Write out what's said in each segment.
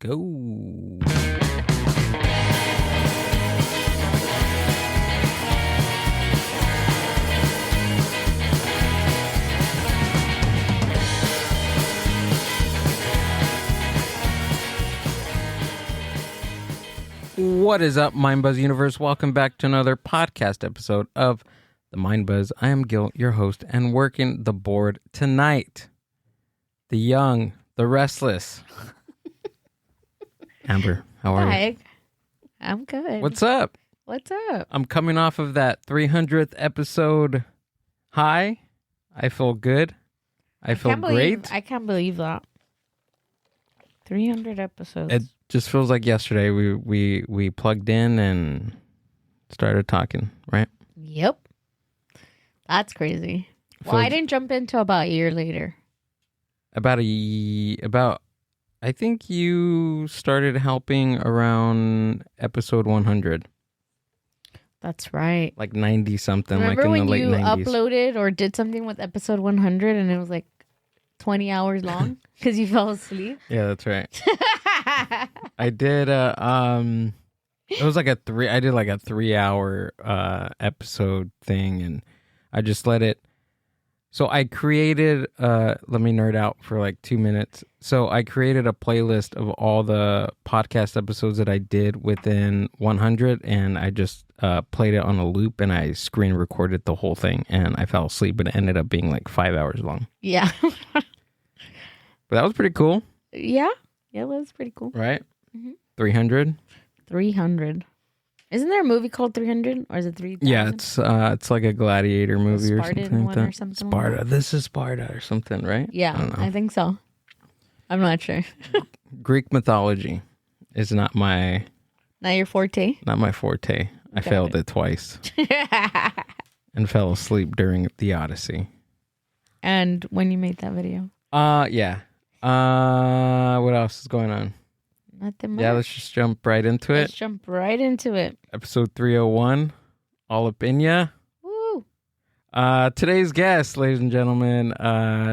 go. What is up, Mind Buzz Universe? Welcome back to another podcast episode of the Mind Buzz. I am Gil, your host, and working the board tonight. The young, the restless. Amber, how are you? I'm good. What's up? What's up? I'm coming off of that 300th episode high. I feel good. I feel great. I can't believe that. 300 episodes. It just feels like yesterday we plugged in and started talking, right? Yep. That's crazy. Well, I didn't jump into about a year later. I think you started helping around episode 100. That's right. Like 90 something. Remember like in when the late you 90s. uploaded or did something with episode 100 and it was like 20 hours long because you fell asleep? Yeah, that's right. I did it was like I did like a 3-hour episode thing, and I just let it. So I created let me nerd out for like 2 minutes. So I created a playlist of all the podcast episodes that I did within 100, and I just played it on a loop, and I screen recorded the whole thing, and I fell asleep, and it ended up being like 5 hours long. Yeah. But that was pretty cool. Yeah. Yeah, it was pretty cool. Right? Mm-hmm. 300? 300. Isn't there a movie called 300? Or is it 3,000? Yeah, it's like a gladiator movie or something like that. Or something Sparta. like that. This is Sparta or something, right? Yeah, I think so. I'm not sure. Greek mythology is not my forte? Not my forte. I failed it twice. And fell asleep during the Odyssey. And when you made that video? Yeah. What else is going on? Nothing much. Yeah, let's just jump right into it. Let's jump right into it. Episode 301. All up in ya. Woo! Today's guest, ladies and gentlemen,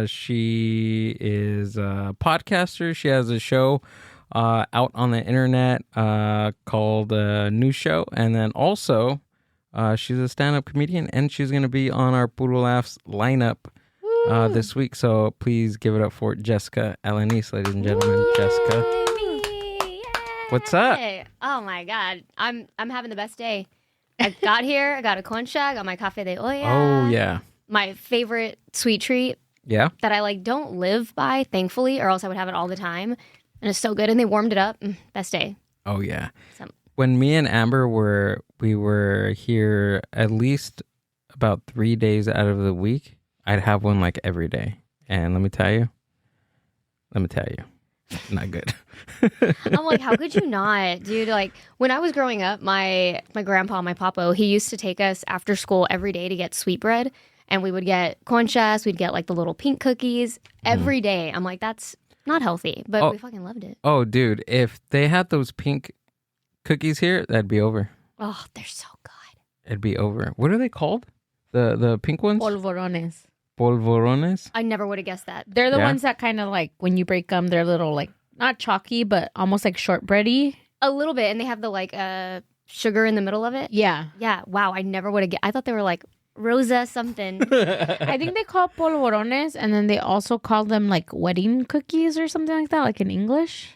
she is a podcaster. She has a show out on the internet called New Show. And then also, she's a stand-up comedian, and she's going to be on our Puro Laughs lineup this week. So please give it up for Jessica Alaniz, ladies and gentlemen. Yay! Jessica. What's up? Oh my God. I'm having the best day. I got here, I got a concha, I got my café de olla. Oh, yeah. My favorite sweet treat. Yeah? That I don't live by, thankfully, or else I would have it all the time. And it's so good. And they warmed it up. Best day. Oh, yeah. So. When me and Amber were here at least about 3 days out of the week, I'd have one like every day. And let me tell you, not good. I'm like, how could you not, dude? Like, when I was growing up, my grandpa, my papo, he used to take us after school every day to get sweetbread, and we would get conchas, we'd get like the little pink cookies every day. I'm like, that's not healthy, but we fucking loved it. Oh, dude, if they had those pink cookies here, that'd be over. Oh, they're so good. It'd be over. What are they called? The pink ones? Polvorones. Polvorones? I never would have guessed that. They're the ones that kind of like, when you break them, they're little like, not chalky, but almost like shortbready. A little bit, and they have the sugar in the middle of it. Yeah. Yeah, wow, I never would have guessed. I thought they were like Rosa something. I think they call polvorones, and then they also call them like wedding cookies or something like that, like in English.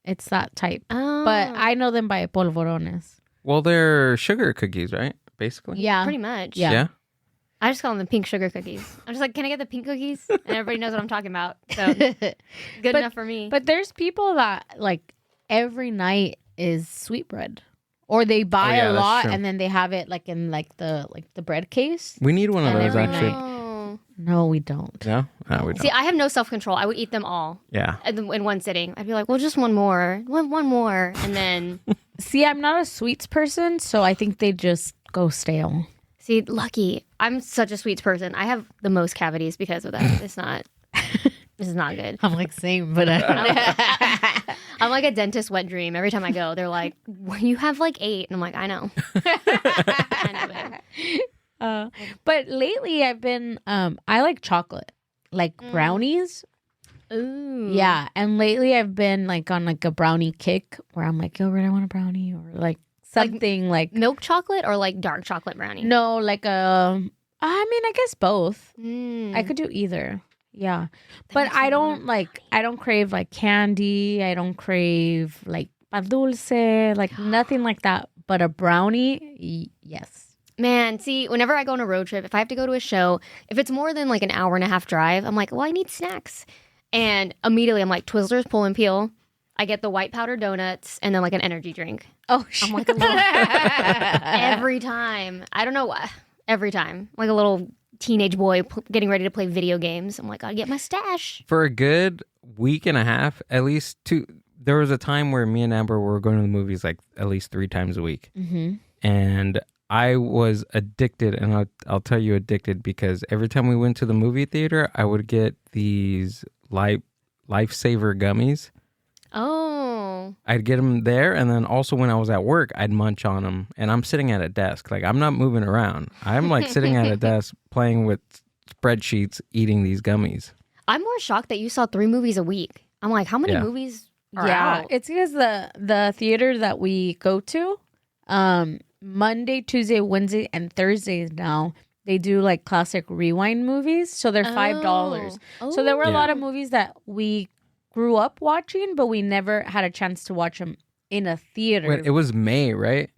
It's that type. Oh. But I know them by polvorones. Well, they're sugar cookies, right? Basically. Yeah. Pretty much. Yeah. I just call them the pink sugar cookies. I'm just like, can I get the pink cookies? And everybody knows what I'm talking about. So good enough for me. But there's people that like every night is sweetbread. Or they buy a lot and then they have it like in like the bread case. We need one of those every actually. Oh. No, we don't. No? No, we don't. See, I have no self-control. I would eat them all. Yeah. In one sitting. I'd be like, well, just one more. One more. And then... See, I'm not a sweets person, so I think they just go stale. See, lucky. I'm such a sweets person. I have the most cavities because of that. It's not... This is not good. I'm like, same, but I'm like a dentist wet dream. Every time I go, they're like, well, you have like 8. And I'm like, I know. I know, babe. But lately I've been, I like chocolate. Like brownies. Ooh. Yeah, and lately I've been like on like a brownie kick where I'm like, yo, Red, I want a brownie, or like something like milk chocolate or like dark chocolate brownie. No, like I guess both. Mm. I could do either. Yeah, but I don't crave like candy. I don't crave like pan dulce, like nothing like that. But a brownie, yes. Man, see, whenever I go on a road trip, if I have to go to a show, if it's more than like an hour and a half drive, I'm like, well, I need snacks. And immediately I'm like, Twizzlers, pull and peel. I get the white powder donuts and then like an energy drink. Oh, I'm like a little every time. I don't know why. Every time. Like a little teenage boy getting ready to play video games. I'm like, gotta get my stash. For a good week and a half, at least two. There was a time where me and Amber were going to the movies like at least 3 times a week. Mm-hmm. And I was addicted, and I'll tell you addicted, because every time we went to the movie theater, I would get these Lifesaver gummies. Oh. I'd get them there, and then also when I was at work, I'd munch on them. And I'm sitting at a desk. Like, I'm not moving around. I'm like sitting at a desk playing with spreadsheets, eating these gummies. I'm more shocked that you saw 3 movies a week. I'm like, how many movies are out? It's because the theater that we go to, Monday, Tuesday, Wednesday, and Thursdays now, they do like classic rewind movies. So they're $5. So there were a lot of movies that we grew up watching, but we never had a chance to watch them in a theater. Wait, it was May, right?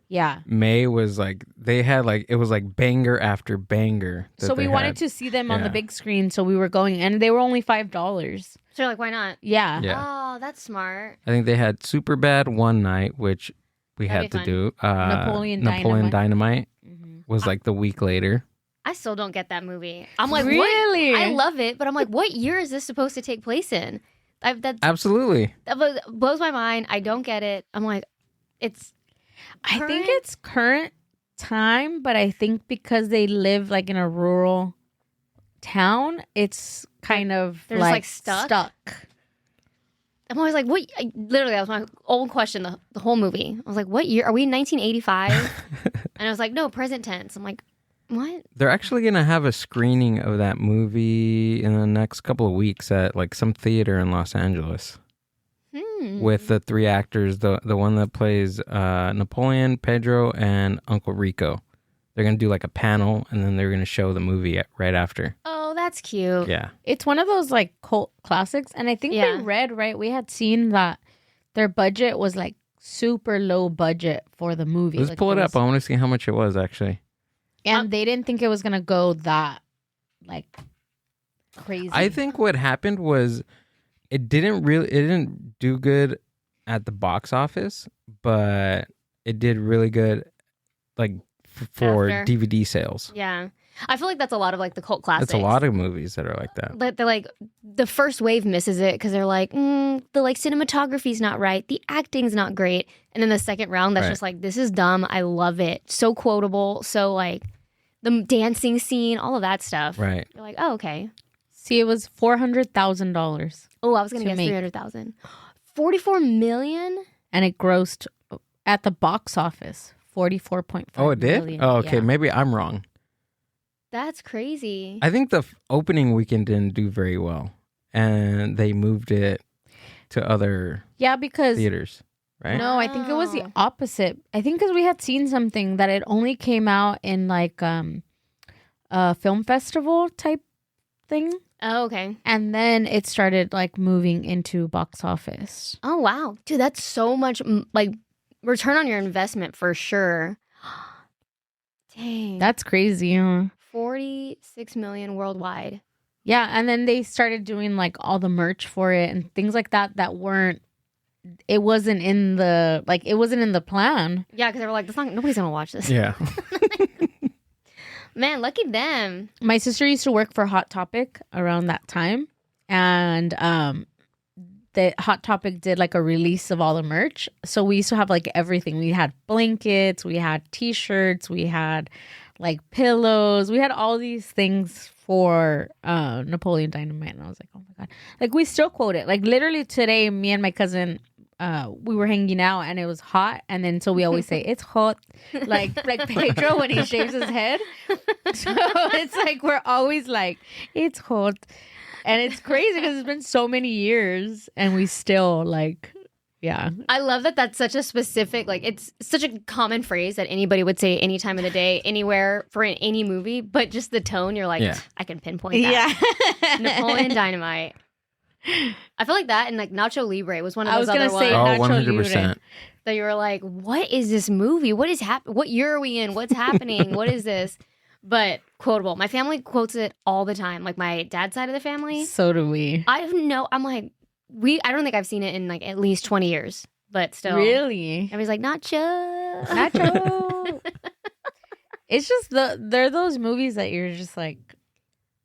Yeah. May was like, they had like, it was like banger after banger. So we wanted to see them on the big screen. So we were going, and they were only $5. So you're like, why not? Yeah. Oh, that's smart. I think they had Superbad one night, which we had to do. Napoleon Dynamite was like the week later. I still don't get that movie. I'm like, really? What? I love it, but I'm like, what year is this supposed to take place in? Absolutely. That blows my mind. I don't get it. I'm like, it's I think it's current time, but I think because they live like in a rural town, it's kind of they're like just like stuck. I'm always like, what? Literally, that was my old question the whole movie. I was like, what year? Are we in 1985? And I was like, no, present tense. I'm like, what? They're actually going to have a screening of that movie in the next couple of weeks at like some theater in Los Angeles. With the 3 actors, the one that plays Napoleon, Pedro, and Uncle Rico. They're going to do like a panel, and then they're going to show the movie right after. Oh, that's cute. Yeah. It's one of those like cult classics. And I think we read, right? We had seen that their budget was like super low budget for the movie. Let's pull it up. I want to see how much it was actually. And they didn't think it was going to go that like crazy. I think what happened was it didn't do good at the box office, but it did really good like for After. DVD sales. Yeah. I feel like that's a lot of like the cult classics. It's a lot of movies that are like that. But they're like, the first wave misses it because they're like, the like cinematography's not right, the acting's not great, and then the second round, that's just like, this is dumb. I love it. So quotable. So like, the dancing scene, all of that stuff. Right. You're like, oh, okay. See, it was $400,000. Oh, I was gonna guess 300,000. 44 million, and it grossed at the box office 44.5. Oh, it did? million. Oh, okay. Yeah. Maybe I'm wrong. that's crazy. I think the opening weekend didn't do very well, and they moved it to other because theaters, right? No, I think it was the opposite. I think because we had seen something that it only came out in like a film festival type thing. Oh, okay. And then it started like moving into box office. Oh, wow. Dude, that's so much like return on your investment for sure. Dang. That's crazy, huh? 46 million worldwide. Yeah, and then they started doing like all the merch for it and things like that it wasn't in the plan. Yeah, because they were like, nobody's gonna watch this. Yeah. Man, lucky them. My sister used to work for Hot Topic around that time, and the Hot Topic did like a release of all the merch. So we used to have like everything. We had blankets, we had t-shirts, we had like pillows, we had all these things for Napoleon Dynamite. And I was like, oh my God. Like we still quote it. Like literally today, me and my cousin, we were hanging out and it was hot, and then so we always say it's hot, like Pedro when he shaves his head. So it's like we're always like it's hot. And it's crazy because it's been so many years and we still like, yeah. I love that that's such a specific, like, it's such a common phrase that anybody would say any time of the day, anywhere, for any movie, but just the tone, you're like, I can pinpoint that. Yeah. Napoleon Dynamite. I feel like that and like Nacho Libre was one of I those was gonna other say ones Nacho 100%. that you were like, what is this movie? What is happening? What year are we in? What's happening? What is this? But quotable. My family quotes it all the time. Like my dad's side of the family. So do we. I'm like, I don't think I've seen it in like at least 20 years, but still. Really? Everybody's like, Nacho. Nacho. It's just they're those movies that you're just like.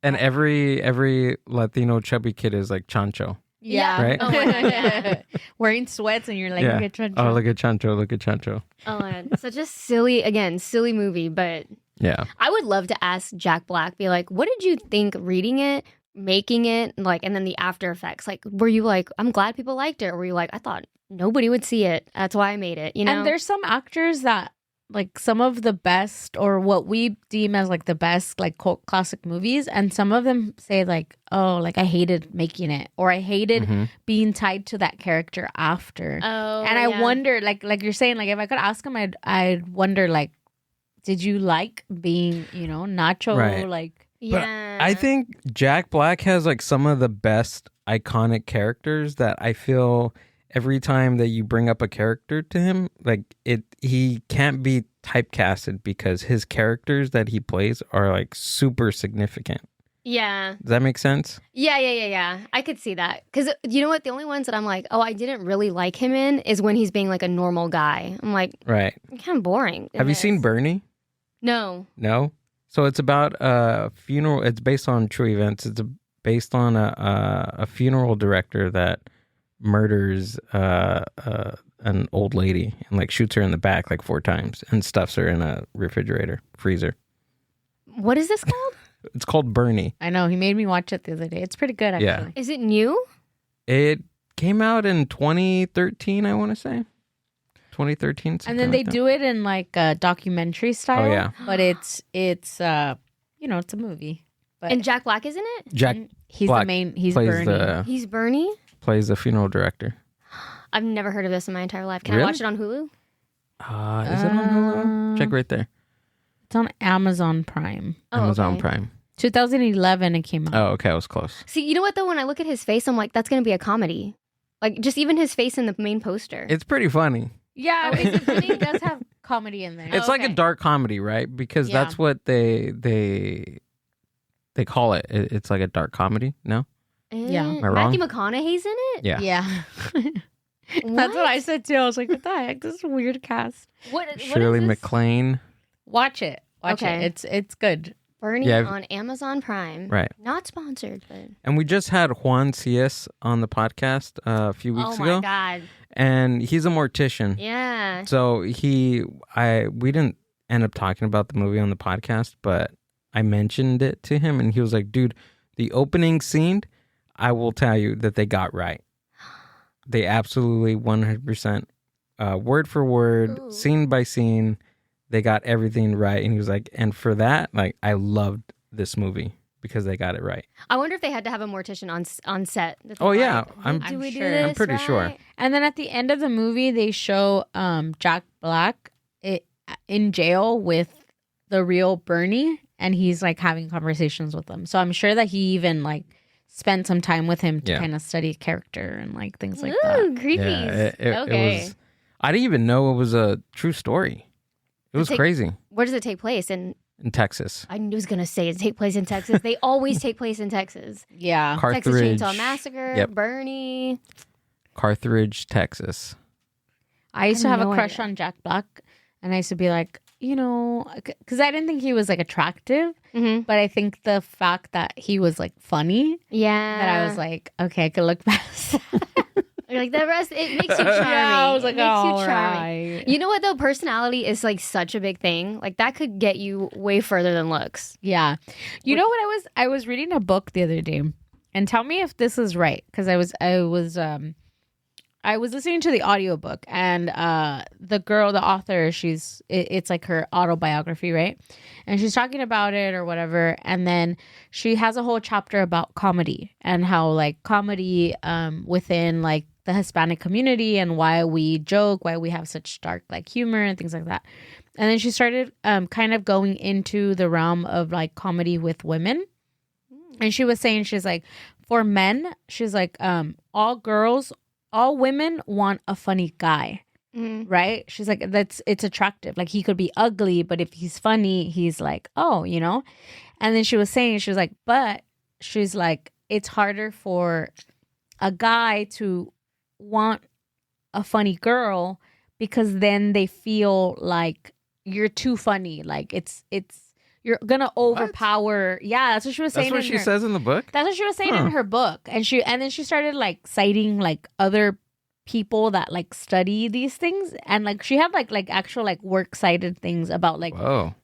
And every Latino chubby kid is like Chancho. Yeah. Right? Oh my God, yeah. Wearing sweats and you're like, Yeah. look at Chancho. Oh, look at Chancho. Look at Chancho. Oh my God. Such a silly movie, but Yeah. I would love to ask Jack Black, be like, what did you think reading it, making it, like, and then the after effects? Like, were you like, I'm glad people liked it? Or were you like, I thought nobody would see it. That's why I made it, you know? And there's some actors that like some of the best or what we deem as like the best like cult classic movies, and some of them say like, oh, like I hated making it or I hated Mhm. being tied to that character after. Oh, And I yeah. wonder, like you're saying, like if I could ask him, I'd wonder, like, did you like being, Nacho? Right. Like, Yeah. I think Jack Black has like some of the best iconic characters that I feel every time that you bring up a character to him, like he can't be typecasted because his characters that he plays are like super significant. Yeah. Does that make sense? Yeah. I could see that. Because you know what? The only ones that I'm like, oh, I didn't really like him in is when he's being like a normal guy. I'm like, Right. kind of boring. in Have you this. seen Bernie? No. No. So it's about a funeral. It's based on true events. It's based on a funeral director that murders an old lady and like shoots her in the back like 4 times and stuffs her in a freezer. What is this called? It's called Bernie. I know he made me watch it the other day. It's pretty good, actually. Yeah. Is it new? It came out in 2013, I want to say. 2013. And then they do it in like a documentary style. Oh, yeah. But it's it's a movie. But And Jack Black is in it? Jack he's Black the main. He's plays Bernie. He's Bernie? plays the funeral director. I've never heard of this in my entire life. Can I Really? watch it on Hulu? Is it on Hulu? Check right there. It's on Amazon Prime. Oh, Amazon okay. Prime. 2011 it came out. Oh, okay. I was close. See, you know what though? When I look at his face, I'm like, that's going to be a comedy. Like, just even his face in the main poster. It's pretty funny. Yeah, Oh, is it funny? it does have comedy in there. It's like a okay. dark comedy, right? Because Yeah. that's what they call it. It's like a dark comedy. No? Yeah. Am I wrong? Matthew McConaughey's in it? Yeah. Yeah. That's what I said too. I was like, what the heck? This is a weird cast. What Shirley is this? MacLaine. Watch it. Watch Okay. it. It's good. Bernie Yeah, on Amazon Prime. Right. Not sponsored, but And we just had Juan Cias on the podcast a few weeks oh my ago. god, And he's a mortician. yeah. So we didn't end up talking about the movie on the podcast, but I mentioned it to him and he was like, dude, the opening scene, I will tell you that they got right. They absolutely 100%, word for word, Ooh. scene by scene, they got everything right. And he was like, and for that, like, I loved this movie because they got it right. I wonder if they had to have a mortician on set. that they Oh, yeah. like, I'm do we do sure. this I'm pretty sure. right? And then at the end of the movie, they show Jack Black in jail with the real Bernie, and he's like having conversations with them. So I'm sure that he even like spent some time with him to Yeah. kind of study character and like things like Ooh, that. creepy. Yeah, it Okay. was, I didn't even know it was a true story. It was It's like- crazy Where does it take place? And in Texas. I was gonna say it take place in Texas. They always take place in Texas. Yeah. Texas Carthage, Chainsaw Massacre, Yep. Bernie. Carthage, Texas. I used to have have a no crush idea. on Jack Black, and I used to be like, because I didn't think he was like attractive, Mm-hmm. but I think the fact that he was like funny, Yeah. that I was like, okay, I could look past. You're like the rest. It makes you charming. Yeah, I was like, it makes all you charming. right. You know what though? Personality is like such a big thing. Like that could get you way further than looks. Yeah. You know what I was reading a book the other day, and tell me if this is right, because I was I was listening to the audiobook, and the girl, the author, it's like her autobiography, right? And she's talking about it or whatever, and then she has a whole chapter about comedy and how like comedy within like the Hispanic community and why we joke, why we have such dark like humor and things like that. And then she started kind of going into the realm of like comedy with women. And she was saying, she's like, for men, she's like, all women want a funny guy, right? She's like, it's attractive. Like he could be ugly, but if he's funny, he's like, oh, you know? And then she was saying, she was like, but she's like, it's harder for a guy to want a funny girl because then they feel like you're too funny. Like it's you're gonna overpower. Yeah, that's what she was saying. That's what she says in the book. That's what she was saying in her book, and then she started like citing like other people that like study these things, and like she had like actual like work cited things about like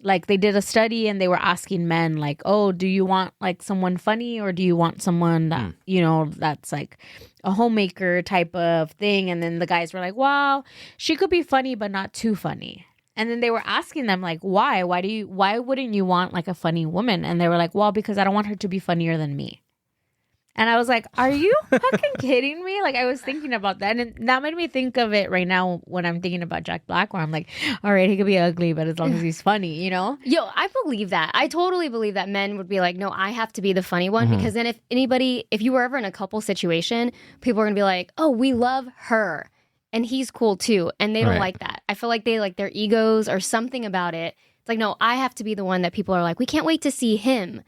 like they did a study and they were asking men like, oh, do you want like someone funny or do you want someone that you know that's like a homemaker type of thing? And then the guys were like, wow, she could be funny but not too funny. And then they were asking them like, why wouldn't you want like a funny woman? And they were like, well, because I don't want her to be funnier than me. And I was like, are you fucking kidding me? Like I was thinking about that, and that made me think of it right now when I'm thinking about Jack Black, where I'm like, all right, he could be ugly, but as long as he's funny, you know? Yo, I believe that. I totally believe that men would be like, no, I have to be the funny one, because then if you were ever in a couple situation, people are gonna be like, oh, we love her and he's cool too, and they don't like that. I feel like they like their egos or something about it. It's like, no, I have to be the one that people are like, we can't wait to see him.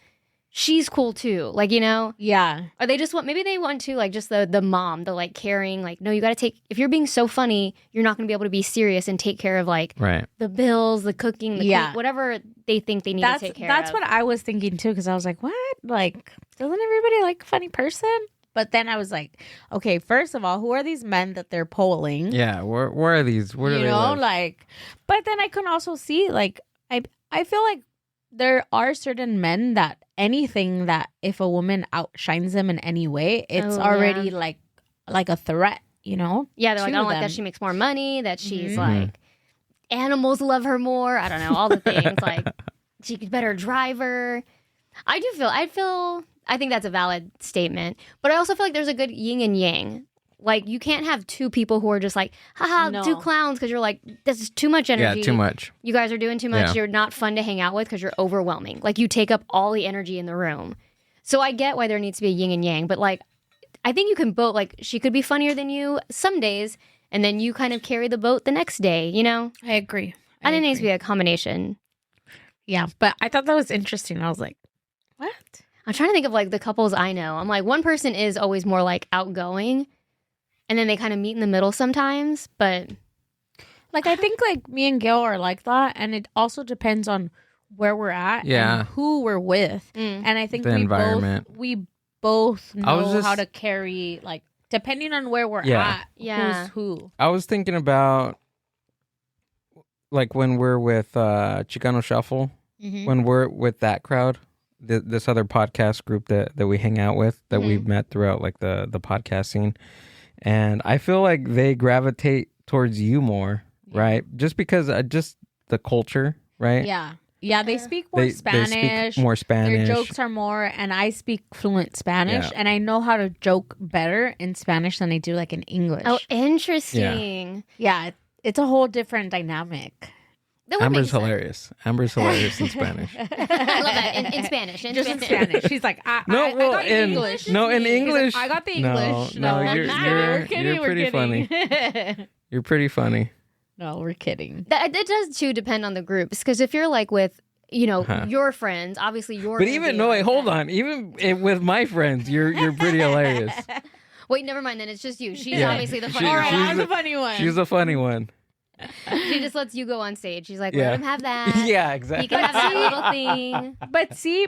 She's cool too. Like, you know? Yeah. Or they just want, maybe they want to like just the mom, the like caring, like, no, you got to take, if you're being so funny, you're not going to be able to be serious and take care of like the bills, the cooking, whatever they think they need to take care of. That's what I was thinking too, because I was like, what? Like, doesn't everybody like a funny person? But then I was like, okay, first of all, who are these men that they're polling? Yeah, where are these? Where do they live? Like, but then I can also see, like, I feel like there are certain men that anything that if a woman outshines them in any way, it's already like a threat, you know? Yeah, they're like, I don't like that she makes more money, that she's like, animals love her more. I don't know, all the things. Like, she could better drive her. I think that's a valid statement. But I also feel like there's a good yin and yang. Like, you can't have two people who are just like, haha, two clowns, because you're like, this is too much energy. Yeah, too much. You guys are doing too much. Yeah. You're not fun to hang out with because you're overwhelming. Like, you take up all the energy in the room. So I get why there needs to be a yin and yang. But, like, I think you can both, like, she could be funnier than you some days, and then you kind of carry the boat the next day, you know? I agree. I think it needs to be a combination. Yeah, but I thought that was interesting. I was like, what? I'm trying to think of, like, the couples I know. I'm like, one person is always more, like, outgoing, and then they kind of meet in the middle sometimes, but... Like, I think, like, me and Gil are like that, and it also depends on where we're at and who we're with. And I think we both know how to carry, like, depending on where we're at, who's who. I was thinking about, like, when we're with Chicano Shuffle, when we're with that crowd, this other podcast group that we hang out with, that we've met throughout, like, the podcast scene. And I feel like they gravitate towards you more, right? Just because just the culture, right? Yeah. Yeah, they speak more Spanish. They speak more Spanish. Their jokes are more, and I speak fluent Spanish, and I know how to joke better in Spanish than I do like in English. Oh, interesting. Yeah, it's a whole different dynamic. Amber's hilarious. Amber's hilarious in Spanish. I love that. In Spanish. Just in Spanish. She's like, I got the English. No, in English. Like, I got the English. No, you're pretty funny. You're pretty funny. No, we're kidding. It does, too, depend on the groups. Because if you're like with, you know, your friends, obviously you're... But even, hold on. Even with my friends, you're pretty hilarious. Wait, never mind then. It's just you. She's obviously the funny one. All right, I'm the funny one. She's the funny one. She just lets you go on stage. She's like, let him have that. Yeah, exactly. He can have that little thing.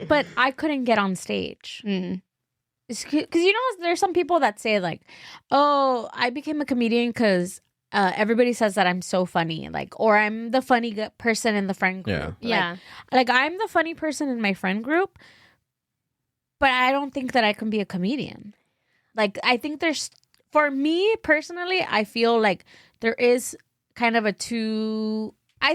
But I couldn't get on stage. Because, you know, there's some people that say, like, oh, I became a comedian because everybody says that I'm so funny. Like, or I'm the funny person in the friend group. Yeah. Like, I'm the funny person in my friend group, but I don't think that I can be a comedian. Like, I think for me personally, I feel like there is kind of I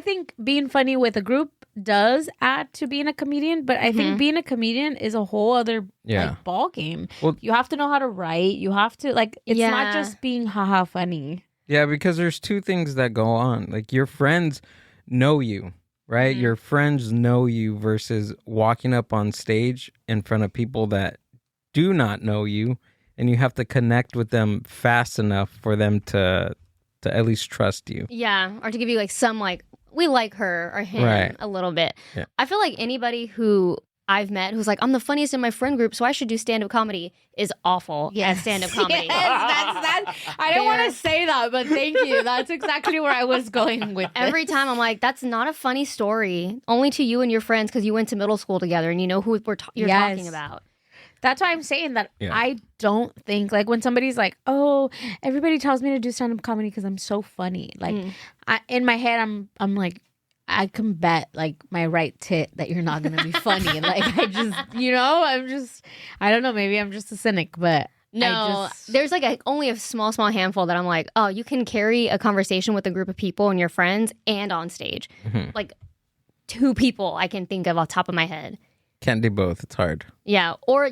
think being funny with a group does add to being a comedian, but I think being a comedian is a whole other like ball game. Well, you have to know how to write. You have to it's not just being haha funny. Yeah, because there's two things that go on. Like your friends know you, right? Your friends know you versus walking up on stage in front of people that do not know you, and you have to connect with them fast enough for them to at least trust you. Yeah, or to give you like some like we like her or him a little bit. Yeah. I feel like anybody who I've met who's like, I'm the funniest in my friend group, so I should do stand-up comedy is awful at stand-up comedy. Yes, I didn't want to say that, but thank you. That's exactly where I was going with Every time I'm like, that's not a funny story, only to you and your friends because you went to middle school together and you know who you're talking about. That's why I'm saying that I don't think, like, when somebody's like, oh, everybody tells me to do stand-up comedy because I'm so funny. Like, in my head, I'm like, I can bet, like, my right tit that you're not going to be funny. Like, I don't know, maybe I'm just a cynic, but no, there's, like, only a small handful that I'm like, oh, you can carry a conversation with a group of people and your friends and on stage. Like, 2 people I can think of off the top of my head. Can't do both. It's hard. Yeah. Or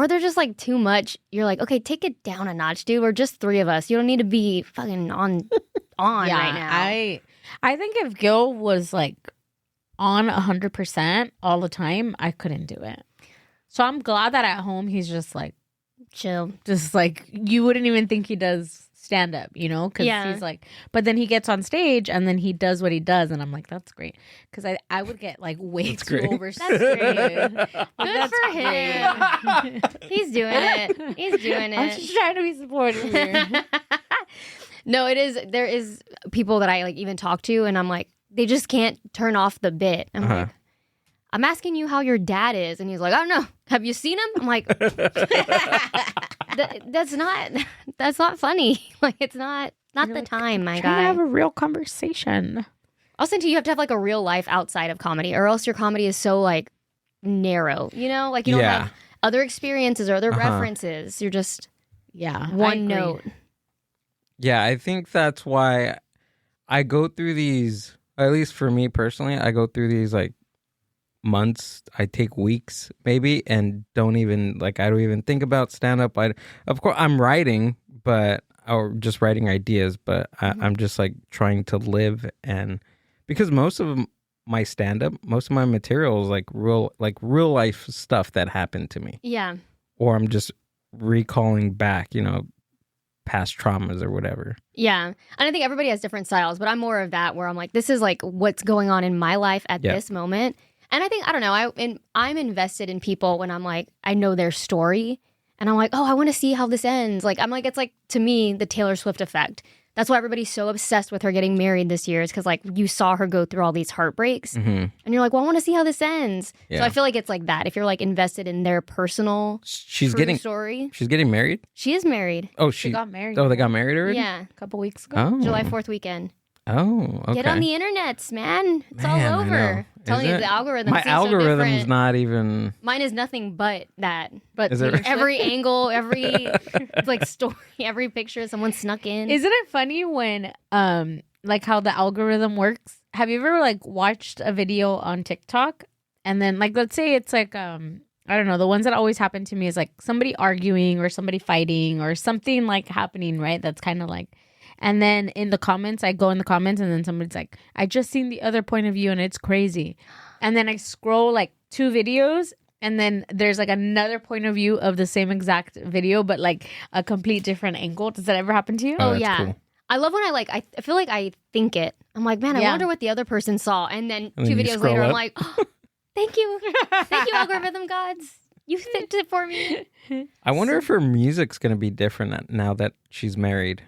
they're just like too much. You're like, okay, take it down a notch, dude. We're just 3 of us. You don't need to be fucking on right now. I think if Gil was like on 100% all the time, I couldn't do it. So I'm glad that at home he's just like chill. Just like you wouldn't even think he does stand up, you know, because he's like, but then he gets on stage and then he does what he does, and I'm like, that's great, because I would get like way too overstimulated. Good for him. He's doing it. I'm just trying to be supportive here. No, there is people that I like even talk to, and I'm like, they just can't turn off the bit. I'm like, I'm asking you how your dad is, and he's like, I don't know. Have you seen him? I'm like, that's not funny. Like, it's not the time, my guy. Trying to have a real conversation. Also, you have to have like a real life outside of comedy, or else your comedy is so like narrow. You know, like you don't have other experiences or other references. You're just one note. Yeah, I think that's why I go through these. At least for me personally, I go through these like months. I take weeks maybe, and I don't even think about stand up. Of course I'm writing, or just writing ideas, but I'm just like trying to live, and because most of my stand up, most of my material is like real life stuff that happened to me. Yeah. Or I'm just recalling back, past traumas or whatever. Yeah. And I think everybody has different styles, but I'm more of that where I'm like, this is like what's going on in my life at this moment. And I think, I don't know, I'm invested in people when I'm like, I know their story, and I'm like, oh, I want to see how this ends. Like, I'm like, it's like, to me, the Taylor Swift effect. That's why everybody's so obsessed with her getting married this year, is because like you saw her go through all these heartbreaks, and you're like, well, I want to see how this ends. Yeah. So I feel like it's like that. If you're like invested in their personal story. She's getting married? She is married. Oh, she got married. Oh, they got married already? Yeah. A couple weeks ago. Oh. July 4th weekend. Oh, okay. Get on the internets, man. It's all over. Telling you the algorithm. My algorithm's so not even. Mine is nothing but that. But there... every angle, every like story, every picture someone snuck in. Isn't it funny when like how the algorithm works? Have you ever like watched a video on TikTok and then like let's say it's like I don't know, the ones that always happen to me is like somebody arguing or somebody fighting or something like happening, right? That's kind of like. And then in the comments, I go in the comments and then somebody's like, I just seen the other point of view and it's crazy. And then I scroll like 2 videos and then there's like another point of view of the same exact video, but like a complete different angle. Does that ever happen to you? Oh yeah. Cool. I love when I feel like I think it. I'm like, man, I wonder what the other person saw. And then 2 videos later, I'm like, oh, thank you. Thank you, algorithm gods. You fixed it for me. I wonder if her music's going to be different now that she's married.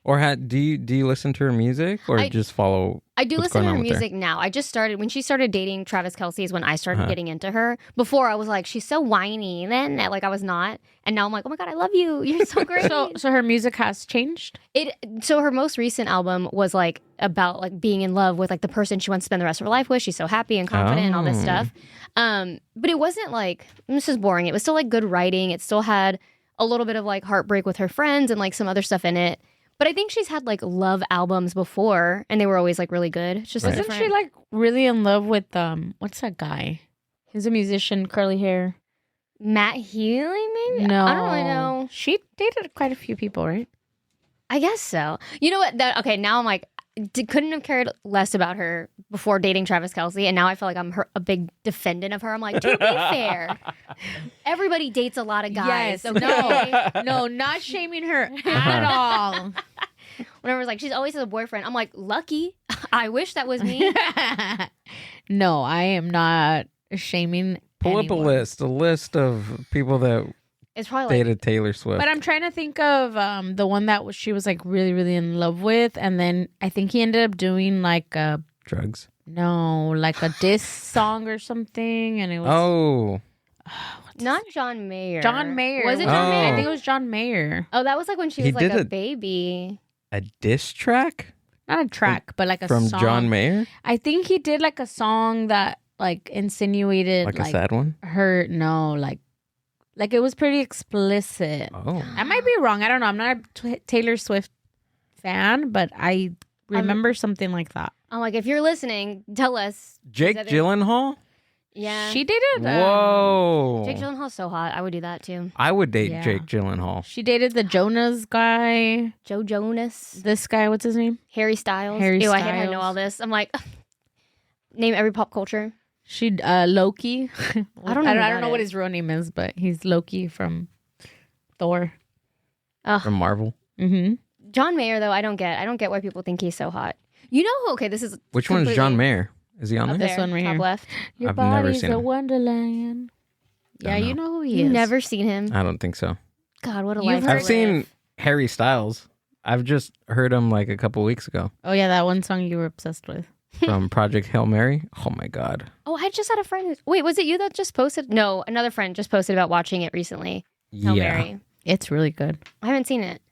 Or do you listen to her music or just follow? I do listen to her music now. I just started when she started dating Travis Kelce is when I started getting into her. Before I was like, she's so whiny. Then like I was not, and now I'm like, oh my god, I love you. You're so great. So her music has changed. So her most recent album was like about like being in love with like the person she wants to spend the rest of her life with. She's so happy and confident and all this stuff. But it wasn't like, this is boring. It was still like good writing. It still had a little bit of like heartbreak with her friends and like some other stuff in it. But I think she's had like love albums before, and they were always like really good. It's just Right. Isn't she like really in love with what's that guy? He's a musician, curly hair. Matt Healy? Maybe No, I don't really know. She dated quite a few people, right? I guess so. You know what? Okay, now I'm like, couldn't have cared less about her before dating Travis Kelce, and now I feel like I'm a big defendant of her. I'm like, to be fair, everybody dates a lot of guys. Yes, Okay? No, not shaming her at all. Whenever it's like she's always has a boyfriend, I'm like, lucky. I wish that was me. No, I am not shaming. Pull up a list of people that It's probably like dated Taylor Swift. But I'm trying to think of the one that she was like really, really in love with, and then I think he ended up doing like Drugs. like a diss song or something, and it was not John Mayer. John Mayer. Was it John Mayer? I think it was John Mayer. Oh, that was like when she He was like did a baby. A diss track Not a track, but like a from song. John Mayer, I think he did like a song that like insinuated like a sad one. her. No, like it was pretty explicit. Oh, I might be wrong. I don't know. I'm not a Taylor Swift fan, but I remember something like that. I'm like, if you're listening, tell us. Jake Is that it? Gyllenhaal. Yeah. She dated. Whoa, Jake Gyllenhaal's so hot. I would do that too. I would date Yeah. Jake Gyllenhaal. She dated the Jonas guy. Joe Jonas, This guy, what's his name? Harry Styles. Harry Ew, I hate how I know Styles. all this. I'm like, name every pop culture. She Loki. I don't know I about don't know it. what his real name is, but he's Loki from Thor. From Marvel. Mm-hmm. John Mayer, though, I don't get why people think he's so hot. You know who? Okay, this is Which one is John completely Mayer? Is he on up there? This there, one right top here. left. Your I've never body's seen a him. wonderland. Yeah, Don't you know. know who he You've is. never seen him. I don't think so. God, what a You've life. heard I've seen Harry Styles. I've just heard him like a couple weeks ago Oh yeah, that one song you were obsessed with. from Project Hail Mary. Oh my God. Oh, I just had a friend. Wait, was it you that just posted? No, another friend just posted about watching it recently. Hail Yeah. Mary. It's really good. I haven't seen it.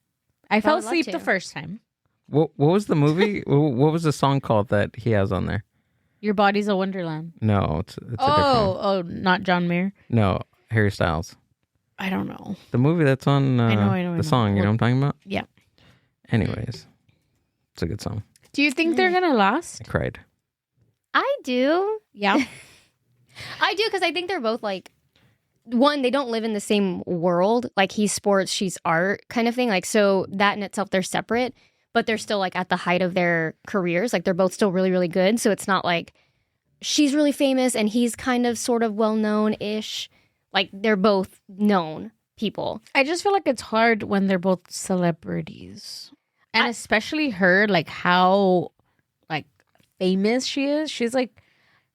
I fell would love asleep to. the first time. What was the movie? What was the song called that he has on there? Your body's a wonderland. No, it's a different one. Oh, not John Mayer. No, Harry Styles. I don't know. The movie that's on I know. the song, you know what I'm talking about? Yeah. Anyways, it's a good song. Do you think they're gonna last? I cried. I do. Yeah. I do because I think they're both like, one, they don't live in the same world. Like he's sports, she's art kind of thing. Like, so that in itself, they're separate, but they're still like at the height of their careers. Like they're both still really, really good. So it's not like she's really famous and he's kind of sort of well-known-ish. Like they're both known people. I just feel like it's hard when they're both celebrities. And especially her, like how like famous she is. She's like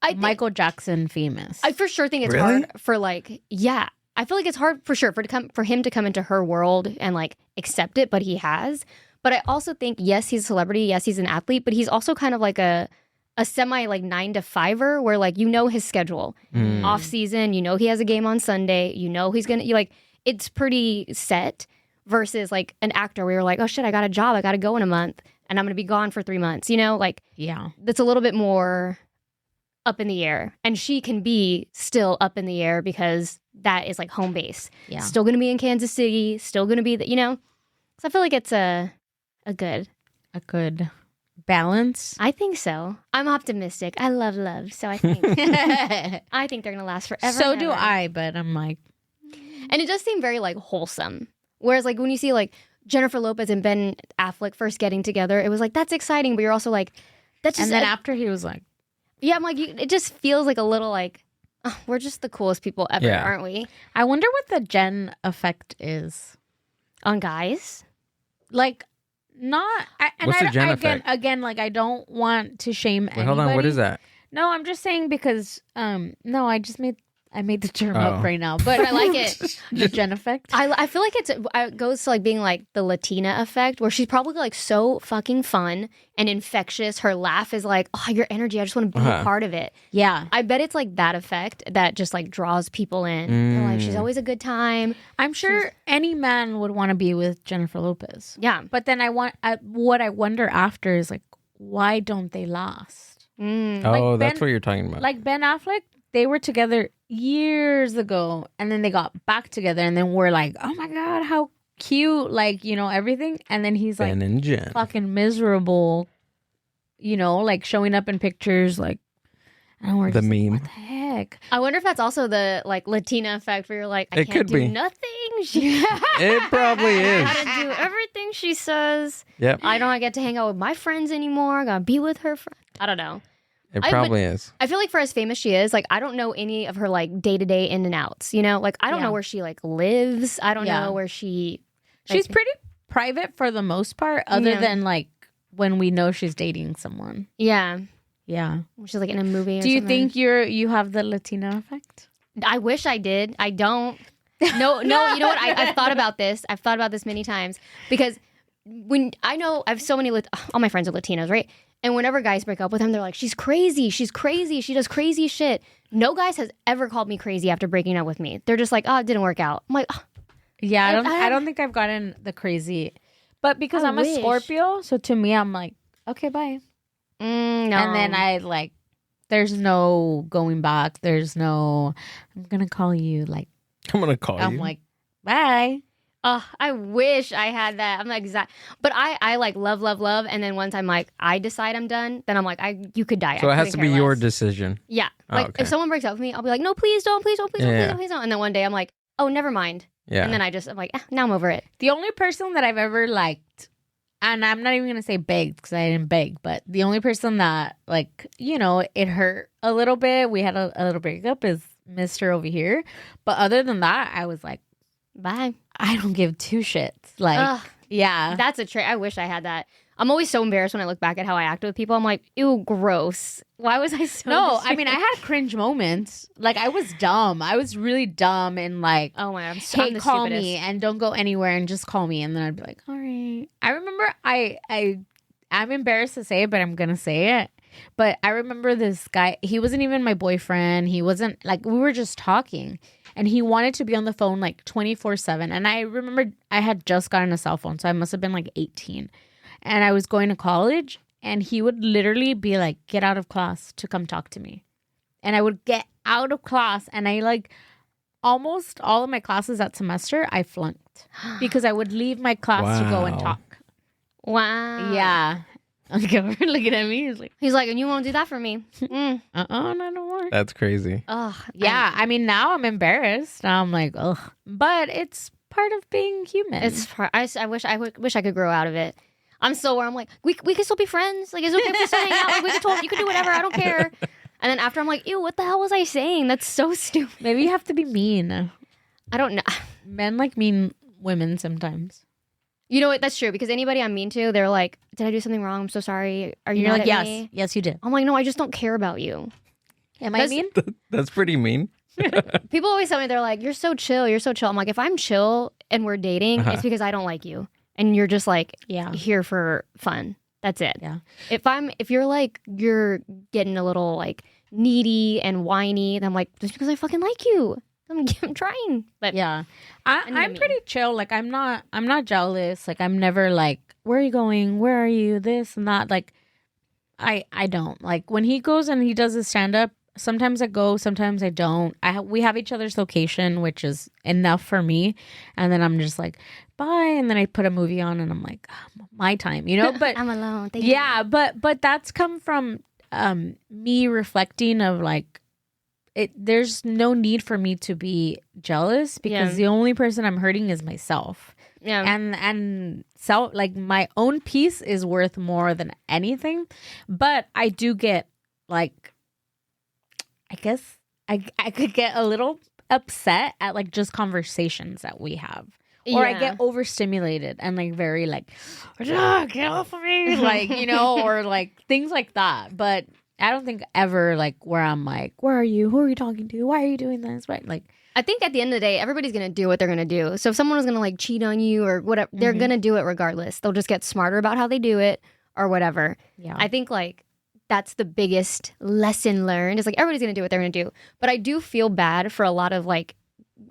I think, Michael Jackson famous. I for sure think it's Really? hard for like, yeah. I feel like it's hard for sure for him to come into her world and like accept it, but he has. But I also think, yes, he's a celebrity. Yes, he's an athlete, but he's also kind of like a semi like 9-to-5er where like, you know, his schedule Mm. off season, you know, he has a game on Sunday, you know, he's going to like, it's pretty set versus like an actor where you're like, oh shit, I got a job. I got to go in a month and I'm going to be gone for 3 months, you know, like yeah. that's a little bit more up in the air. And she can be still up in the air because that is like home base. Yeah. Still going to be in Kansas City, still going to be, you know, so I feel like it's a good. A good balance. I think so. I'm optimistic. I love love. So I think I think they're going to last forever. So and do ever. I, but I'm like, And it does seem very like wholesome. Whereas like when you see like Jennifer Lopez and Ben Affleck first getting together, it was like, that's exciting. But you're also like, that's just, and then after he was like, yeah, I'm like, it just feels like a little like, oh, we're just the coolest people ever, Yeah. aren't we? I wonder what the Jen effect is. On guys. Like, not. What's the Jen again, effect? again, like I don't want to shame Wait, anybody. hold on. What is that? No, I'm just saying because no, I made the term Oh. up right now, but I like it. The Jen effect. I feel like it goes to like being like the Latina effect where she's probably like so fucking fun and infectious. Her laugh is like, oh, your energy. I just want to be a Uh-huh. part of it. Yeah, I bet it's like that effect that just like draws people in. They're like, she's Mm. always a good time. I'm sure any man would want to be with Jennifer Lopez. Yeah. But then what I wonder after is like, why don't they last? Mm. Oh, Like that's Ben- what you're talking about. Like Ben Affleck, they were together years ago, and then they got back together, and then we're like, oh my God, how cute, like, you know, everything. And then he's like Ben and Jen. fucking miserable, you know, like showing up in pictures, like, and we're The just like, meme. what the heck? I wonder if that's also the like Latina effect where you're like, I It can't could do be. nothing. She It probably I is. gotta do everything she says. Yep. I don't get to hang out with my friends anymore. I gotta be with her friends. I don't know. It I probably is. I feel like for as famous she is, like I don't know any of her like day to day in and outs. You know, like I don't Yeah. know where she like lives. I don't Yeah. know where she. She's like, pretty private for the most part, other Yeah. than like when we know she's dating someone. Yeah, Yeah. she's like in a movie. Or Do you something. think you have the Latina effect? I wish I did. I don't. No. You know what? I've thought about this. I've thought about this many times because when I have so many. All my friends are Latinos, right? And whenever guys break up with them, they're like, "She's crazy. She's crazy. She does crazy shit." No guys has ever called me crazy after breaking up with me. They're just like, "Oh, it didn't work out." I'm like, oh, Yeah, I I don't think I've gotten the crazy, but because I I'm wish. a Scorpio, so to me, I'm like, okay, bye. no. And then I like, there's no going back. There's no, I'm gonna call you like, I'm gonna call I'm you. like, bye. Oh, I wish I had that. I'm like exact, but I like love, and then once I'm like I decide I'm done, then I'm like you could die. So I it has couldn't to be care your less. decision. Yeah, Oh, like okay. if someone breaks up with me, I'll be like, no, please don't, please don't, please don't, please Yeah. don't, please don't. And then one day I'm like, oh, never mind. Yeah. And then I'm like, now I'm over it. The only person that I've ever liked, and I'm not even gonna say begged because I didn't beg, but the only person that like, you know, it hurt a little bit. We had a little breakup is Mr. over here, but other than that, I was like, Bye. I don't give two shits. Like, Ugh, yeah, that's a trait. I wish I had that. I'm always so embarrassed when I look back at how I acted with people. I'm like, ew, gross. Why was I so? no, I mean, I had cringe moments. Like, I was dumb. I was really dumb and like, Oh my, I'm hey, the call stupidest. me and don't go anywhere and just call me. And then I'd be like, all right. I remember I'm embarrassed to say it, but I'm going to say it. But I remember this guy, he wasn't even my boyfriend. He wasn't like, we were just talking and he wanted to be on the phone like 24/7. And I remember I had just gotten a cell phone. So I must have been like 18 and I was going to college and he would literally be like, get out of class to come talk to me. And I would get out of class and I like almost all of my classes that semester I flunked because I would leave my class to go and Wow. talk. Wow. Yeah. Okay, we're looking at me. He's like, He's like, and you won't do that for me. not no more. That's crazy. Ugh. Yeah, I mean, now I'm embarrassed. Now I'm like, ugh. But it's part of being human. I wish I could grow out of it. I'm still where I'm like, we can still be friends. Like, it's okay if we still hang out. Like, we can talk. You can do whatever. I don't care. And then after I'm like, ew, what the hell was I saying? That's so stupid. Maybe you have to be mean. I don't know. Men like mean women sometimes. You know what? That's true because anybody I'm mean to, they're like, did I do something wrong? I'm so sorry. Are you You're mad like, at yes, me? yes, you did. I'm like, no, I just don't care about you. Am I mean? That's pretty mean. People always tell me, they're like, you're so chill. You're so chill. I'm like, if I'm chill and we're dating, Uh-huh. it's because I don't like you. And you're just like Yeah. here for fun. That's it. Yeah. If you're like, you're getting a little like needy and whiny, then I'm like, just because I fucking like you. I'm trying. But Yeah. I know what I I'm mean. pretty chill. Like I'm not jealous. Like I'm never like, where are you going? Where are you? This and that. Like I don't. Like when he goes and he does his stand up, sometimes I go, sometimes I don't. We have each other's location, which is enough for me. And then I'm just like, bye. And then I put a movie on and I'm like, my time, you know? But I'm alone. Thank you. yeah, but that's come from me reflecting of like, there's no need for me to be jealous because Yeah. the only person I'm hurting is myself. Yeah. And so like my own peace is worth more than anything. But I do get like, I guess I could get a little upset at like just conversations that we have. Or I Yeah. get overstimulated and like very like, get off of me, like, you know, or like things like that. But I don't think ever like where I'm like, where are you? Who are you talking to? Why are you doing this? Right? Like, I think at the end of the day, everybody's going to do what they're going to do. So if someone was going to like cheat on you or whatever, they're Mhm. going to do it regardless. They'll just get smarter about how they do it or whatever. yeah. I think like that's the biggest lesson learned is like everybody's going to do what they're going to do. But I do feel bad for a lot of like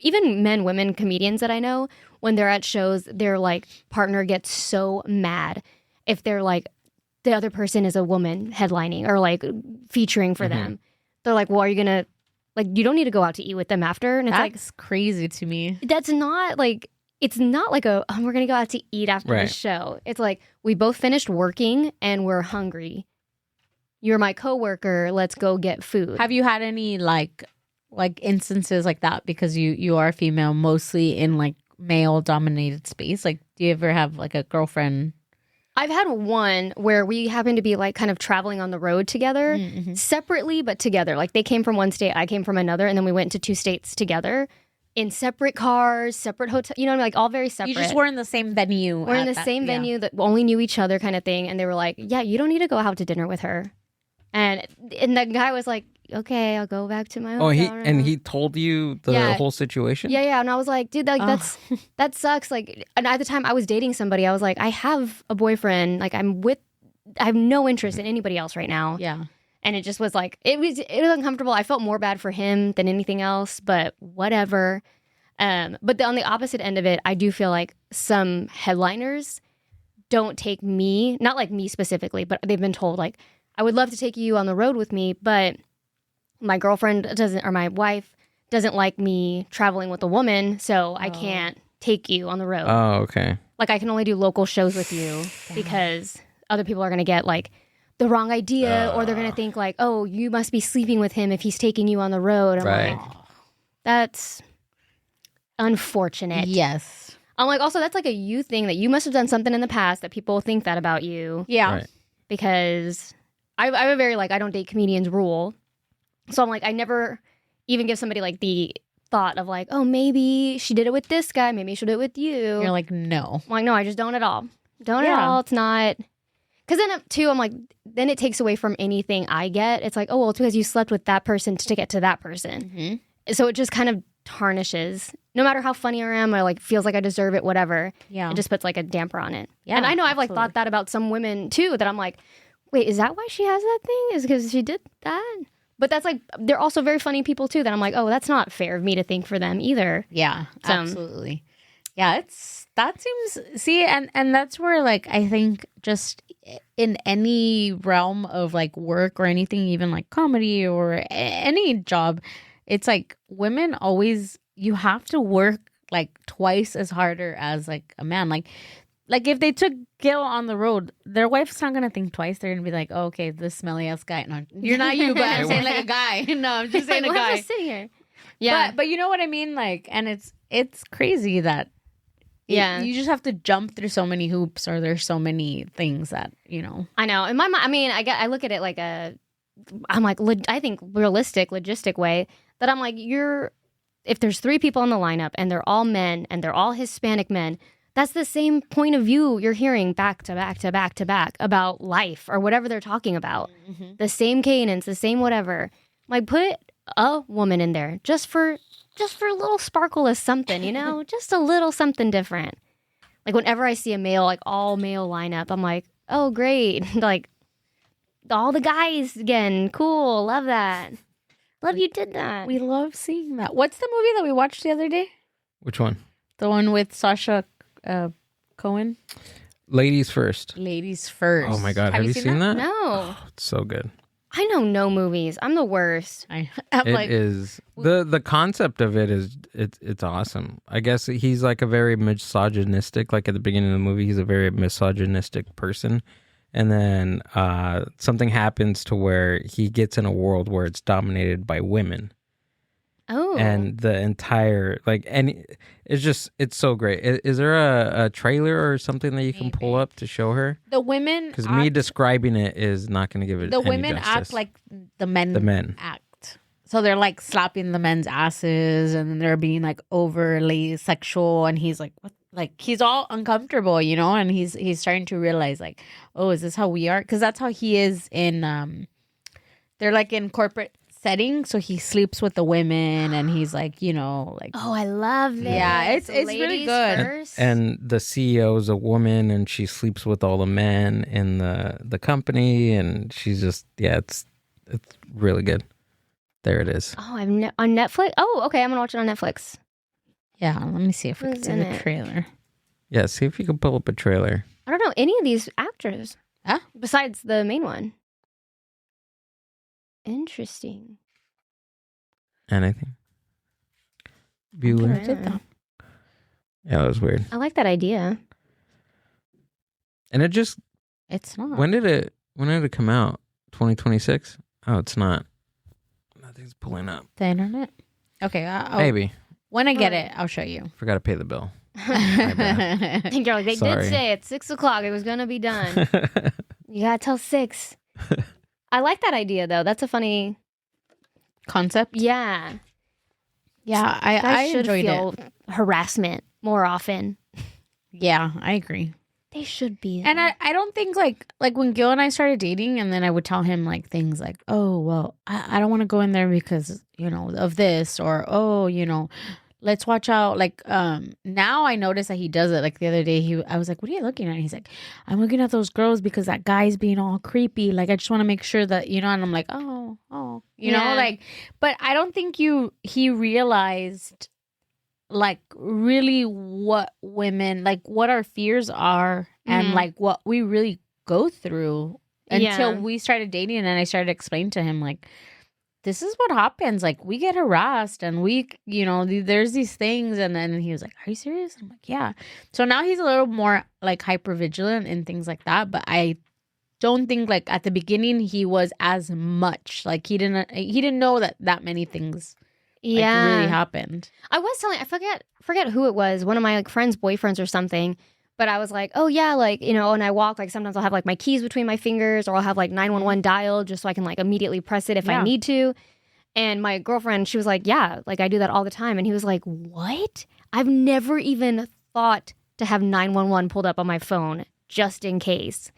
even men, women comedians that I know when they're at shows, their like partner gets so mad if they're like the other person is a woman headlining or like featuring for them. They're like, well, are you going to Like, you don't need to go out to eat with them after. And it's That's crazy to me. that's not like, it's not like we're going to go out to eat after the show. It's like, we both finished working and we're hungry. You're my coworker. Let's go get food. Have you had any like instances like that because you are female, mostly in like male dominated space? Like, do you ever have like a girlfriend? I've had one where we happened to be like kind of traveling on the road together, separately but together. Like, they came from one state, I came from another, and then we went to 2 states together in separate cars, separate hotel. You know what I mean? Like, all very separate. You just were in the same venue. We're in the same venue that only knew each other, kind of thing. And they were like, "Yeah, you don't need to go out to dinner with her." And the guy was like, "Okay, I'll go back to my hotel." He told you the whole situation? Yeah. And I was like, dude, like that sucks. Like, and at the time I was dating somebody, I was like, I have a boyfriend. Like, I have no interest in anybody else right now. Yeah. And it just was like, it was uncomfortable. I felt more bad for him than anything else, but whatever. But on the opposite end of it, I do feel like some headliners don't take me, not like me specifically, but they've been told like, I would love to take you on the road with me, but my girlfriend doesn't, or my wife doesn't like me traveling with a woman, so I can't take you on the road. Oh, okay. Like, I can only do local shows with you because other people are going to get like the wrong idea, or they're going to think like, oh, you must be sleeping with him if he's taking you on the road. I'm like, that's unfortunate. Yes. I'm like, also, that's like a you thing, that you must have done something in the past that people think that about you. Yeah. Right. Because I have a very like, I don't date comedians rule. So I'm like, I never even give somebody like the thought of like, oh, maybe she did it with this guy, maybe she'll do it with you. You're like, no. I'm like, no, I just don't at all. Don't at all. It's not. Because then too, I'm like, then it takes away from anything I get. It's like, oh, well, it's because you slept with that person to get to that person. Mm-hmm. So it just kind of tarnishes. No matter how funny I am, or like feels like I deserve it, whatever. Yeah. It just puts like a damper on it. Yeah. And I know I've like thought that about some women too, that I'm like, wait, is that why she has that thing? Is because she did that? But that's like, they're also very funny people too, that I'm like, oh, that's not fair of me to think for them either. Yeah, absolutely. Yeah, that seems, see, and that's where like, I think just in any realm of like work or anything, even like comedy or any job, it's like women always, you have to work like twice as harder as like a man. Like if they took GILL on the road, their wife's not gonna think twice. They're gonna be like, oh, okay, this smelly ass guy. No, you're not you, but I'm saying like a guy. No, I'm just saying a guy. Sitting here. Yeah, but you know what I mean. Like, and it's crazy that you just have to jump through so many hoops, or there's so many things that I know. In my mind, I mean, I look at it like I'm like, I think realistic, logistic way that I'm like, if there's 3 people in the lineup and they're all men and they're all Hispanic men. That's the same point of view you're hearing back to back to back to back about life or whatever they're talking about. Mm-hmm. The same cadence, the same whatever. Like, put a woman in there just for a little sparkle of something, just a little something different. Like, whenever I see a male, like all male lineup, I'm like, oh, great. Like, all the guys again. Cool. Love that. Love you did that. We love seeing that. What's the movie that we watched the other day? Which one? The one with Sasha Cohen. Ladies First. Ladies First. Oh my God. Have you seen that? No. Oh, it's so good. I know no movies. I'm the worst. It is the concept of it is it's awesome. I guess he's like a very misogynistic, like at the beginning of the movie, he's a very misogynistic person. And then something happens to where he gets in a world where it's dominated by women. Oh. And the entire, it's so great. Is there a trailer or something that you can pull up to show her? The women, because me describing it is not going to give it the any women justice. Act like the men act. So they're like slapping the men's asses, and they're being like overly sexual, and he's like, what? Like, he's all uncomfortable, and he's starting to realize like, oh, is this how we are? Because that's how he is in they're like in corporate setting, so he sleeps with the women, and he's like, like, oh, I love it. Yeah, it's really good. And the CEO is a woman, and she sleeps with all the men in the company, and she's just it's really good. There it is. Oh, on Netflix. Oh, okay, I'm gonna watch it on Netflix. Yeah, let me see if we can see the trailer. Yeah, see if you can pull up a trailer. I don't know any of these actors. Huh? Besides the main one. Interesting. Anything? Bueller. Yeah. Yeah, that was weird. I like that idea. And it just It's not. when did it come out? 2026? Oh, it's not. Nothing's pulling up. The internet? Okay. Maybe. When I get it, I'll show you. Forgot to pay the bill. And you're like, they Sorry. did say at 6:00 it was gonna be done. You gotta tell 6. I like that idea though. That's a funny Concept? Yeah. Yeah, I Guys should enjoyed feel harassment more often. Yeah, I agree. They should be. And I don't think like when Gil and I started dating, and then I would tell him like things like, oh, well, I don't want to go in there because, of this, or, oh, let's watch out. Like, now I notice that he does it. Like the other day, I was like, what are you looking at? And he's like, I'm looking at those girls because that guy's being all creepy. Like, I just want to make sure that, and I'm like, oh, like, but I don't think he realized like really what women, like what our fears are and like what we really go through until we started dating. And I started explaining to him like, this is what happens. Like we get harassed and we, there's these things. And then he was like, are you serious? I'm like, yeah. So now he's a little more like hyper vigilant and things like that. But I don't think like at the beginning he was as much like he didn't know that many things really happened. I was telling, I forget who it was, one of my like friends' boyfriends or something. But I was like, oh yeah, like, and I walk, like sometimes I'll have like my keys between my fingers, or I'll have like 911 dialed just so I can like immediately press it if I need to. And my girlfriend, she was like, yeah, like I do that all the time. And he was like, what? I've never even thought to have 911 pulled up on my phone just in case.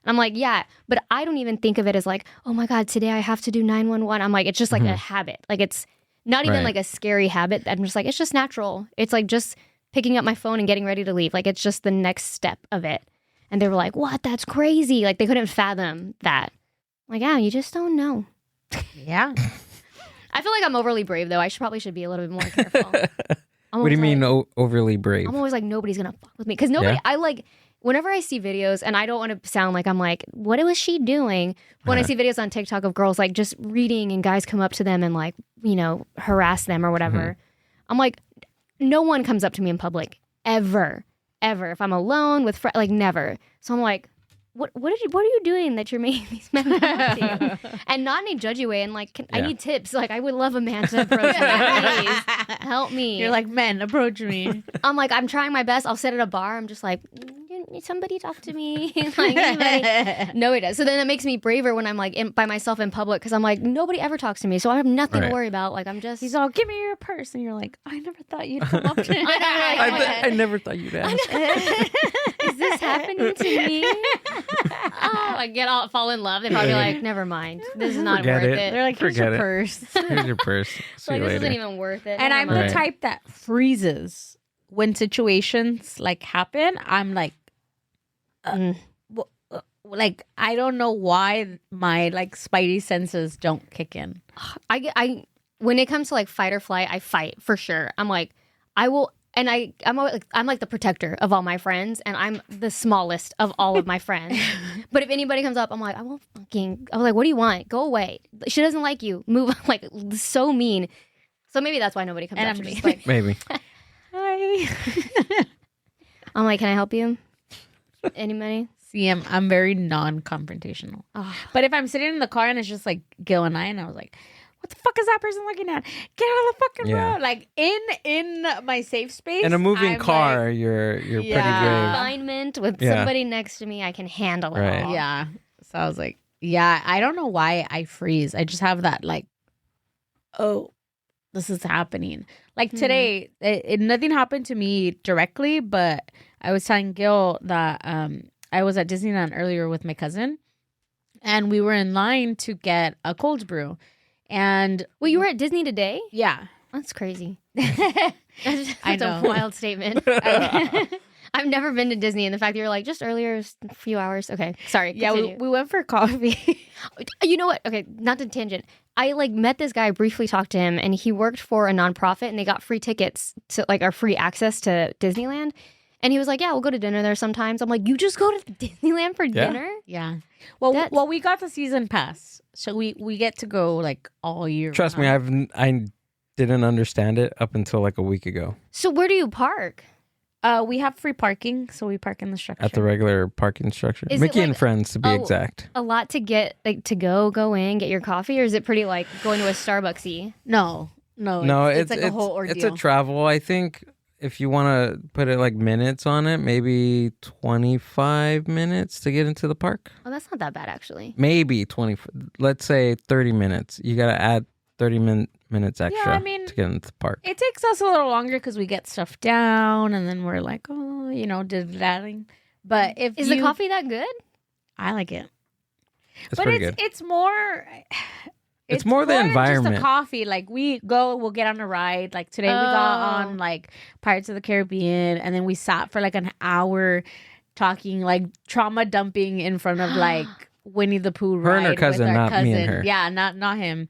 And I'm like, yeah, but I don't even think of it as like, oh my God, today I have to do 911. I'm like, it's just like a habit. Like it's not even like a scary habit. I'm just like, it's just natural. It's like just picking up my phone and getting ready to leave. Like, it's just the next step of it. And they were like, what? That's crazy. Like, they couldn't fathom that. I'm like, yeah, you just don't know. Yeah. I feel like I'm overly brave, though. I should be a little bit more careful. What do you mean overly brave? I'm always like, nobody's going to fuck with me. Because nobody, I like, whenever I see videos, and I don't want to sound like I'm like, what was she doing? When I see videos on TikTok of girls like just reading and guys come up to them and like, harass them or whatever. I'm like, no one comes up to me in public ever. If I'm alone with friends, like never. So I'm like, what are you doing that you're making these men come up to you? And not in a judgy way. And like, I need tips. Like, I would love a man to approach me. Please help me. You're like, men, approach me. I'm like, I'm trying my best. I'll sit at a bar. I'm just like, somebody talk to me. Like, anybody? No, it does. So then it makes me braver when I'm like by myself in public, because I'm like, nobody ever talks to me, so I have nothing to worry about. Like, I'm just. He's all, give me your purse, and you're like, I never thought you'd come up to me. I never thought you'd ask. Is this happening to me? I fall in love. They probably be like, never mind. This is not worth it. They're like, here's your purse. Here's your purse. See you this later. isn't even worth it. And I'm the type that freezes when situations like happen. I'm like, like I don't know why my like spidey senses don't kick in. I when it comes to like fight or flight, I fight for sure. I'm like, I will. And I'm like the protector of all my friends, and I'm the smallest of all of my friends. But if anybody comes up, I'm like, I was like, what do you want? Go away. She doesn't like you. Move on. Like, so mean. So maybe that's why nobody comes up to me. Like, maybe. Hi. I'm like, can I help you? Anybody? See, I'm very non-confrontational. Oh. But if I'm sitting in the car and it's just like Gil and I was like, what the fuck is that person looking at? Get out of the fucking road. Like in my safe space. In a moving I'm car, like, you're pretty brave. Confinement with somebody next to me, I can handle it all. Yeah. So I was like, yeah, I don't know why I freeze. I just have that like, oh, this is happening. Like today, nothing happened to me directly, but I was telling Gil that I was at Disneyland earlier with my cousin, and we were in line to get a cold brew. And well, you were at Disney today? Yeah. That's crazy. That's a wild statement. I've never been to Disney, and the fact that you're like, just earlier, a few hours. Okay, sorry. Yeah, we went for coffee. You know what? Okay, not to tangent. I like met this guy, briefly talked to him, and he worked for a nonprofit, and they got free tickets to like our free access to Disneyland. And he was like, yeah, we'll go to dinner there sometimes. I'm like, you just go to Disneyland for dinner? Yeah. Well, we got the season pass, so we get to go like all year. Trust me, I didn't understand it up until like a week ago So where do you park? We have free parking, so we park in the structure. at the regular parking structure. Is it Mickey and like- Friends, to be oh, exact. A lot to get, like, to go in, get your coffee, or is it pretty like going to a Starbucksy? No, No, it's like a whole ordeal. It's a travel. I think if you want to put it like minutes on it, maybe 25 minutes to get into the park. Oh, that's not that bad actually. Maybe 20. Let's say 30 minutes. You got to add 30 minutes extra I mean, to get into the park. It takes us a little longer because we get stuff down, and then we're like, oh, diddling. But if Is the coffee that good? I like it. It's But pretty good. it's more. It's more the than environment. Just a coffee. Like we'll get on a ride. Like today we got on like Pirates of the Caribbean, and then we sat for like an hour talking, like trauma dumping in front of like Winnie the Pooh Her and ride her cousin, with our not cousin. me and her. Yeah, not him.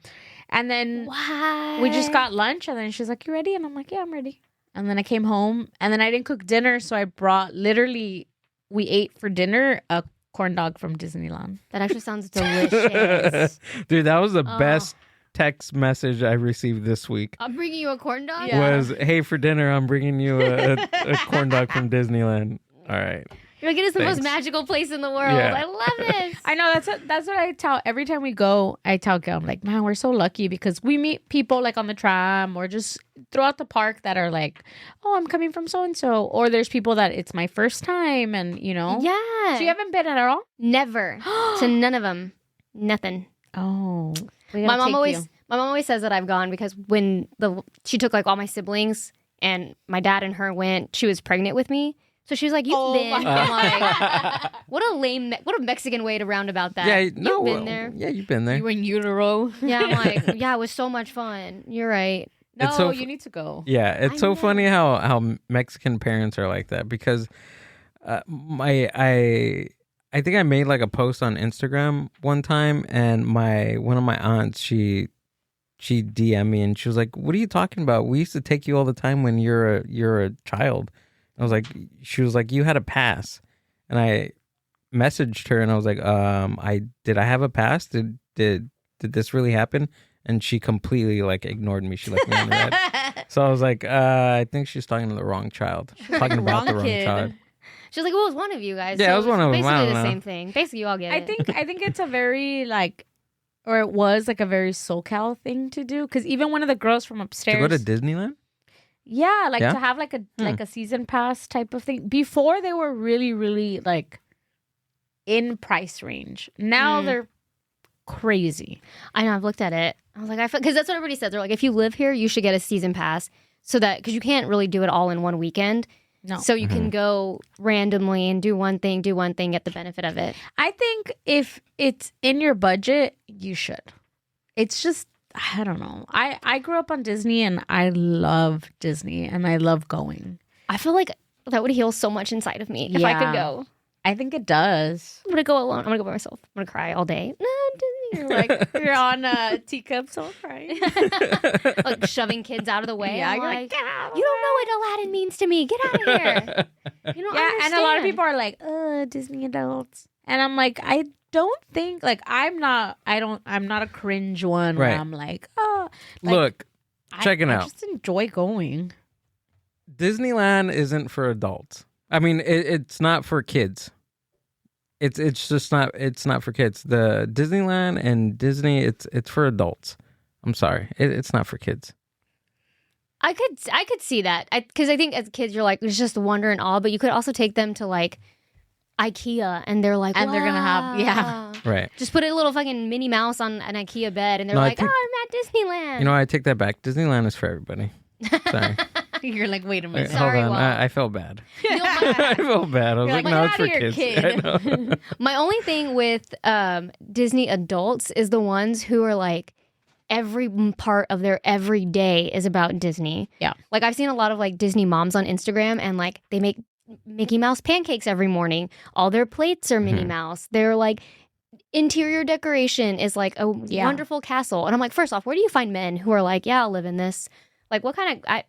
And then Why? we just got lunch, and then she's like, "You ready?" And I'm like, "Yeah, I'm ready." And then I came home, and then I didn't cook dinner, so I brought we ate for dinner a corn dog from Disneyland. That actually sounds delicious. Dude, that was the Oh. best text message I received this week. I'm bringing you a corn dog. Yeah. Was, hey, for dinner, I'm bringing you a corn dog from Disneyland. All right. You're like, it is the most Thanks. magical place in the world. Yeah. I love this. I know that's what I tell every time we go. I tell Gil, I'm like, man, we're so lucky because we meet people like on the tram or just throughout the park that are like, oh, I'm coming from so and so, or there's people that it's my first time, and Yeah. So you haven't been at all? Never. To none of them. Nothing. Oh, My mom always says that I've gone because when she took like all my siblings and my dad and her went, she was pregnant with me. So she was like, "You've been." I'm like, what a Mexican way to round about that. Yeah, You've been there. Yeah, you've been there. You were in utero. Yeah, I'm like, yeah, it was so much fun. You're right. No, It's so you need to go. Yeah, it's I so know. funny how Mexican parents are like that because I think I made like a post on Instagram one time, and one of my aunts she DM'd me and she was like, "What are you talking about? We used to take you all the time when you're a child." She was like, "You had a pass," and I messaged her and I was like, I have a pass? Did this really happen?" And she completely like ignored me. She left me on red. So I was like, I think she's talking to the wrong child. She's talking about the wrong kid. child. She was like, "Well, it was one of you guys." Yeah, so it was one of them. I Basically don't the know. same thing. Basically, you all get it. I think it's a very or it was like a very SoCal thing to do because even one of the girls from upstairs To go to Disneyland? Yeah, Yeah? to have like a season pass type of thing. Before they were really, really like in price range. Now they're crazy. I know. I've looked at it. I was like, because that's what everybody said. They're like, if you live here, you should get a season pass so that because you can't really do it all in one weekend. No. So you can go randomly and do one thing, get the benefit of it. I think if it's in your budget, you should. It's just I don't know. I grew up on Disney and I love Disney and I love going. I feel like that would heal so much inside of me if I could go. I think it does. I'm gonna go alone. I'm gonna go by myself. I'm gonna cry all day. No, Disney. You're like you're on teacups all crying. Like shoving kids out of the way. Yeah, I'm you're like, like, get out of you don't know what Aladdin means to me. Get out of here. You don't Yeah, understand. and a lot of people are like, Disney adults. And I'm like, I don't think like I'm not a cringe one where Right. I'm like, oh like, Look, check it I out. just enjoy going. Disneyland isn't for adults. I mean, it's not for kids. It's just not. It's not for kids. The Disneyland and Disney, it's for adults. I'm sorry, it's not for kids. I could see that because I think as kids you're like it's just wonder and awe, but you could also take them to like IKEA and they're like, And they're gonna have- "Wow." Right. Just put a little fucking Minnie Mouse on an IKEA bed and they're No, I like, think- oh, I'm at Disneyland. You know, I take that back. Disneyland is for everybody. Sorry. You're like, wait a Wait, minute. Sorry, hold on. Walt. I felt bad. You know, I felt bad. I was You're like, like, no, "Get it's for outta here, kids. kid." I know. my only thing with Disney adults is the ones who are like every part of their every day is about Disney. Yeah. Like I've seen a lot of like Disney moms on Instagram and like they make Mickey Mouse pancakes every morning. All their plates are Minnie Mouse. They're like interior decoration is like a wonderful castle. And I'm like, first off, where do you find men who are like, yeah, I'll live in this? Like what kind of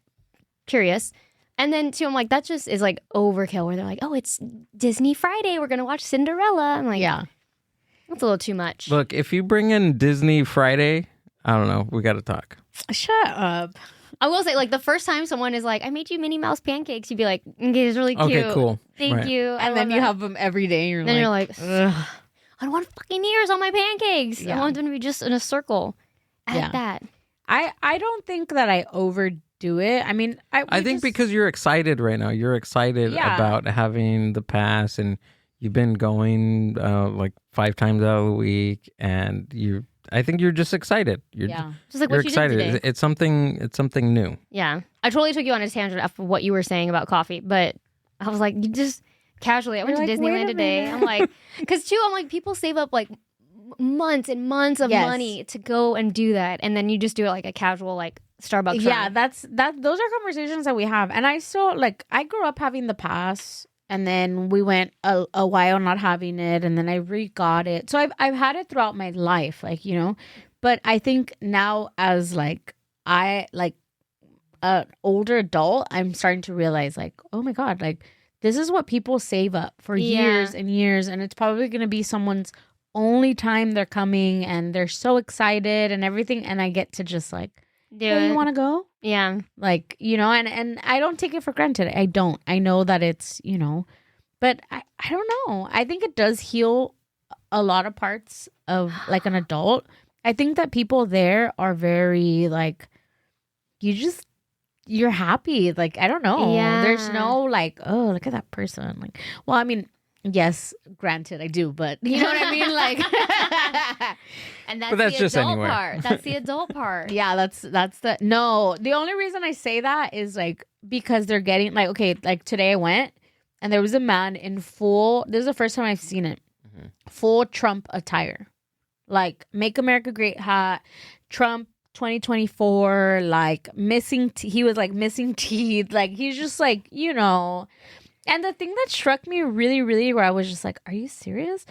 curious. And then two, I'm like, that just is like overkill where they're like, oh, it's Disney Friday. We're gonna watch Cinderella. I'm like, Yeah. that's a little too much. Look, if you bring in Disney Friday, I don't know. We got to talk. Shut up. I will say, like, the first time someone is like, I made you Minnie Mouse pancakes, you'd be like, okay, it's really cute. Okay, cool. Thank Right. you. And then you have them every day. And then you're you're like, like, ugh. I don't want fucking ears on my pancakes. Yeah. I want them to be just in a circle. I Yeah. like that. I don't think that I overdo it. I mean, I think because you're excited right now. You're excited Yeah. about having the pass, and you've been going like 5 times out of the week, and I think you're just excited. You're Just like you're what you excited. did today. It's something new. Yeah. I totally took you on a tangent after what you were saying about coffee, but I was like, you just casually, I went to You're like, Disneyland wait a today. minute. I'm like, because too, I'm like, people save up like months and months of Yes. money to go and do that. And then you just do it like a casual, like Starbucks. Yeah, run. those are conversations that we have. And I still like I grew up having the pass, and then we went a while not having it, and then I re-got it. So I've had it throughout my life, like, you know. But I think now as like I like an older adult, I'm starting to realize like, oh my God, like this is what people save up for years and years, and it's probably gonna be someone's only time they're coming, and they're so excited and everything, and I get to just like, Do hey, it. you want to go? Yeah. Like, you know, and I don't take it for granted. I don't. I know that it's, you know, but I don't know. I think it does heal a lot of parts of like an adult. I think that people there are very like, you're happy. Like, I don't know. Yeah. There's no like, oh, look at that person. Like, well, I mean, yes, granted, I do, but you know what I mean? Like, And that's, But that's the just adult anywhere. part. That's the adult part. yeah, that's the no. The only reason I say that is like because they're getting like, okay, like today I went and there was a man in full. This is the first time I've seen it. Full Trump attire, like "Make America Great" hat, Trump 2024, like missing. He was like missing teeth, like he's just like, you know. And the thing that struck me really, really, where I was just like, "Are you serious?"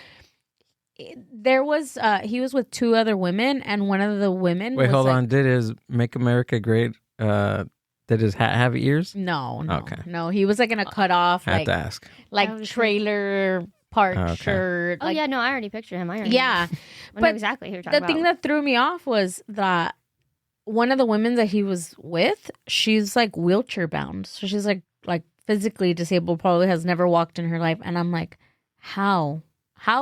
There was he was with 2 other women, and one of the women Wait, was hold like, on. Did his "Make America Great"? Did his hat have ears? No, Okay. no. He was like in a cutoff, Had like to ask. That was trailer part Okay. shirt. Oh, like, yeah. No, I already pictured him. I already yeah. I know But exactly who you're talking The about. thing that threw me off was that one of the women that he was with, she's like wheelchair bound, so she's like physically disabled, probably has never walked in her life, and I'm like, how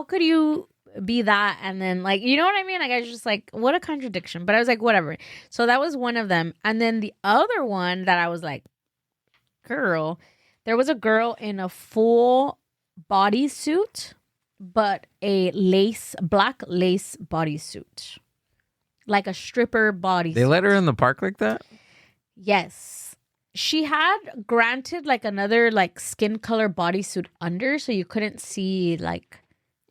could you be that? And then like, you know what I mean? Like I was just like, what a contradiction. But I was like, whatever. So that was one of them, and then the other one that I was like, girl, there was a girl in a full bodysuit, but a black lace bodysuit, like a stripper bodysuit. They let her in the park like that? Yes. She had granted like another like skin color bodysuit under, so you couldn't see like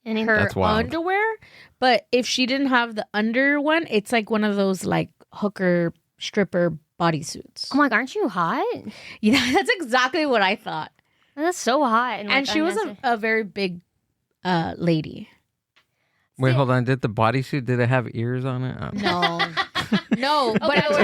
Any- her That's wild. underwear. But if she didn't have the under one, it's like one of those like hooker stripper bodysuits. I'm like, aren't you hot? Yeah, that's exactly what I thought. That's so hot. And she was a very big lady. Wait, hold on. Did the bodysuit, did it have ears on it? Oh. No. No, but Okay, I was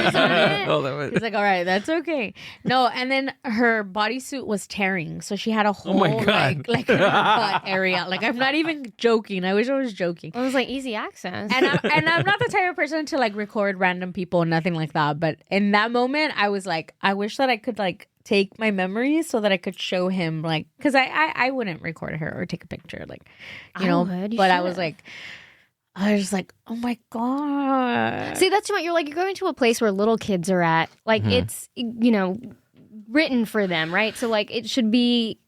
ears on it? Oh, that was... He's like, all right, that's okay. No, and then her bodysuit was tearing, so she had a whole my God. like in her butt area. Like, I'm not even joking. I wish I was joking. It was like easy access. And I'm not the type of person to like record random people, nothing like that. But in that moment, I was like, I wish that I could like take my memories so that I could show him, like, because I wouldn't record her or take a picture, like, you I know. would. You But I should. was like, oh my God. See, that's what you're like. You're going to a place where little kids are at. Like it's, you know, written for them, right? So like it should be.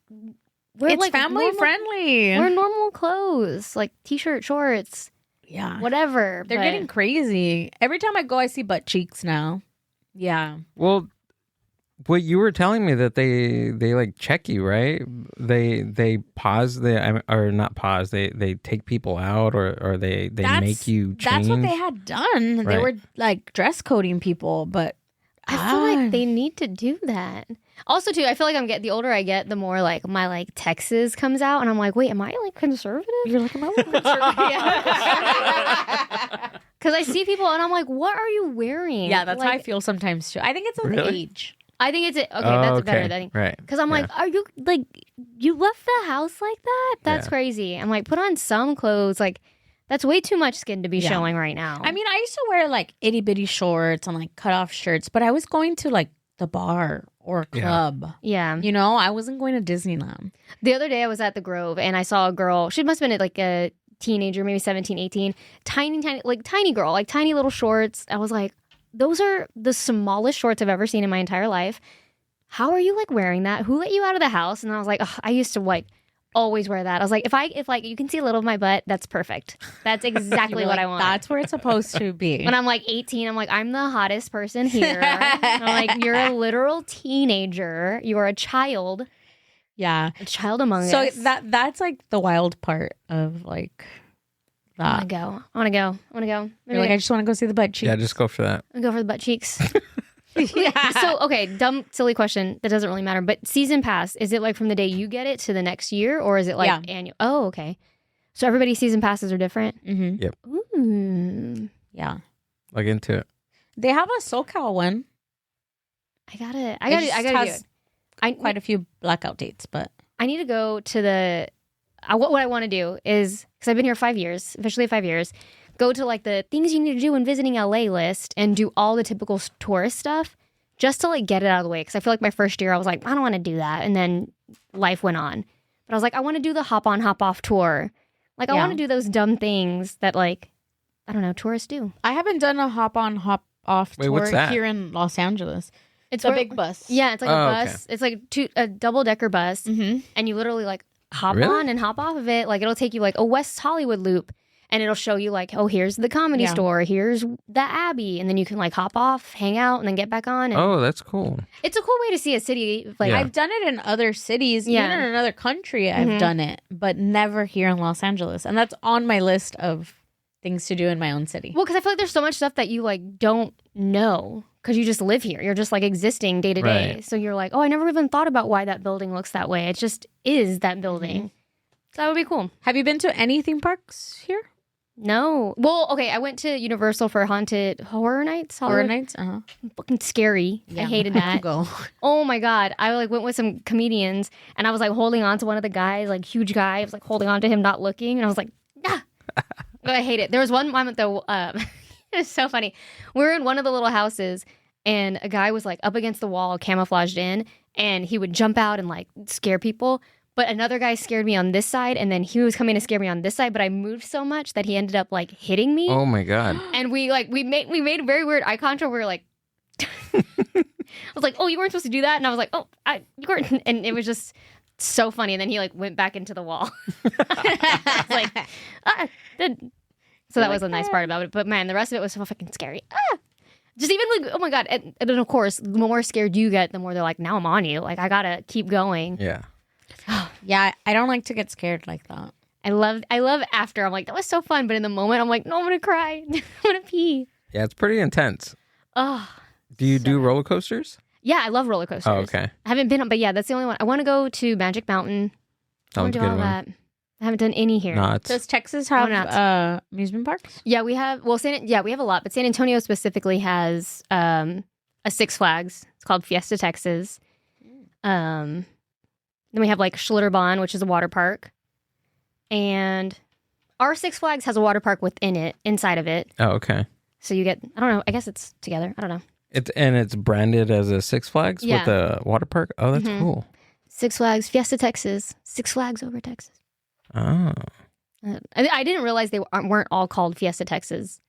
We're It's like family normal- friendly. We're normal clothes, like t-shirt, shorts, Yeah. whatever. They're but- getting crazy. Every time I go, I see butt cheeks now. Yeah. Well, what you were telling me that they like check you, right? They pause, or not pause. They take people out, or they make you change. That's what they had done. They Right. were like dress coding people, but I feel like they need to do that. Also, too, I feel like I'm getting the older I get, the more like my like Texas comes out, and I'm like, wait, am I like conservative? You're like, am I conservative? Because I see people, and I'm like, what are you wearing? Yeah, that's how I Like, feel sometimes too. I think it's with Really? age. I think it's okay. Oh, That's okay. better than Right. because I'm Yeah. like, are you like you left the house like that? That's Yeah. crazy. I'm like, put on some clothes. Like That's way too much skin to be Yeah. showing right now. I mean, I used to wear like itty bitty shorts and like cut off shirts, but I was going to like the bar or Yeah. club. yeah. You know, I wasn't going to Disneyland. The other day I was at the Grove and I saw a girl. She must have been like a teenager, maybe 17, 18. Tiny girl, like tiny little shorts. I was like, those are the smallest shorts I've ever seen in my entire life. How are you like wearing that? Who let you out of the house? And I was like, ugh, I used to like always wear that. I was like, if like you can see a little of my butt, that's perfect. That's exactly what I want. That's where it's supposed to be. When I'm like 18, I'm like, I'm the hottest person here. I'm like, you're a literal teenager. You are a child Yeah. among us. So that's like the wild part of like I that. want to go. You're Maybe like, I just want to go see the butt cheeks. Yeah, just go for that. I'll go for the butt cheeks. yeah. So, okay, dumb, silly question. That doesn't really matter. But season pass, is it like from the day you get it to the next year? Or is it like Yeah. annual? Oh, okay. So everybody's season passes are different? Mm-hmm. Ooh. Yeah. Look into it. They have a SoCal one. I gotta just do has it. quite a few blackout dates, but I need to go to the. What I want to do is because I've been here 5 years, officially 5 years. Go to like the things you need to do when visiting LA list and do all the typical tourist stuff, just to like get it out of the way. Because I feel like my first year I was like, I don't want to do that, and then life went on. But I was like, I want to do the hop on hop off tour. Like I Yeah. want to do those dumb things that like I don't know tourists do. I haven't done a hop on hop off Wait, tour what's that? here in Los Angeles. It's a where- big bus. Yeah, it's like Oh, a okay. bus. It's like a double decker bus. Mm-hmm. And you literally like hop Really? on and hop off of it. Like it'll take you like a West Hollywood loop and it'll show you like, oh, here's the comedy Yeah. store, here's the Abbey, and then you can like hop off, hang out, and then get back on. And Oh, that's cool. it's a cool way to see a city. Like Yeah. I've done it in other cities, Yeah. even in another country. I've Mhm. done it, but never here in Los Angeles, and that's on my list of things to do in my own city. well, because I feel like there's so much stuff that you like don't know because you just live here. You're just like existing day to day. Right. So you're like, oh, I never even thought about why that building looks that way. It just is that building. So that would be cool. Have you been to any theme parks here? No. Well, okay. I went to Universal for haunted horror nights. Horror nights? Uh-huh. Fucking scary. I hated that. Go. Oh my God. I like went with some comedians and I was like holding on to one of the guys, like huge guy. I was like holding on to him, not looking. And I was like, ah. But I hate it. There was one moment though, it was so funny. We were in one of the little houses and a guy was like up against the wall, camouflaged in, and he would jump out and like scare people. But another guy scared me on this side and then he was coming to scare me on this side, but I moved so much that he ended up like hitting me. Oh my god. And we made very weird eye contact. We were like, I was like, oh, you weren't supposed to do that. And I was like, oh, you weren't. And it was just so funny. And then he like went back into the wall. I was like, so that was a nice part about it. But man, the rest of it was so fucking scary. Just even like, oh my God. And then of course, the more scared you get, the more they're like, now I'm on you. Like I gotta keep going. Yeah. Yeah, I don't like to get scared like that. I love after. I'm like, that was so fun. But in the moment, I'm like, no, I'm gonna cry. I'm gonna pee. Yeah, it's pretty intense. Oh, Do you do roller coasters? yeah, I love roller coasters. Oh, okay. I haven't been on, but yeah, that's the only one. I want to go to Magic Mountain. I want Sounds to good do all one. that. I haven't done any here. Knots. Does Texas have not? amusement parks? Yeah, we have. Well, we have a lot, but San Antonio specifically has a Six Flags. It's called Fiesta Texas. Then we have like Schlitterbahn, which is a water park, and our Six Flags has a water park within it, inside of it. Oh, okay. So you get. I don't know. I guess it's together. I don't know. It's branded as a Six Flags Yeah. with a water park. Oh, that's Mhm. cool. Six Flags Fiesta Texas. Six Flags over Texas. Oh. I didn't realize they weren't all called Fiesta Texas.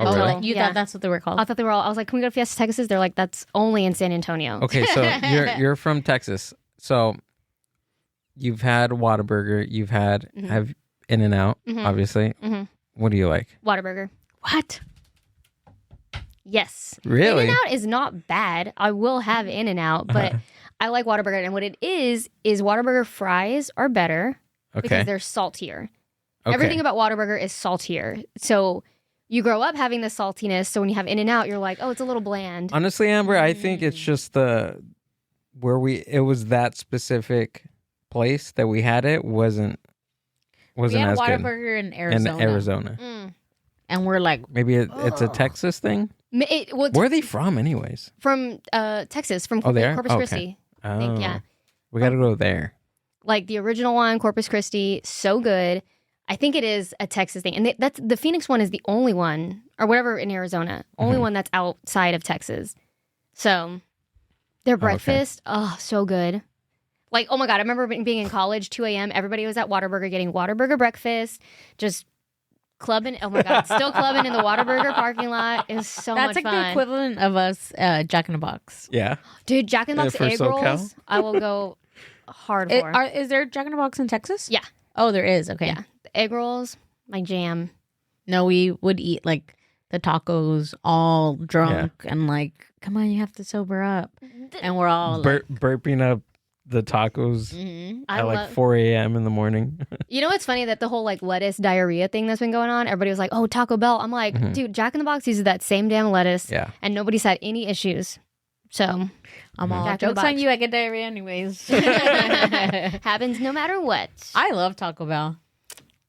Oh, Until- really? Like, you Yeah. thought that's what they were called? I thought they were all. I was like, "Can we go to Fiesta Texas?" They're like, "That's only in San Antonio." Okay, so you're from Texas. So you've had Whataburger, you've had Mhm. have In-N-Out, Mhm. obviously. Mhm. What do you like? Whataburger. What? Yes. Really? In-N-Out is not bad. I will have In-N-Out, but I like Whataburger. And what it is Whataburger fries are better because Okay. they're saltier. Okay. Everything about Whataburger is saltier. So you grow up having the saltiness. So when you have In-N-Out, you're like, oh, it's a little bland. Honestly, Amber, I think it's just it was that specific place that we had it wasn't We had as good Whataburger in in Arizona. Arizona. Mm. And we're like, Maybe it's a Ugh. Texas thing. Well, Where are they from, anyways? from Texas, from Oh, they are? Corpus Okay. Christi. Oh, think, yeah. we got to go there. Like the original one, Corpus Christi, so good. I think it is a Texas thing. And that's the Phoenix one is the only one, or whatever in Arizona, only one that's outside of Texas. So their breakfast, so good. Like, oh my God, I remember being in college, 2 a.m., everybody was at Whataburger getting Whataburger breakfast, just clubbing. Oh my God, still clubbing in the Whataburger parking lot. It was so much That's like fun. the equivalent of us Jack in the Box. Yeah. Dude, Jack in the Box For egg SoCal? rolls, I will go hard for. Is there Jack in the Box in Texas? Yeah. Oh, there is. Okay. Yeah. The egg rolls, my jam. No, we would eat like the tacos all drunk and like, come on, you have to sober up. And we're all Burping up the tacos I at like love- 4 a.m. in the morning. You know what's funny? That the whole like lettuce diarrhea thing that's been going on, everybody was like, oh, Taco Bell. I'm like, dude, Jack in the Box uses that same damn lettuce. Yeah. And nobody's had any issues. So I'm all Jack in the jokes on Box. you. I get diarrhea anyways. happens no matter what. I love Taco Bell.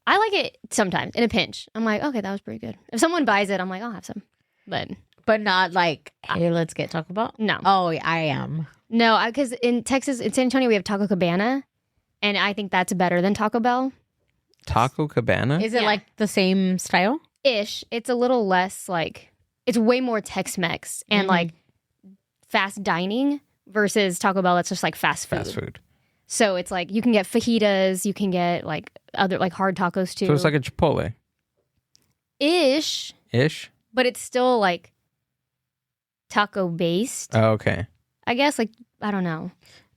I like it sometimes in a pinch. I'm like, okay, that was pretty good. If someone buys it, I'm like, I'll have some. But not like, hey, let's get Taco Bell. no. Oh, yeah, I am. No, because in Texas, in San Antonio, we have Taco Cabana. And I think that's better than Taco Bell. Taco Cabana? Is it Yeah. like the same style? Ish. It's a little less like, it's way more Tex-Mex and like fast dining versus Taco Bell that's just like fast food. Fast food. So it's like you can get fajitas, you can get like other like hard tacos too. So it's like a Chipotle ish, ish. but it's still like taco based. Oh, okay. I guess like I don't know.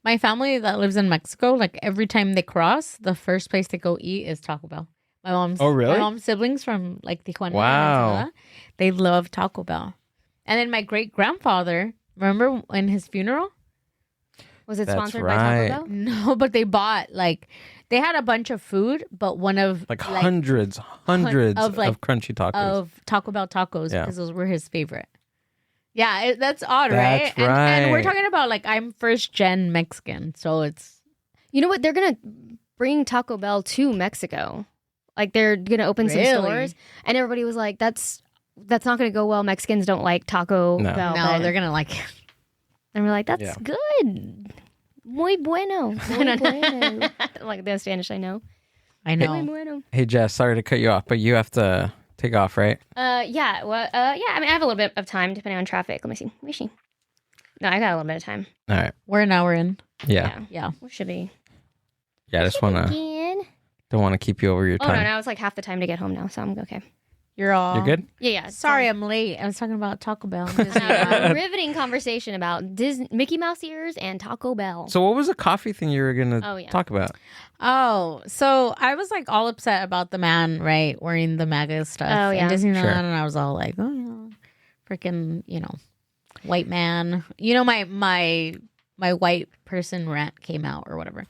My family that lives in Mexico, like every time they cross, the first place they go eat is Taco Bell. My mom's Oh, really? My mom's siblings from like Tijuana, Wow. Venezuela, they love Taco Bell. And then my great grandfather, remember in his funeral? Was it That's sponsored right. by Taco Bell? No, but they bought like they had a bunch of food, but one of Like hundreds of like, crunchy tacos. of Taco Bell tacos Yeah. because those were his favorite. Yeah, that's odd, That's right? And we're right. talking about like I'm first gen Mexican, so it's You know what? They're gonna bring Taco Bell to Mexico. Like they're gonna open some Really? stores, and everybody was like, "That's not gonna go well. Mexicans don't like Taco No. Bell." no, but- they're gonna like it. and we're like, "That's Yeah. good, muy bueno." Muy bueno. Like the Spanish I know. I Muy know. bueno. Hey, Jess, sorry to cut you off, but you have to take off, right? Yeah. Well, yeah. I mean, I have a little bit of time depending on traffic. Let me see. Let me see. No, I got a little bit of time. All right. We're an hour in. Yeah. Yeah. What should be? Yeah, I just don't want to keep you over your Oh no, time. now it's like half the time to get home now, so I'm okay. You're all You're good? Yeah. Sorry, I'm late. I was talking about Taco Bell. and Disney. A riveting conversation about Disney, Mickey Mouse ears and Taco Bell. So what was the coffee thing you were going to Oh, yeah. talk about? Oh, so I was like all upset about the man, right, wearing the MAGA stuff Oh, yeah. in Disneyland, Sure. and I was all like, oh, freaking, white man. My white person rant came out or whatever,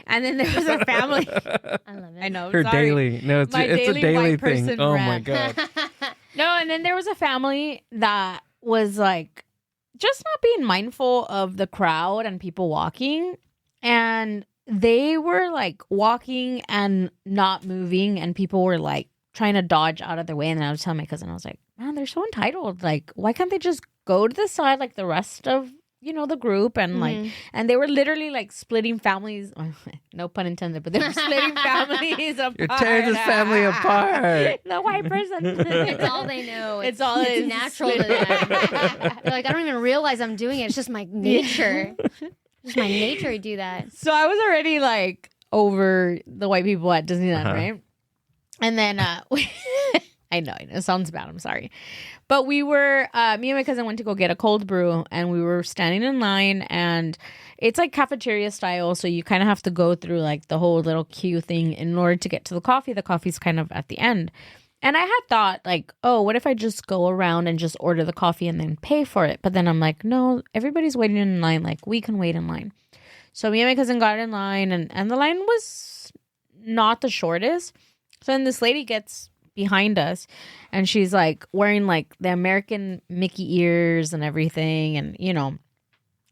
and then there was a family. I love it. I know. Her sorry. daily. No, it's My a daily daily white thing. person Oh, my rant. God. No, and then there was a family that was like just not being mindful of the crowd and people walking. And they were like walking and not moving, and people were like trying to dodge out of their way. And then I was telling my cousin, I was like, man, they're so entitled. Like, why can't they just go to the side like the rest of the group and like, and they were literally like splitting families. No pun intended, but they were splitting families apart. You're tearing this family apart. The white person. It's all they know. It's all it's it is. natural to them. They're like, I don't even realize I'm doing it. It's just my nature. Just my nature to do that. So I was already like over the white people at Disneyland, right? And then I know it sounds bad. I'm sorry. But we were, me and my cousin went to go get a cold brew, and we were standing in line, and it's like cafeteria style. So you kind of have to go through like the whole little queue thing in order to get to the coffee. The coffee's kind of at the end. And I had thought like, oh, what if I just go around and just order the coffee and then pay for it? But then I'm like, no, everybody's waiting in line. Like we can wait in line. So me and my cousin got in line, and the line was not the shortest. So then this lady gets behind us, and she's like wearing like the American Mickey ears and everything, and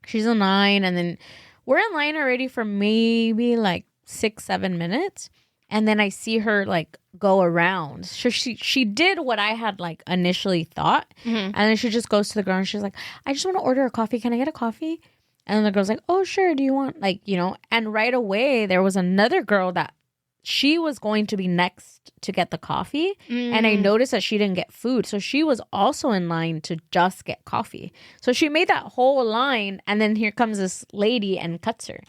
she's in line, and then we're in line already for maybe like 6-7 minutes, and then I see her like go around. So she did what I had like initially thought, and then she just goes to the girl and she's like, I just want to order a coffee. Can I get a coffee? And then the girl's like, oh sure, do you want and right away there was another girl that she was going to be next to get the coffee, and I noticed that she didn't get food, so she was also in line to just get coffee. So she made that whole line, and then here comes this lady and cuts her.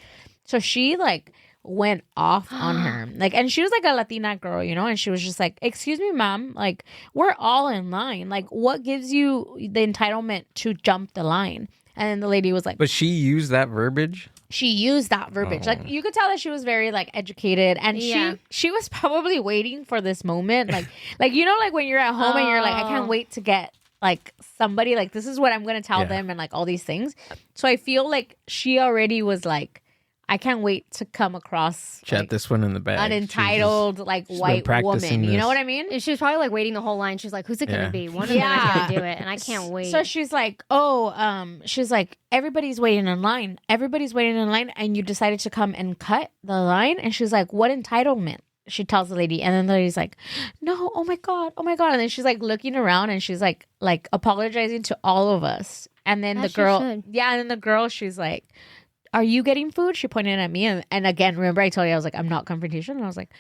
So she like went off on her, like, and she was like a Latina girl, you know, and she was just like, "Excuse me, ma'am, like we're all in line. Like, what gives you the entitlement to jump the line?" And then the lady was like, But she used that verbiage? she used that verbiage. Like, you could tell that she was very like educated, and she was probably waiting for this moment, like you know, like when you're at home and you're like, I can't wait to get like somebody, like this is what I'm gonna tell them, and like all these things. So I feel like she already was like, I can't wait to come across She had like, this one in the bag. an entitled like she's white been woman. practicing You know this. what I mean? And she was probably like waiting the whole line. She's like, "Who's it gonna be? One of them is gonna do it," and I can't wait. So she's like, she's like, everybody's waiting in line. Everybody's waiting in line, and you decided to come and cut the line. And she's like, what entitlement? She tells the lady, and then the lady's like, no, oh my god, and then she's like looking around, and she's like apologizing to all of us. And then As the girl, she should. and then the girl, she's like, are you getting food? She pointed at me, and again, remember I told you I was like, I'm not confrontational. And I was like,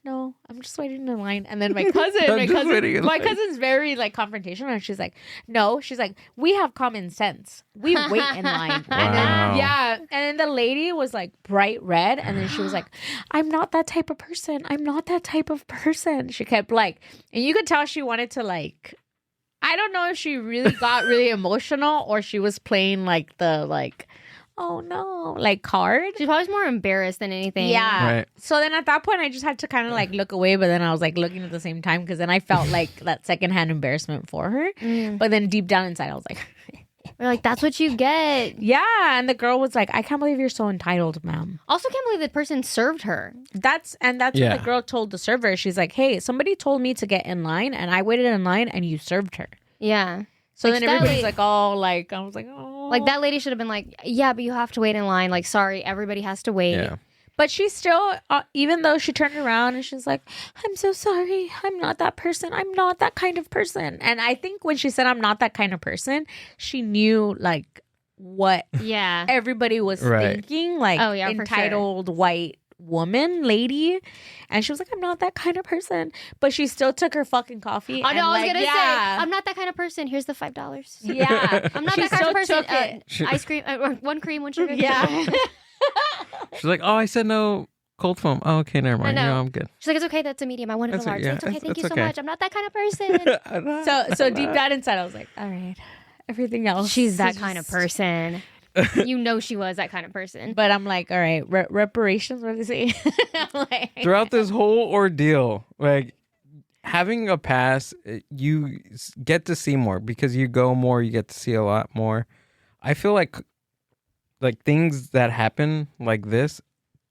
no, I'm just waiting in line. And then my cousin's very like confrontational, and she's like, no, she's like, we have common sense. We wait in line. Wow. And then the lady was like bright red, and then she was like, I'm not that type of person. I'm not that type of person. She kept like, and you could tell she wanted to like, I don't know if she really got really emotional or she was playing like the like, oh no, like card. She's probably more embarrassed than anything. Yeah. Right. So then at that point, I just had to kind of like look away, but then I was like looking at the same time because then I felt like that secondhand embarrassment for her. But then deep down inside, I was like, We're like, that's what you get. yeah. And the girl was like, I can't believe you're so entitled, ma'am. Also, can't believe the person served her. That's what the girl told the server. She's like, hey, somebody told me to get in line, and I waited in line, and you served her. Yeah. So Like, then that everybody's lady- like, oh, like, I was like, oh. Like, that lady should have been like, yeah, but you have to wait in line. Like, sorry, everybody has to wait. Yeah. But she still, even though she turned around and she's like, I'm so sorry. I'm not that person. I'm not that kind of person. And I think when she said, I'm not that kind of person, she knew like what Yeah. everybody was Right. thinking, like Oh, yeah, for entitled white woman lady. And she was like, I'm not that kind of person. But she still took her fucking coffee. I know, and, I was like, going to say, yeah. I'm not that kind of person. Here's the $5. Yeah. I'm not She that kind of still person. took it. Ice cream, one cream, one sugar. Yeah. She's like, oh, I said no cold foam. Oh, okay, never mind. know. No, I'm good. She's like, it's okay. That's a medium. I wanted That's a large. yeah, It's okay. it's- Thank you it's so okay. much. I'm not that kind of person. So deep down inside, I was like, all right. Everything else. She's that is kind of just- person. You know she was that kind of person. But I'm like, all right, reparations, what do they say? I'm like, Throughout this whole ordeal, like having a pass, you get to see more because you go more, you get to see a lot more. I feel like things that happen like this,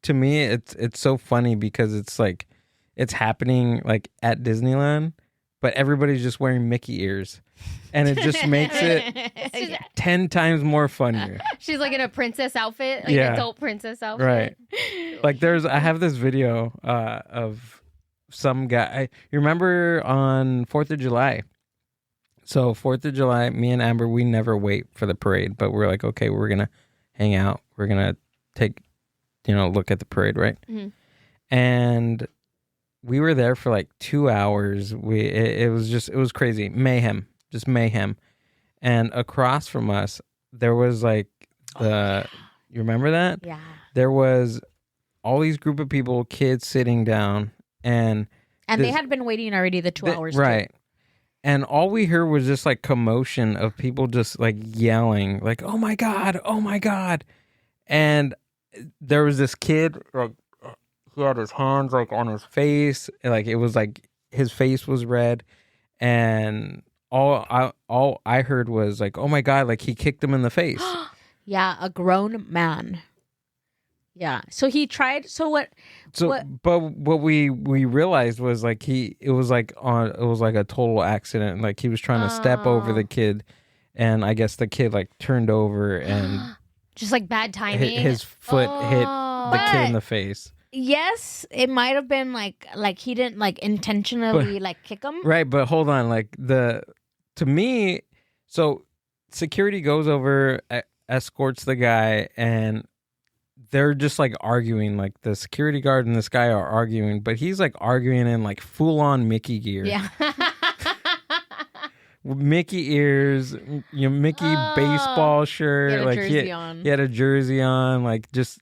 to me, it's so funny because it's like it's happening like at Disneyland, but everybody's just wearing Mickey ears, and it just makes it 10 times more funnier. She's like in a princess outfit, like Yeah. an adult princess outfit. Right. Like I have this video of some guy. You remember on 4th of July? So 4th of July, me and Amber, we never wait for the parade, but we're like, okay, we're going to hang out. We're going to take, look at the parade, right? Mhm. And we were there for like 2 hours. It was crazy. Mayhem, just mayhem. And across from us, there was like you remember that? yeah. There was all these group of people, kids sitting down, and And this- they had been waiting already the 2 hours. right? And all we heard was just like commotion of people just like yelling, like "Oh my god! Oh my god!" And there was this kid, like he had his hands like on his face, and, like it was like his face was red, and all I heard was like, "Oh my god!" Like he kicked him in the face. Yeah, a grown man. Yeah. So he tried. So what? So, What- but what we realized was like it was like a total accident. Like he was trying to step over Oh. the kid, and I guess the kid like turned over and Just like bad timing. his foot hit Oh. the kid in But- the face. Yes, it might have been like he didn't like intentionally like kick him. Right, but hold on. Like to me, so security goes over, escorts the guy, and they're just like arguing. Like the security guard and this guy are arguing, but he's like arguing in like full on Mickey gear. Yeah. Mickey ears, Mickey baseball shirt. He had a like jersey on. He had a jersey on, like just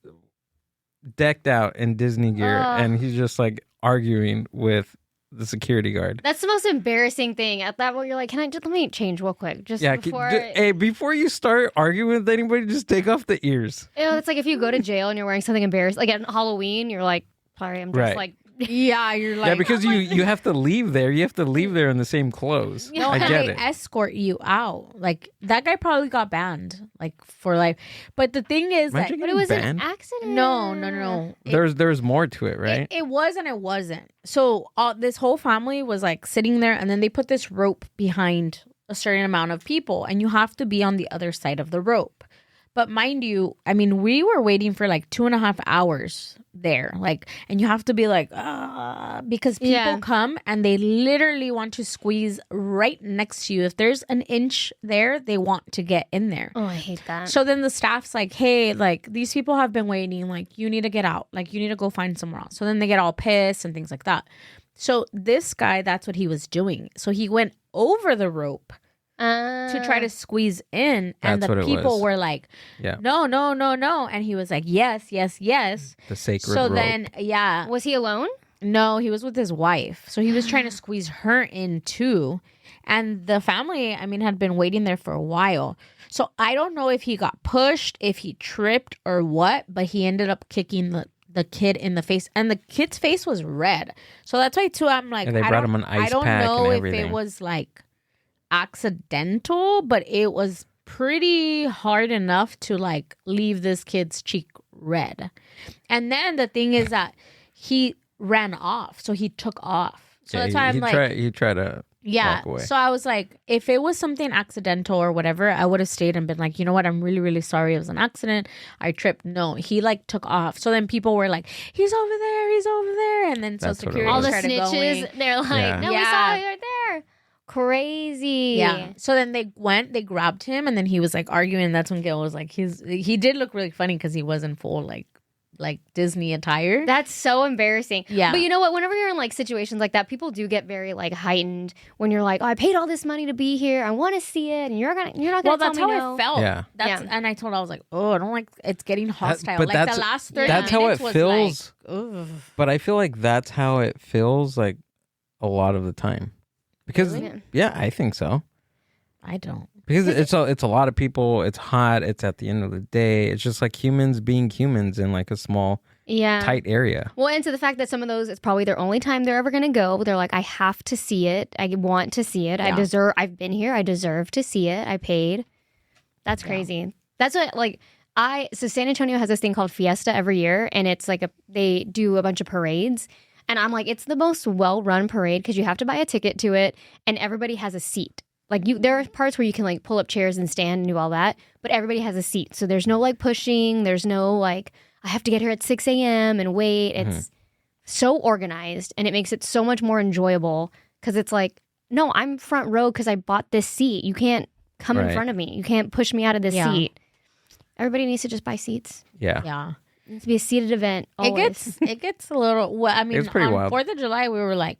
decked out in Disney gear, and he's just like arguing with the security guard. That's the most embarrassing thing. At that point, you're like, can I just let me change real quick? Just before. Hey, before you start arguing with anybody, just take off the ears. It's like if you go to jail and you're wearing something embarrassing, like at Halloween, you're like, sorry, I'm just like. Yeah, you're like. Yeah, because you have to leave there. You have to leave there in the same clothes. No, I and get they it. escort you out. Like that guy probably got banned, like for life. But the thing is Imagine But it was banned? an accident. no. There's more to it, right? It was and it wasn't. So this whole family was like sitting there, and then they put this rope behind a certain amount of people, and you have to be on the other side of the rope. But mind you, I mean, we were waiting for like 2.5 hours there. Like, and you have to be like, because people come and they literally want to squeeze right next to you. If there's an inch there, they want to get in there. Oh, I hate that. So then the staff's like, hey, like these people have been waiting. Like, you need to get out. Like, you need to go find somewhere else. So then they get all pissed and things like that. So this guy, that's what he was doing. So he went over the rope to try to squeeze in, and That's the what it people was. were like, no, and he was like, yes. The sacred So rope. then Was he alone? no, he was with his wife, so he was trying to squeeze her in too, and the family, I mean, had been waiting there for a while. So I don't know if he got pushed, if he tripped or what, but he ended up kicking the kid in the face, and the kid's face was red. So that's why too I'm like, And they brought him an ice I don't pack know and if everything. it was like accidental, but it was pretty hard enough to like leave this kid's cheek red. And then the thing is that he ran off, so he took off. So that's why I'm like, he tried to walk away. So I was like, if it was something accidental or whatever, I would have stayed and been like, you know what, I'm really, really sorry. It was an accident. I tripped. No, he like took off. So then people were like, he's over there. And then That's so what it security was. All the started snitches, going. they're like, Yeah. no, we saw you right there. Crazy. Yeah. So then they grabbed him, and then he was like arguing. And that's when Gil was like, he did look really funny because he was in full like Disney attire. That's so embarrassing. Yeah. But you know what? Whenever you're in like situations like that, people do get very like heightened when you're like, oh, I paid all this money to be here. I want to see it. And you're not Well, going to that's tell me how no. it felt. Yeah. And I told her, I was like, oh, I don't like, it's getting hostile. but like that's- the last 30 that's minutes how it was feels. like, ugh. But I feel like that's how it feels like a lot of the time. Because Really? yeah, I think so. I don't. Because it's a lot of people. It's hot. It's at the end of the day. It's just like humans being humans in like a small, tight area. Well, and to the fact that some of those, it's probably their only time they're ever going to go. They're like, I have to see it. I want to see it. Yeah. I've been here. I deserve to see it. I paid. That's crazy. That's what, like, so San Antonio has this thing called Fiesta every year. And it's like they do a bunch of parades. And I'm like, it's the most well-run parade because you have to buy a ticket to it. And everybody has a seat. Like there are parts where you can like pull up chairs and stand and do all that. But everybody has a seat. So there's no like pushing. There's no like, I have to get here at 6 a.m. and wait. It's so organized, and it makes it so much more enjoyable because it's like, no, I'm front row because I bought this seat. You can't come in front of me. You can't push me out of this seat. Everybody needs to just buy seats. Yeah. It needs to be a seated event. Always. It gets a little, well, I mean, It's pretty on wild. 4th of July, we were like,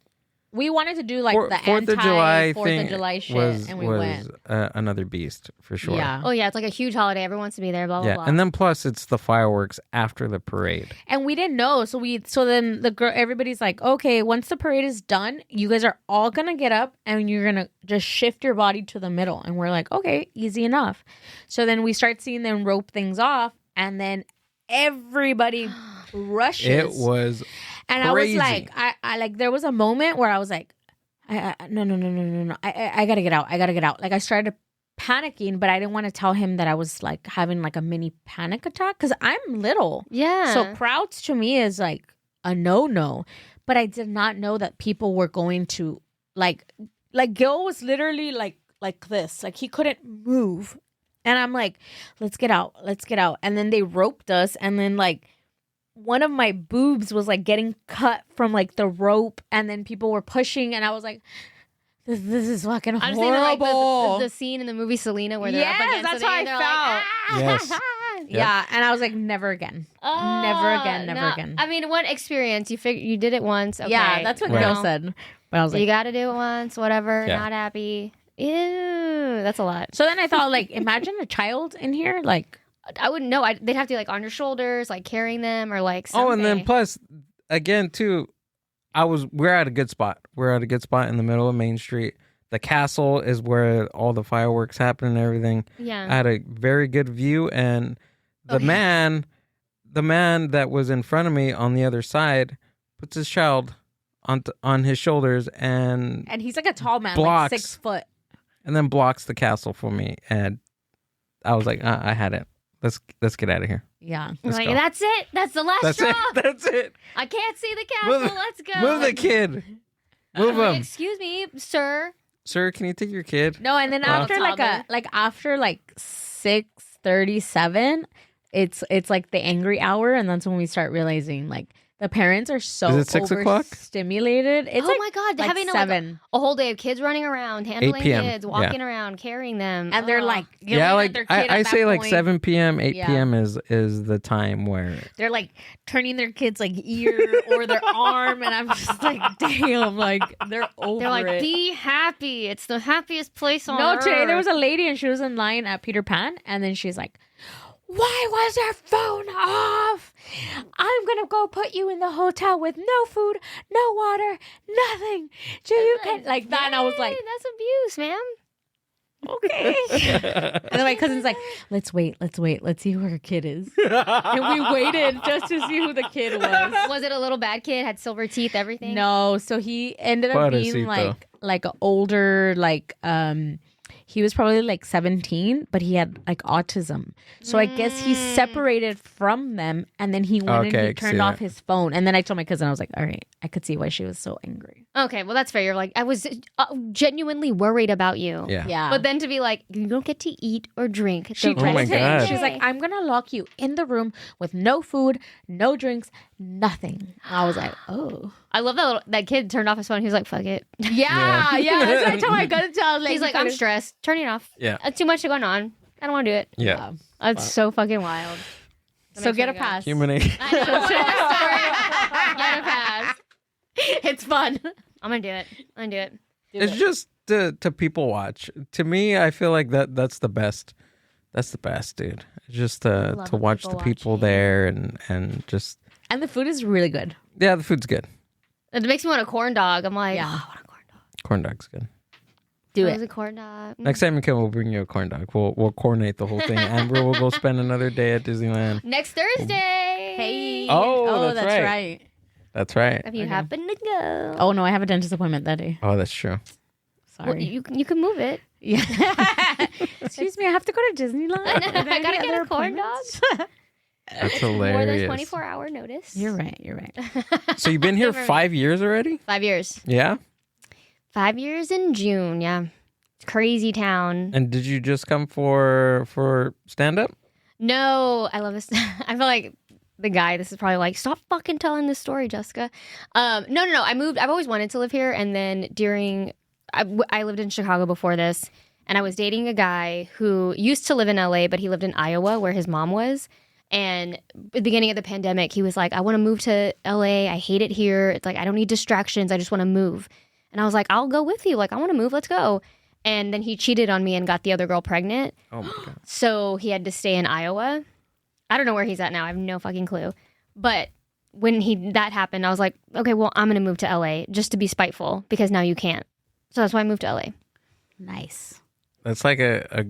we wanted to do like the Fourth of July 4th thing of July shit, was and we went. another beast for sure. Yeah. Oh yeah, it's like a huge holiday. Everyone wants to be there. Blah blah Yeah, blah. and then plus it's the fireworks after the parade. And we didn't know. So then the girl, everybody's like, okay, once the parade is done, you guys are all going to get up and you're going to just shift your body to the middle. And we're like, okay, easy enough. So then we start seeing them rope things off, and then everybody rushes. It was and crazy. I was like, I like, there was a moment where I was like, no. I gotta get out. Like I started panicking, but I didn't want to tell him that I was like having like a mini panic attack because I'm little. yeah. So crowds to me is like a no. But I did not know that people were going to like Gil was literally like this. Like he couldn't move. And I'm like, let's get out. And then they roped us, and then like one of my boobs was like getting cut from like the rope, and then people were pushing, and I was like, this is fucking I'm horrible. saying like the scene in the movie Selena where they're up against that's it how and I they're felt. like, ah! Yes. Yeah, and I was like, never again. Never again, never again. I mean, one experience. You did it once. Okay. Yeah, that's what Right. Gil said. But I was You like, got to do it once, whatever. Yeah. Not happy. Ew, that's a lot. so then I thought, like, imagine a child in here, like, I wouldn't know. They'd have to be like on your shoulders, like carrying them or like something. Oh, and then plus, again, too, we're at a good spot. We're at a good spot in the middle of Main Street. The castle is where all the fireworks happen and everything. Yeah. I had a very good view, and the man that was in front of me on the other side puts his child on his shoulders and he's like a tall man, Blocks. like 6 foot. and then blocks the castle for me. And I was like, I had it. Let's get out of here. Yeah. Let's Like, go. that's it. That's the last That's straw. it. That's it. I can't see the castle. Move- Let's go. Move the kid. Move him, Excuse me, sir. sir. Can you take your kid? No, and then after after 6:37, it's like the angry hour, and that's when we start realizing like the parents are so Is it 6 o'clock? stimulated. It's Oh like, my God, like having 7, a whole day of kids running around, handling 8 p.m. kids, walking around, carrying them, and they're Ugh. like Yeah, yelling like at their kid I at say, that like point. 7 p.m., 8 Yeah. p.m. is the time where They're like turning their kids like ear or their arm, and I'm just like, damn, like they're over They're like, it. be happy. It's the happiest place on No, earth. today there was a lady and she was in line at Peter Pan, and then she's like, why was your phone off? I'm gonna go put you in the hotel with no food, no water, nothing. So you can like that, and I was like, that's abuse, ma'am. okay. And then my cousin's like, let's wait, let's see who her kid is. And we waited just to see who the kid was. Was it a little bad kid? Had silver teeth, everything? No, so he ended up being Pobrecito. like an older, like he was probably like 17, but he had like autism. So I guess he separated from them, and then he went Okay, I and he can see turned off that. his phone. And then I told my cousin, I was like, all right, I could see why she was so angry. Okay, well, that's fair. You're like, I was genuinely worried about you. yeah. Yeah. But then to be like, you don't get to eat or drink. she the Oh my rest of the God. day. She's like, I'm gonna lock you in the room with no food, no drinks, nothing. I was like, oh. I love that kid turned off his phone. He was like, fuck it. Yeah. That's what I told my cousin. I was like, He's like, I'm stressed. Turn it off. Yeah. Too much going on. I don't want to do it. Yeah. That's so fucking wild. So get a pass. Human nature. I know. Get a pass. It's fun. I'm gonna do it. It's just to people watch. To me, I feel like that's the best. That's the best, dude. Just Love to watch the people people watching. there and just And the food is really good. yeah, the food's good. It makes me want a corn dog. I'm like, Yeah. oh, I want a corn dog. Corn dog's good. Do What was it. a corn dog? Next time you come, we'll bring you a corn dog. We'll coordinate the whole thing. Amber will go spend another day at Disneyland. Next Thursday. Hey. Oh, that's right. That's right. If you happen to go. Oh no, I have a dentist appointment that day. Oh, that's true. Well, Sorry. you can move it. Yeah. Excuse me, I have to go to Disneyland. I know. Are there I gotta any get a other corn dog. appointments? That's More than hilarious. 24-hour notice. You're right. You're right. So you've been here 5 years already? 5 years. Yeah. 5 years in June. Yeah. Crazy town. And did you just come for stand up? No, I love this. I feel like the guy, this is probably like, stop fucking telling this story, Jessica. No. I moved. I've always wanted to live here. And then I lived in Chicago before this. And I was dating a guy who used to live in LA, but he lived in Iowa where his mom was. And at the beginning of the pandemic, he was like, I want to move to LA. I hate it here. It's like, I don't need distractions. I just want to move. And I was like, I'll go with you. Like, I want to move. Let's go. And then he cheated on me and got the other girl pregnant. Oh my god. So he had to stay in Iowa. I don't know where he's at now. I have no fucking clue. But when that happened, I was like, okay, well, I'm going to move to LA just to be spiteful because now you can't. So that's why I moved to LA. Nice. That's like a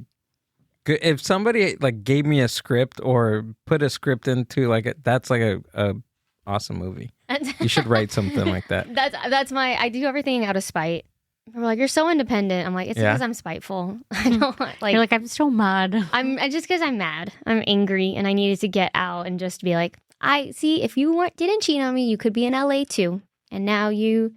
good. If somebody like gave me a script or put a script into that's like a awesome movie. You should write something like that. That's I do everything out of spite. We're like, you're so independent. I'm like, it's Yeah. because I'm spiteful. I don't like. You're like, I'm so mad. I'm just because I'm mad. I'm angry, and I needed to get out and just be like, I see. If you didn't cheat on me, you could be in LA too, and now you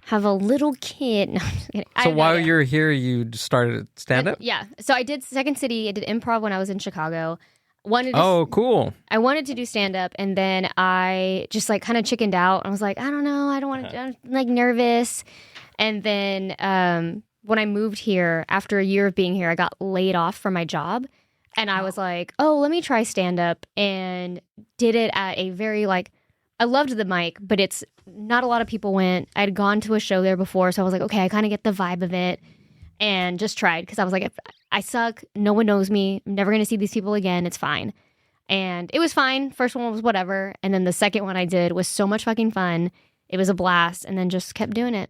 have a little kid. No, I'm just kidding. I So have no while idea. you're here, you started stand up. Yeah. So I did Second City. I did improv when I was in Chicago. Oh, cool. I wanted to do stand up, and then I just like kind of chickened out. I was like, I don't know. I don't want to. I'm like nervous. And then when I moved here, after a year of being here, I got laid off from my job. And I was like, oh, let me try stand-up, and did it at a very, like, I loved the mic, but it's not a lot of people went. I'd gone to a show there before, so I was like, okay, I kind of get the vibe of it, and just tried, because I was like, if I suck, no one knows me, I'm never going to see these people again, it's fine. And it was fine. First one was whatever, and then the second one I did was so much fucking fun. It was a blast, and then just kept doing it.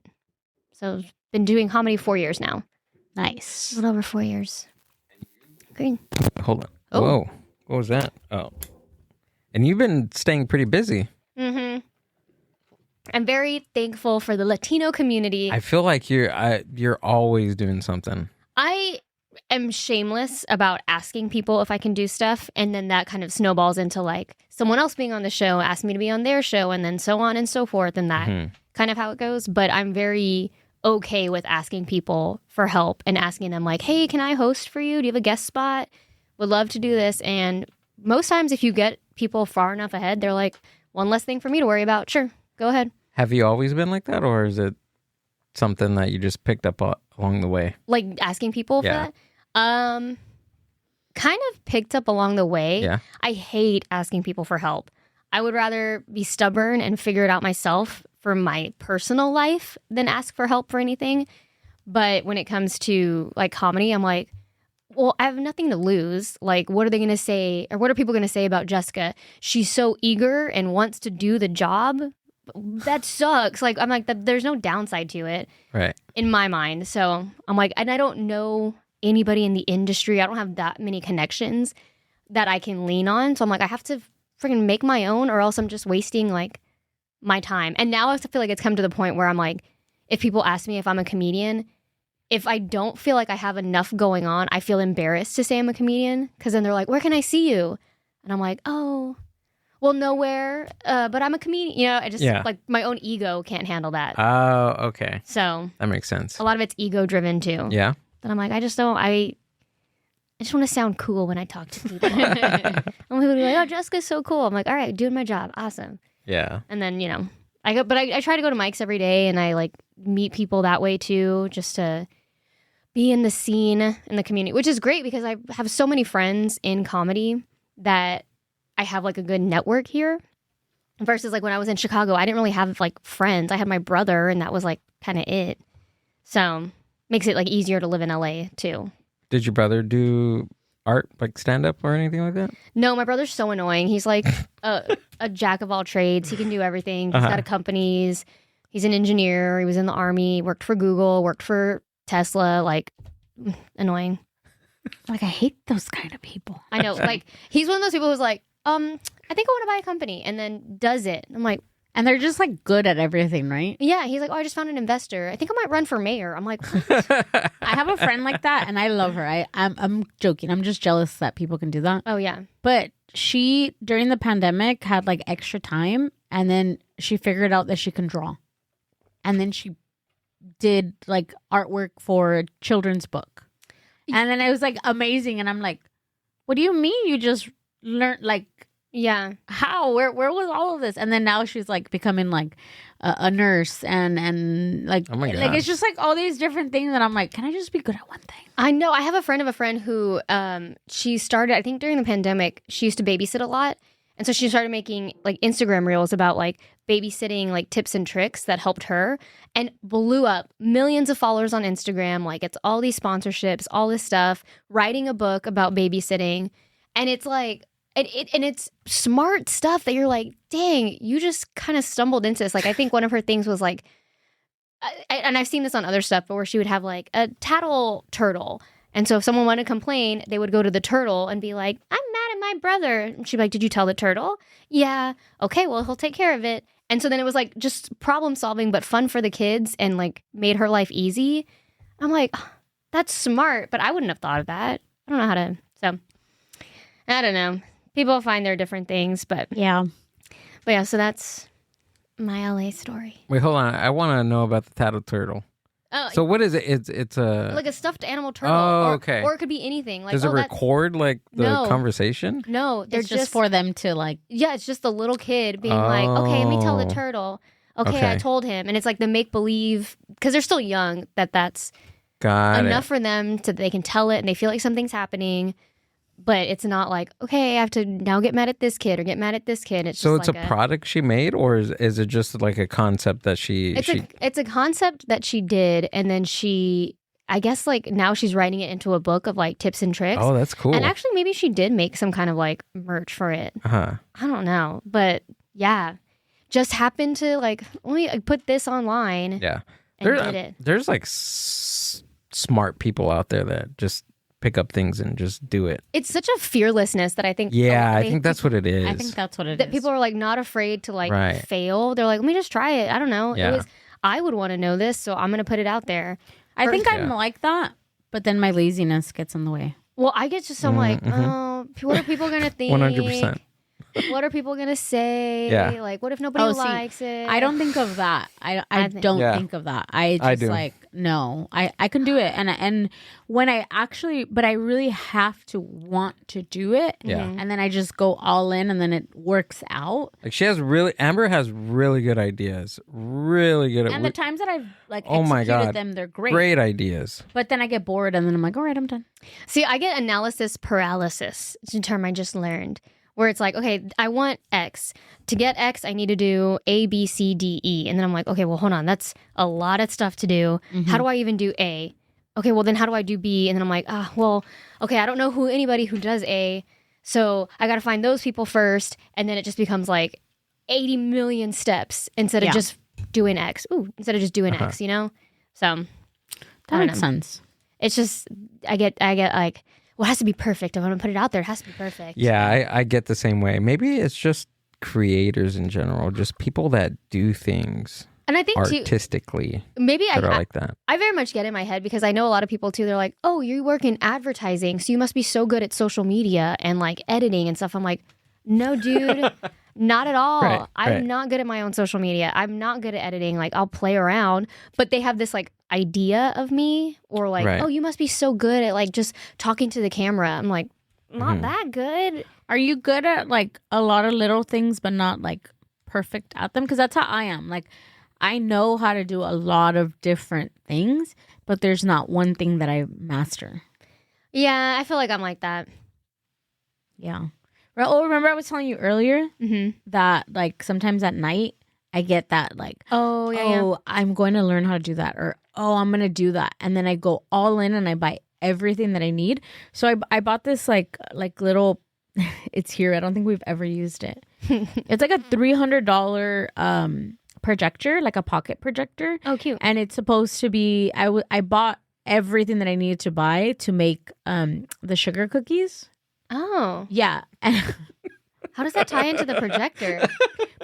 So I've been doing comedy 4 years now. Nice. A little over 4 years. Great. Hold on. Oh. Whoa. What was that? Oh. And you've been staying pretty busy. Mm-hmm. I'm very thankful for the Latino community. I feel like you're always doing something. I am shameless about asking people if I can do stuff, and then that kind of snowballs into like someone else being on the show, ask me to be on their show, and then so on and so forth, and that kind of how it goes. But I'm very okay with asking people for help and asking them like, hey, can I host for you? Do you have a guest spot? Would love to do this. And most times if you get people far enough ahead, they're like, one less thing for me to worry about. Sure, go ahead. Have you always been like that, or is it something that you just picked up along the way? Like asking people for that? Kind of picked up along the way. Yeah. I hate asking people for help. I would rather be stubborn and figure it out myself for my personal life than ask for help for anything. But when it comes to like comedy, I'm like, well, I have nothing to lose. Like, what are they going to say? Or what are people going to say about Jessica? She's so eager and wants to do the job. That sucks. Like, I'm like, there's no downside to it. Right. In my mind. So I'm like, and I don't know anybody in the industry. I don't have that many connections that I can lean on. So I'm like, I have to freaking make my own, or else I'm just wasting like my time. And now I feel like it's come to the point where I'm like, if people ask me if I'm a comedian, if I don't feel like I have enough going on, I feel embarrassed to say I'm a comedian, because then they're like, where can I see you? And I'm like, oh, well, nowhere, but I'm a comedian. You know, I just, like, my own ego can't handle that. Oh, okay. So that makes sense. A lot of it's ego driven too. Yeah. But I'm like, I just want to sound cool when I talk to people. And people will be like, oh, Jessica's so cool. I'm like, all right, doing my job. Awesome. Yeah. And then, you know, I try to go to mics every day, and I like meet people that way too, just to be in the scene, in the community, which is great because I have so many friends in comedy that I have like a good network here. Versus like when I was in Chicago, I didn't really have like friends. I had my brother, and that was like kind of it. So makes it like easier to live in LA too. Did your brother do art, like stand up or anything like that? No, my brother's so annoying. He's like a jack of all trades. He can do everything. He's got a company. He's an engineer. He was in the army, worked for Google, worked for Tesla. Like, annoying. Like, I hate those kind of people. I know. Like, he's one of those people who's like, I think I want to buy a company, and then does it. I'm like, and they're just like good at everything, right? Yeah. He's like, oh, I just found an investor. I think I might run for mayor. I'm like, what? I have a friend like that, and I love her. I'm joking. I'm just jealous that people can do that. Oh, yeah. But she, during the pandemic, had like extra time, and then she figured out that she can draw. And then she did like artwork for a children's book. And then it was like amazing. And I'm like, what do you mean you just learned, like, yeah, how? Where was all of this? And then now she's like becoming like a nurse and like, oh my gosh. Like it's just like all these different things. And I'm like, can I just be good at one thing? I know. I have a friend of a friend who she started, I think during the pandemic, she used to babysit a lot. And so she started making like Instagram reels about like babysitting, like tips and tricks that helped her, and blew up, millions of followers on Instagram. Like, it's all these sponsorships, all this stuff, writing a book about babysitting. And it's like, and it's smart stuff that you're like, dang, you just kind of stumbled into this. Like, I think one of her things was like, and I've seen this on other stuff, but where she would have like a tattle turtle. And so if someone wanted to complain, they would go to the turtle and be like, I'm mad at my brother. And she'd be like, did you tell the turtle? Yeah. Okay, well, he'll take care of it. And so then it was like just problem solving, but fun for the kids, and like made her life easy. I'm like, oh, that's smart, but I wouldn't have thought of that. I don't know how to. So I don't know. People find their different things, but yeah. But yeah, so that's my LA story. Wait, hold on. I want to know about the tattle turtle. Oh, so what is it? It's a like a stuffed animal turtle. Oh, or, okay. Or it could be anything. Like, does it record like the conversation? No, they're it's just for them to like. Yeah, it's just the little kid being like, okay, let me tell the turtle. Okay, I told him, and it's like the make believe, because they're still young, that's Got enough for them to they can tell it and they feel like something's happening. But it's not like, okay, I have to now get mad at this kid or get mad at this kid. It's So just it's like a product she made, or is it just like a concept that it's a concept that she did, and then I guess like now she's writing it into a book of like tips and tricks. Oh, that's cool. And actually, maybe she did make some kind of like merch for it. Uh-huh. I don't know, but yeah, just happened to like only put this online. Yeah. And did it. There's like smart people out there that just pick up things and just do it. It's such a fearlessness that I think. Yeah, I think that's what it is. I think that's what it is. That people are like not afraid to like Right. fail. They're like, let me just try it. I don't know. Yeah. I would want to know this, so I'm gonna put it out there. I think I'm Yeah. like that, but then my laziness gets in the way. Well, I get just so I'm like, oh, what are people gonna think? 100%. What are people gonna say? Yeah. Like, what if nobody See, likes it? I don't think of that. I think- don't Yeah. think of that. I just do. like no. I can do it, and when I actually, but I really have to want to do it. Yeah. Mm-hmm. And then I just go all in, and then it works out. Like Amber has really good ideas. Really good. And the times that I've like Oh my executed God. them, they're great. Great ideas. But then I get bored, and then I'm like, all right, I'm done. See, I get analysis paralysis. It's a term I just learned. Where it's like, okay, I want X. To get X, I need to do A, B, C, D, E. And then I'm like, okay, well, hold on. That's a lot of stuff to do. How do I even do A? Okay, well, then how do I do B? And then I'm like, well, okay, I don't know anybody who does A. So I got to find those people first. And then it just becomes like 80 million steps instead of Yeah. just doing X. Instead of just doing X, you know? So I That don't makes know. sense. It's just, I get like, well, it has to be perfect. If I'm going to put it out there, it has to be perfect. Yeah, I get the same way. Maybe it's just creators in general, just people that do things And I think too, artistically maybe that are I like that. I very much get in my head because I know a lot of people too. They're like, oh, you work in advertising, so you must be so good at social media and like editing and stuff. I'm like, no, dude, not at all. Right, I'm right. not good at my own social media. I'm not good at editing. Like, I'll play around, but they have this like idea of me or like, Right. oh, you must be so good at like just talking to the camera. I'm like, not Mm-hmm. that good. Are you good at like a lot of little things, but not like perfect at them? Because that's how I am. Like, I know how to do a lot of different things, but there's not one thing that I master. Yeah, I feel like I'm like that. Yeah. Oh, remember I was telling you earlier Mm-hmm. that like sometimes at night I get that like, Oh, yeah. I'm going to learn how to do that, or oh, I'm going to do that, and then I go all in and I buy everything that I need. So I bought this like little. It's here. I don't think we've ever used it. It's like a $300 projector, like a pocket projector, Oh, cute. and it's supposed to be. I bought everything that I needed to buy to make the sugar cookies. Oh, Yeah. how does that tie into the projector?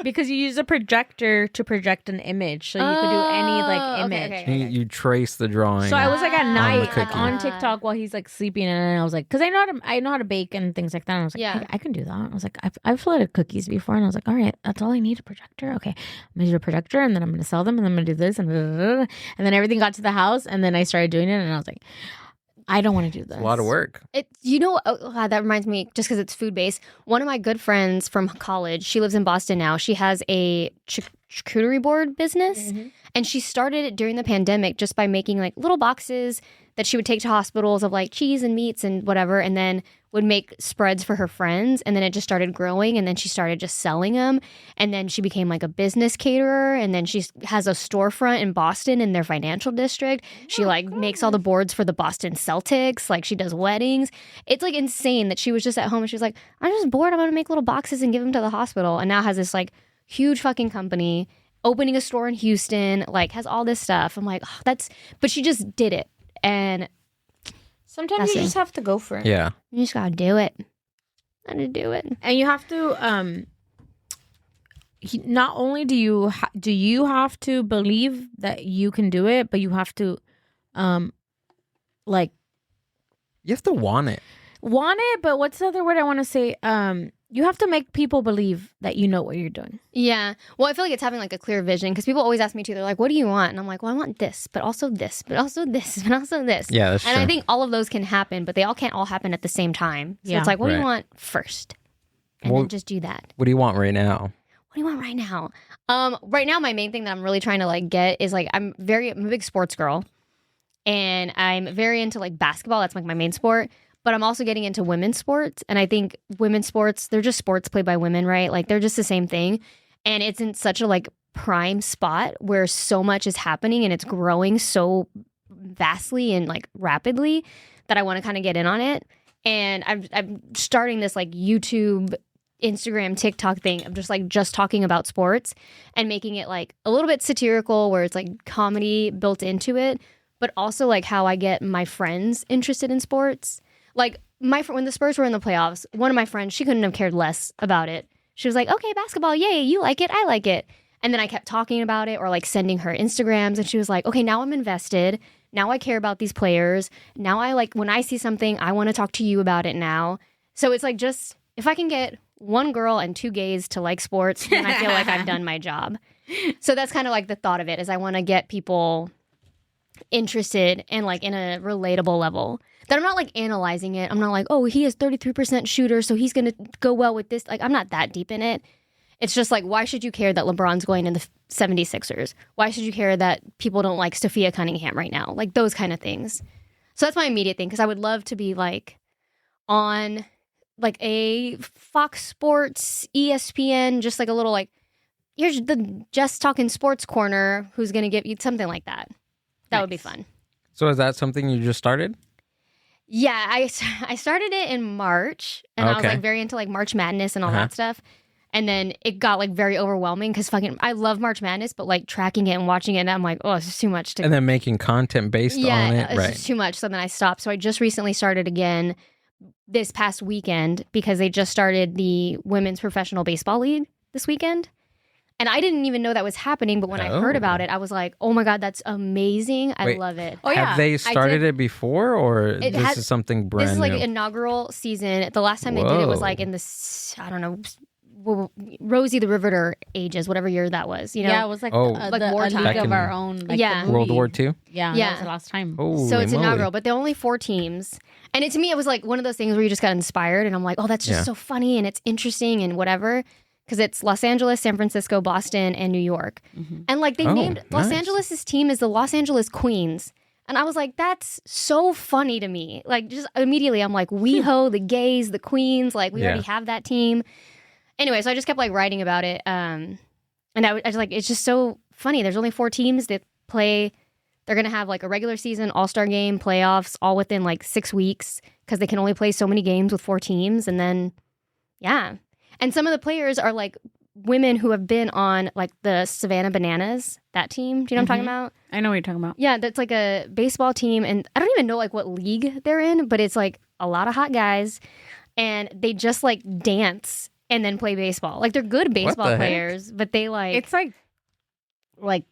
Because you use a projector to project an image, so you could do any like Oh, okay, image. okay. You trace the drawing. So I was like at night cookie. like, on TikTok while he's like sleeping, and I was like, because I know how to bake and things like that. And I was like, Yeah. I can do that. I was like, I've flooded cookies before, and I was like, all right, that's all I need, a projector. Okay, I'm gonna do a projector, and then I'm gonna sell them, and then I'm gonna do this, and then everything got to the house, and then I started doing it, and I was like, I don't want to do this. It's a lot of work. That reminds me, just because it's food based. One of my good friends from college, she lives in Boston now. She has a charcuterie board business, and she started it during the pandemic just by making like little boxes that she would take to hospitals of like cheese and meats and whatever, and then would make spreads for her friends. And then it just started growing, and then she started just selling them, and then she became like a business caterer, and then she has a storefront in Boston in their financial district. She like makes all the boards for the Boston Celtics, like she does weddings. It's like insane that she was just at home and she was like, I'm just bored, I'm gonna make little boxes and give them to the hospital, and now has this like huge fucking company, opening a store in Houston, like has all this stuff. I'm like, but she just did it, and Sometimes That's you it. just have to go for it. Yeah. you just gotta do it. Gotta do it. And you have to not only do you have to believe that you can do it, but you have to like You have to want it. want it. But what's the other word I want to say? You have to make people believe that you know what you're doing. Yeah. Well, I feel like it's having like a clear vision, because people always ask me too. They're like, what do you want? And I'm like, well, I want this, but also this, but also this, but also this. Yeah, that's And true. I think all of those can happen, but they all can't all happen at the same time. So Yeah. it's like, what do you Right. want first? And Well- then just do that. What do you want right now? What do you want right now? Right now, my main thing that I'm really trying to like get is like, I'm a big sports girl, and I'm very into like basketball. That's like my main sport. but I'm also getting into women's sports. And I think women's sports, they're just sports played by women, right? Like they're just the same thing. And it's in such a like prime spot where so much is happening and it's growing so vastly and like rapidly that I want to kind of get in on it. And I'm starting this like YouTube, Instagram, TikTok thing of just talking about sports and making it like a little bit satirical where it's like comedy built into it, but also like how I get my friends interested in sports. Like when the Spurs were in the playoffs, one of my friends, she couldn't have cared less about it. She was like, okay, basketball, yay, you like it, I like it. And then I kept talking about it or like sending her Instagrams and she was like, okay, now I'm invested. Now I care about these players. Now I like when I see something, I want to talk to you about it now. So it's like just if I can get one girl and 2 gays to like sports, then I feel like I've done my job. So that's kind of like the thought of it is I want to get people interested and like in a relatable level. That I'm not like analyzing it. I'm not like, oh, he is 33% shooter, so he's going to go well with this. Like, I'm not that deep in it. It's just like, why should you care that LeBron's going in the 76ers? Why should you care that people don't like Sophia Cunningham right now? Like those kind of things. So that's my immediate thing because I would love to be like on like a Fox Sports, ESPN, just like a little like, here's the Just Talking Sports corner who's going to give you something like that. That would be fun. So is that something you just started? Yeah, I started it in March, and I was like very into like March Madness and all that stuff. And then it got like very overwhelming because I love March Madness, but like tracking it and watching it, and I'm like, oh, it's just too much to. And then making content based on it, yeah, it's just too much. So then I stopped. So I just recently started again this past weekend because they just started the Women's Professional Baseball League this weekend. And I didn't even know that was happening, but when I heard about it, I was like, oh my God, that's amazing. I love it. Oh, yeah. Have they started it before, or this is something brand new? This is like an inaugural season. The last time they did it was like in the, I don't know, Rosie the Riveter ages, whatever year that was. You know? Yeah, it was like, like wartime. league of our own. Like Yeah. World War II? Yeah, that was the last time. So it's inaugural, but there are only 4 teams. And to me, it was like one of those things where you just got inspired. And I'm like, oh, that's just so funny and it's interesting and whatever. Because it's Los Angeles, San Francisco, Boston, and New York. Mm-hmm. And like they named Los Angeles' team is the Los Angeles Queens. And I was like, that's so funny to me. Like just immediately I'm like, WeHo, the gays, the queens, like we already have that team. Anyway, so I just kept like writing about it. And I was like, it's just so funny. There's only 4 teams that play. They're going to have like a regular season, all-star game, playoffs, all within like 6 weeks because they can only play so many games with 4 teams. And then, yeah. And some of the players are like women who have been on like the Savannah Bananas, that team. Do you know what I'm talking about? I know what you're talking about. Yeah, that's like a baseball team. And I don't even know like what league they're in, but it's like a lot of hot guys. And they just like dance and then play baseball. Like they're good baseball players, but they like... It's like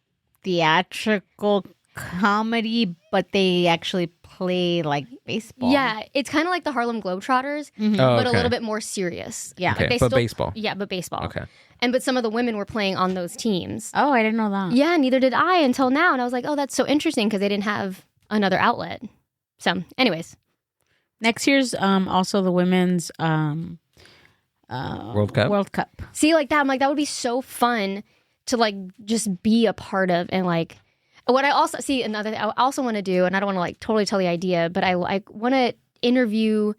theatrical comedy, but they actually play like baseball. Yeah, it's kind of like the Harlem Globetrotters, but a little bit more serious. Yeah. Okay, like but baseball. Yeah, but baseball. Okay. But some of the women were playing on those teams. Oh, I didn't know that. Yeah, neither did I until now. And I was like, oh, that's so interesting because they didn't have another outlet. So, anyways. Next year's also the women's World Cup. See, like that, I'm like, that would be so fun to like just be a part of. And like, what I also see another thing I also want to do, and I don't want to like totally tell the idea, but I want to interview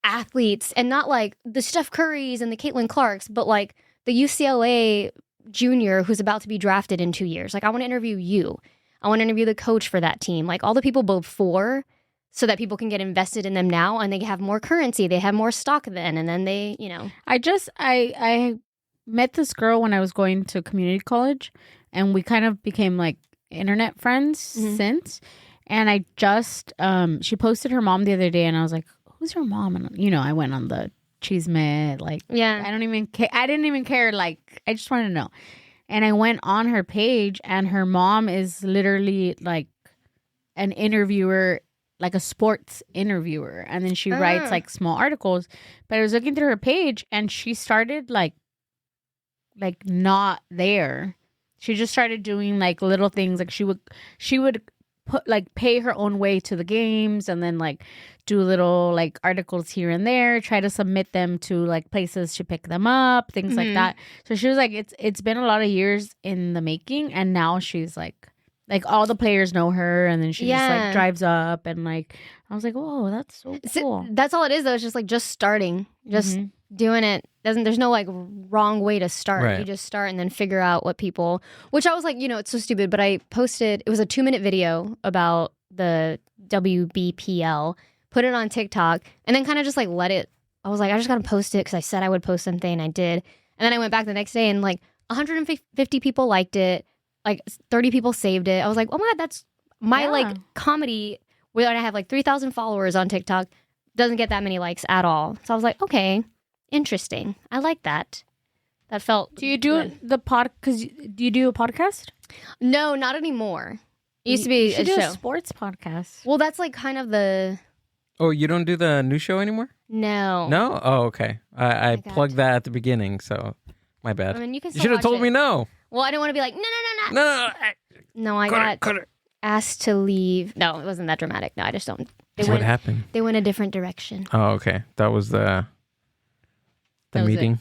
athletes and not like the Steph Currys and the Caitlin Clarks, but like the UCLA junior who's about to be drafted in 2 years. Like I want to interview you. I want to interview the coach for that team, like all the people before, so that people can get invested in them now and they have more currency. They have more stock then. And then they, you know. I met this girl when I was going to community college. And we kind of became like internet friends since. And I just, she posted her mom the other day and I was like, who's her mom? And, you know, I went on the Chisme, like, yeah, I don't even care. I didn't even care. Like, I just wanted to know. And I went on her page and her mom is literally like an interviewer, like a sports interviewer. And then she writes like small articles. But I was looking through her page and she started like not there. She just started doing like little things. Like she would put like pay her own way to the games and then like do little like articles here and there, try to submit them to like places to pick them up, things like that. So she was like, it's been a lot of years in the making, and now she's like Like all the players know her, and then she just Yeah. like drives up, and like I was like, "Whoa, that's so cool." That's all it is, though. It's just like just starting, just Mhm. doing it. There's no like wrong way to start. Right. You just start and then figure out what people. Which I was like, it's so stupid. But I posted. It was a 2-minute video about the WBPL. Put it on TikTok, and then kind of just like let it. I was like, I just gotta post it because I said I would post something, and I did. And then I went back the next day, and like 150 people liked it. Like 30 people saved it. I was like, oh my God, that's my like comedy where I have like 3,000 followers on TikTok doesn't get that many likes at all. So I was like, okay, interesting. I like that. That felt. Do you do the pod? Because do you do a podcast? No, not anymore. It used to be You should a do show. a sports podcast. Well, that's like kind of the. Oh, you don't do the new show anymore? No. No? Oh, okay. I got plugged that at the beginning, so my bad. I mean, you can. You still should have watch told it. me no. Well, I didn't want to be like, no. No. No, I got asked to leave. No, it wasn't that dramatic. No, I just don't. What happened? They went a different direction. Oh, okay. That was the That was it. meeting.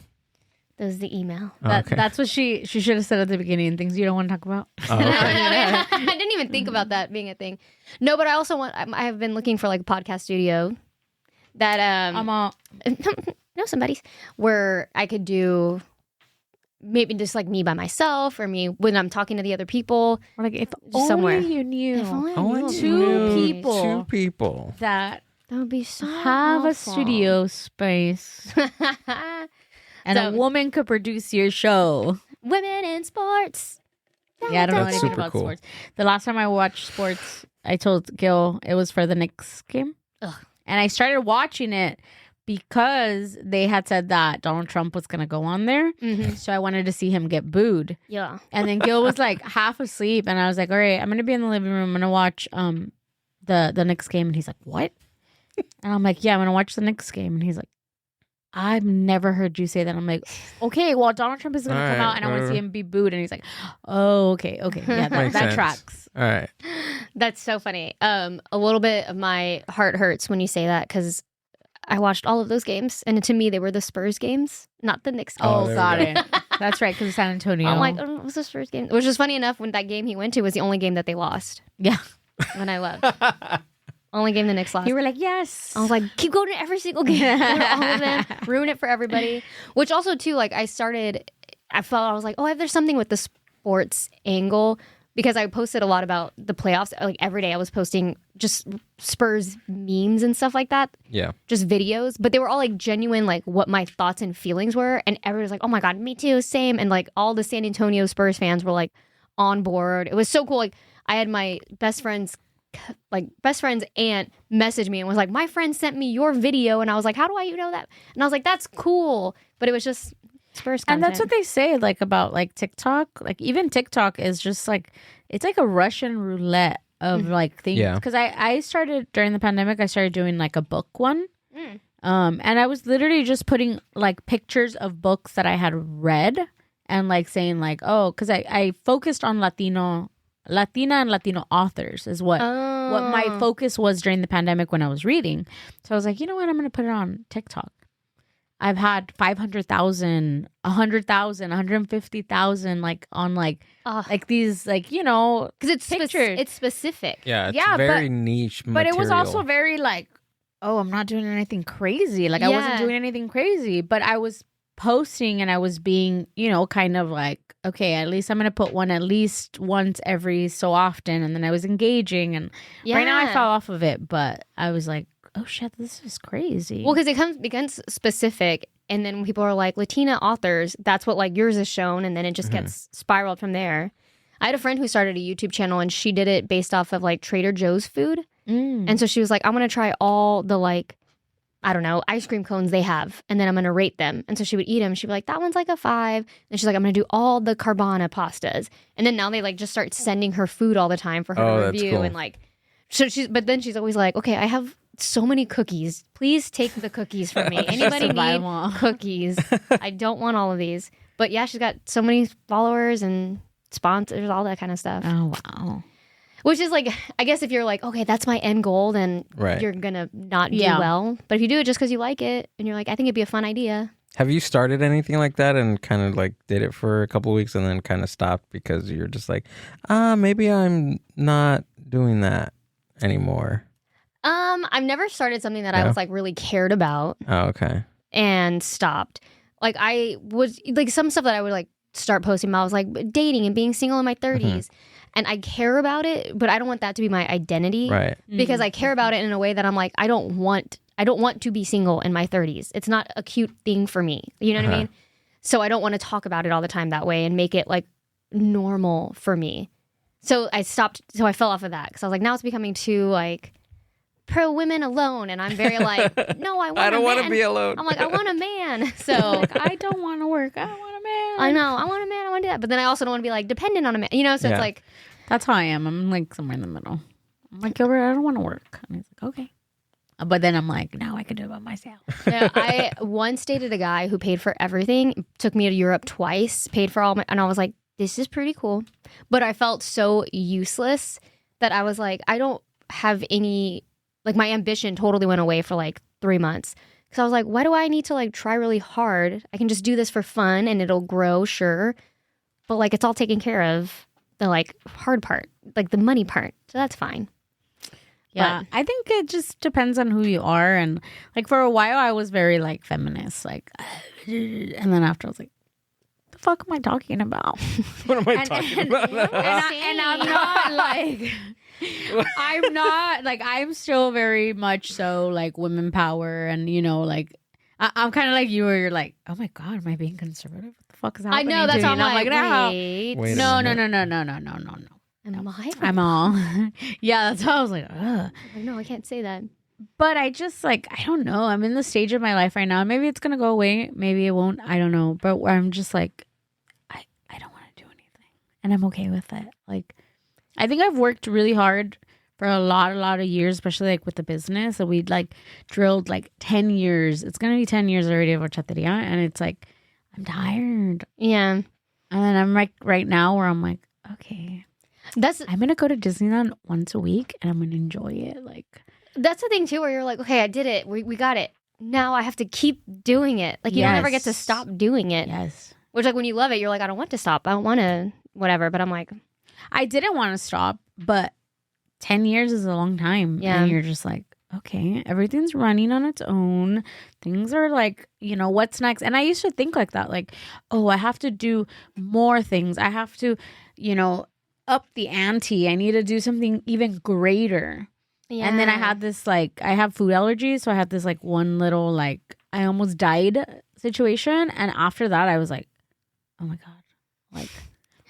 That was the email. Oh, okay. That's what she should have said at the beginning. Things you don't want to talk about. Oh, okay. I didn't even think about that being a thing. No, but I also want. I have been looking for like a podcast studio that I'm all. know somebody's where I could do maybe just like me by myself or me when I'm talking to the other people. Or like if Just only somewhere. you knew If only I Oh, knew. Two people. Two people. that That would be so have a helpful. studio space and a So- woman could produce your show. Women in sports. Yeah, I don't know That's anything super about cool. sports. The last time I watched sports, I told Gil it was for the Knicks game. Ugh. And I started watching it because they had said that Donald Trump was going to go on there. Mm-hmm. So I wanted to see him get booed. Yeah. And then Gil was like half asleep. And I was like, all right, I'm going to be in the living room. I'm going to watch the Knicks game. And he's like, what? And I'm like, yeah, I'm going to watch the Knicks game. And he's like, I've never heard you say that. I'm like, okay, well, Donald Trump is going to come All right, out and I want to see whatever. him be booed. And he's like, oh, okay. Yeah, that Makes sense. tracks. All right. That's so funny. A little bit of my heart hurts when you say that because I watched all of those games, and to me, they were the Spurs games, not the Knicks games. Oh, Oh, there we got go. it. That's right, because of San Antonio. I'm like, oh, it was the Spurs game, which is funny enough. When that game he went to was the only game that they lost. yeah. When I left, only game the Knicks lost. You were like, yes. I was like, keep going to every single game, all of them, ruin it for everybody. Which also too, like I was like, oh, there's something with the sports angle. Because I posted a lot about the playoffs. Like every day I was posting just Spurs memes and stuff like that. Yeah. Just videos. But they were all like genuine, like what my thoughts and feelings were. And everyone was like, oh my God, me too, same. And like all the San Antonio Spurs fans were like on board. It was so cool. Like I had my best friend's aunt message me and was like, my friend sent me your video. And I was like, how do I know that? And I was like, that's cool. But it was just Spurs content. And that's what they say, like about like TikTok. Like even TikTok is just like it's like a Russian roulette of like things. Yeah. Because I started during the pandemic. I started doing like a book one. Mm. And I was literally just putting like pictures of books that I had read and like saying like, oh, because I focused on Latina and Latino authors is what my focus was during the pandemic when I was reading. So I was like, you know what, I'm gonna put it on TikTok. I've had 500,000, 100,000, 150,000 like on like these like, you know, because it's pictures. it's specific. Yeah. It's Yeah, very niche but material. it was also very like, oh, I'm not doing anything crazy. Like I wasn't Yeah. doing anything crazy, but I was posting and I was being, you know, kind of like, okay, at least I'm going to put one at least once every so often. And then I was engaging and right now I fell off of it, but I was like, oh shit, this is crazy. Well, because it becomes specific, and then when people are like Latina authors, that's what like yours is shown, and then it just gets spiraled from there. I had a friend who started a YouTube channel, and she did it based off of like Trader Joe's food, and so she was like, I'm gonna try all the like, I don't know, ice cream cones they have, and then I'm gonna rate them. And so she would eat them. She'd be like, that one's like a 5. And she's like, I'm gonna do all the carbona pastas, and then now they like just start sending her food all the time for her Oh, to that's review, cool. and like, so but then she's always like, okay, I have so many cookies. Please take the cookies from me. Anybody Just buy need them all. cookies? I don't want all of these. But yeah, she's got so many followers and sponsors, all that kind of stuff. oh wow. Which is like, I guess if you're like, okay, that's my end goal, then Right. you're gonna not do Yeah. well. But if you do it just because you like it and you're like, I think it'd be a fun idea, Have you started anything like that and kind of like did it for a couple of weeks and then kind of stopped because you're just like, maybe I'm not doing that anymore? I've never started something that I was like really cared about. Oh, okay. And stopped. Like I was like some stuff that I would like start posting about was like dating and being single in my 30s. And I care about it, but I don't want that to be my identity. Right. Because I care about it in a way that I'm like, I don't want to be single in my 30s. It's not a cute thing for me. You know what I mean? So I don't want to talk about it all the time that way and make it like normal for me. So I stopped. So I fell off of that because I was like, now it's becoming too like pro women alone. And I'm very like, no, I don't want to be alone. I'm like, I want a man. So Like, I don't want to work. I want a man. I know. I want a man. I want to do that. But then I also don't want to be like dependent on a man. You know, so it's like. That's how I am. I'm like somewhere in the middle. I'm like, Gilbert, I don't want to work. And he's like, okay. But then I'm like, no, I can do it by myself. Yeah, I once dated a guy who paid for everything, took me to Europe twice, paid for all my, and I was like, this is pretty cool. But I felt so useless that I was like, I don't have any, like my ambition totally went away for like 3 months. Because I was like, why do I need to like try really hard? I can just do this for fun and it'll grow, sure. But like it's all taken care of. The like hard part, like the money part. So that's fine. Yeah, I think it just depends on who you are. And like for a while, I was very like feminist, like, and then after I was like, the fuck am I talking about? What am I talking about? And I'm not like, I'm not like, I'm still very much so like women power. And, you know, like, I'm kind of like you where you're like, oh my God, am I being conservative? What the fuck is happening? I know, that's to how me? I'm like, no. Wait a No. Am I? I'm all, yeah, that's how I was like, ugh. No, I can't say that. But I just like, I don't know. I'm in the stage of my life right now. Maybe it's going to go away. Maybe it won't. I don't know. But where I'm just like, I don't want to do anything. And I'm okay with it. Like, I think I've worked really hard for a lot of years, especially like with the business. So we'd like drilled like 10 years. It's going to be 10 years already of horchateria. And it's like, I'm tired. Yeah. And then I'm like right now where I'm like, okay, I'm going to go to Disneyland once a week and I'm going to enjoy it. Like, that's the thing too, where you're like, okay, I did it. We got it. Now I have to keep doing it. Like you don't ever get to stop doing it. Yes. Which like when you love it, you're like, I don't want to stop. I don't want to whatever. But I'm like, I didn't want to stop, but 10 years is a long time. Yeah. And you're just like, okay, everything's running on its own. Things are like, you know, what's next? And I used to think like that, like, oh, I have to do more things. I have to, you know, up the ante. I need to do something even greater. yeah. And then I had this like, I have food allergies. So I had this like one little like, I almost died situation. And after that, I was like, oh my God, like,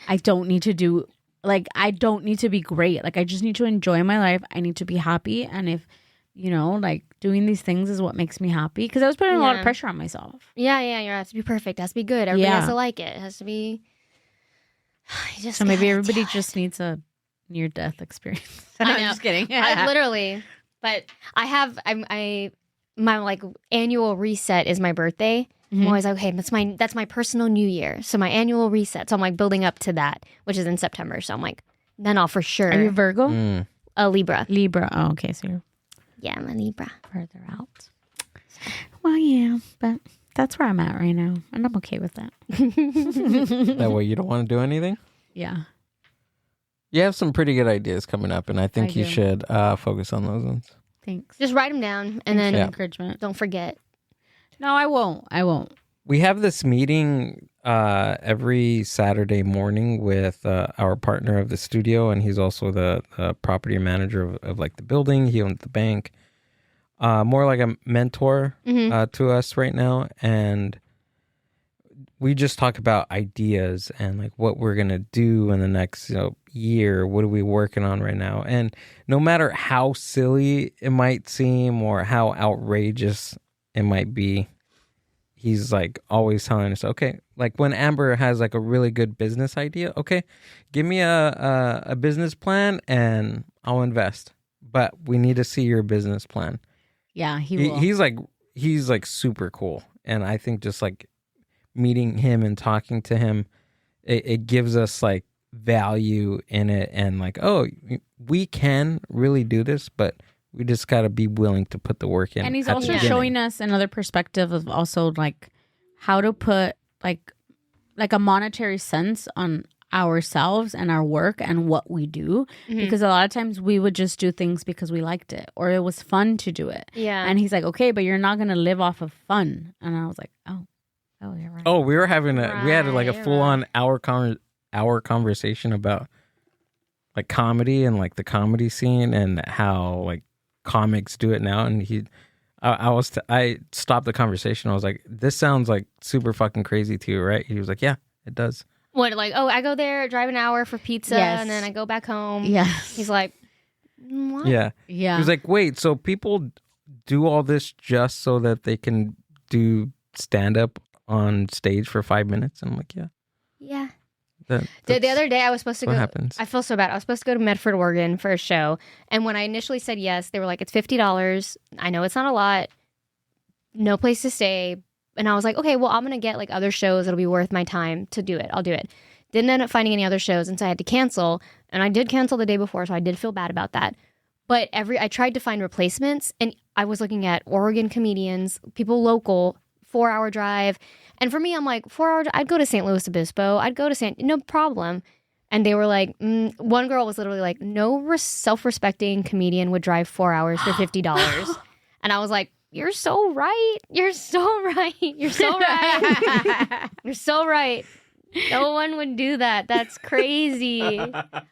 I don't need to do, like, I don't need to be great. Like, I just need to enjoy my life. I need to be happy. And if, you know, like doing these things is what makes me happy. Because I was putting a lot of pressure on myself. Yeah. It has to be perfect. It has to be good. Everybody has to like it. It has to be. So maybe everybody just needs a near-death experience. I know. I'm just kidding. I literally, but I have my like annual reset is my birthday. I'm always like, okay, that's my personal New Year. So my annual reset. So I'm like building up to that, which is in September. So I'm like, then I'll for sure. Are you Virgo? A Libra. Libra. Oh, okay. So you're I'm a Libra. further out. Well, yeah, but that's where I'm at right now, and I'm okay with that. That way you don't want to do anything? Yeah. You have some pretty good ideas coming up, and I think I you do. should focus on those ones. Thanks. Just write them down and then Encouragement. don't forget. No, I won't. We have this meeting every Saturday morning with our partner of the studio, and he's also the property manager of like the building. He owns the bank. More like a mentor to us right now, and we just talk about ideas and like what we're gonna do in the next year. What are we working on right now? And no matter how silly it might seem or how outrageous it might be, he's like always telling us, okay, like when Amber has like a really good business idea, okay, give me a business plan and I'll invest. But we need to see your business plan. Yeah, he will. He's like super cool. And I think just like meeting him and talking to him, it gives us like value in it and like, oh, we can really do this, but we just got to be willing to put the work in. And he's at the also beginning. showing us another perspective of also like how to put like a monetary sense on ourselves and our work and what we do, because a lot of times we would just do things because we liked it or it was fun to do it. Yeah. And he's like, okay, but you're not gonna live off of fun. And I was like, oh, you're right. Oh, we were having we had like a Right, full on hour conversation about like comedy and like the comedy scene and how like comics do it now. And I stopped the conversation. I was like, this sounds like super fucking crazy to you, right? He was like, yeah, it does. What, like, oh, I go there, drive an hour for pizza, Yes. and then I go back home. Yes. He's like, what? Yeah. Yeah. He was like, wait, so people do all this just so that they can do stand up on stage for 5 minutes? And I'm like, yeah. Yeah. The The other day I was supposed to what go. happens. I feel so bad. I was supposed to go to Medford, Oregon for a show. And when I initially said yes, they were like, it's $50. I know it's not a lot. No place to stay. And I was like, okay, well, I'm going to get like other shows. It'll be worth my time to do it. I'll do it. Didn't end up finding any other shows. And so I had to cancel. And I did cancel the day before. So I did feel bad about that. But I tried to find replacements. And I was looking at Oregon comedians, people local, 4-hour drive. And for me, I'm like, 4 hours, I'd go to St. Louis Obispo. I'd go to no problem. And they were like, one girl was literally like, no self-respecting comedian would drive 4 hours for $50. And I was like, you're so right. You're so right. You're so right. You're so right. No one would do that. That's crazy.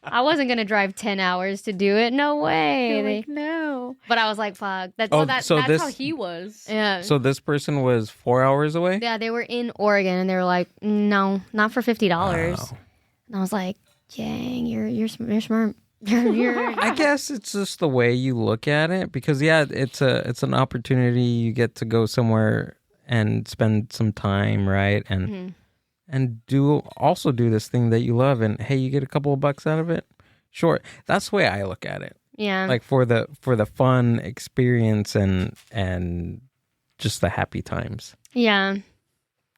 I wasn't going to drive 10 hours to do it. No way. Like, no. But I was like, fuck. That's how he was. Yeah. So this person was 4 hours away? Yeah, they were in Oregon and they were like, no, not for $50. Wow. And I was like, dang, you're smart. You're I guess it's just the way you look at it, because yeah, it's an opportunity. You get to go somewhere and spend some time, right? And and do this thing that you love, and hey, you get a couple of bucks out of it. Sure. That's the way I look at it. Yeah. Like for the fun experience and just the happy times. Yeah.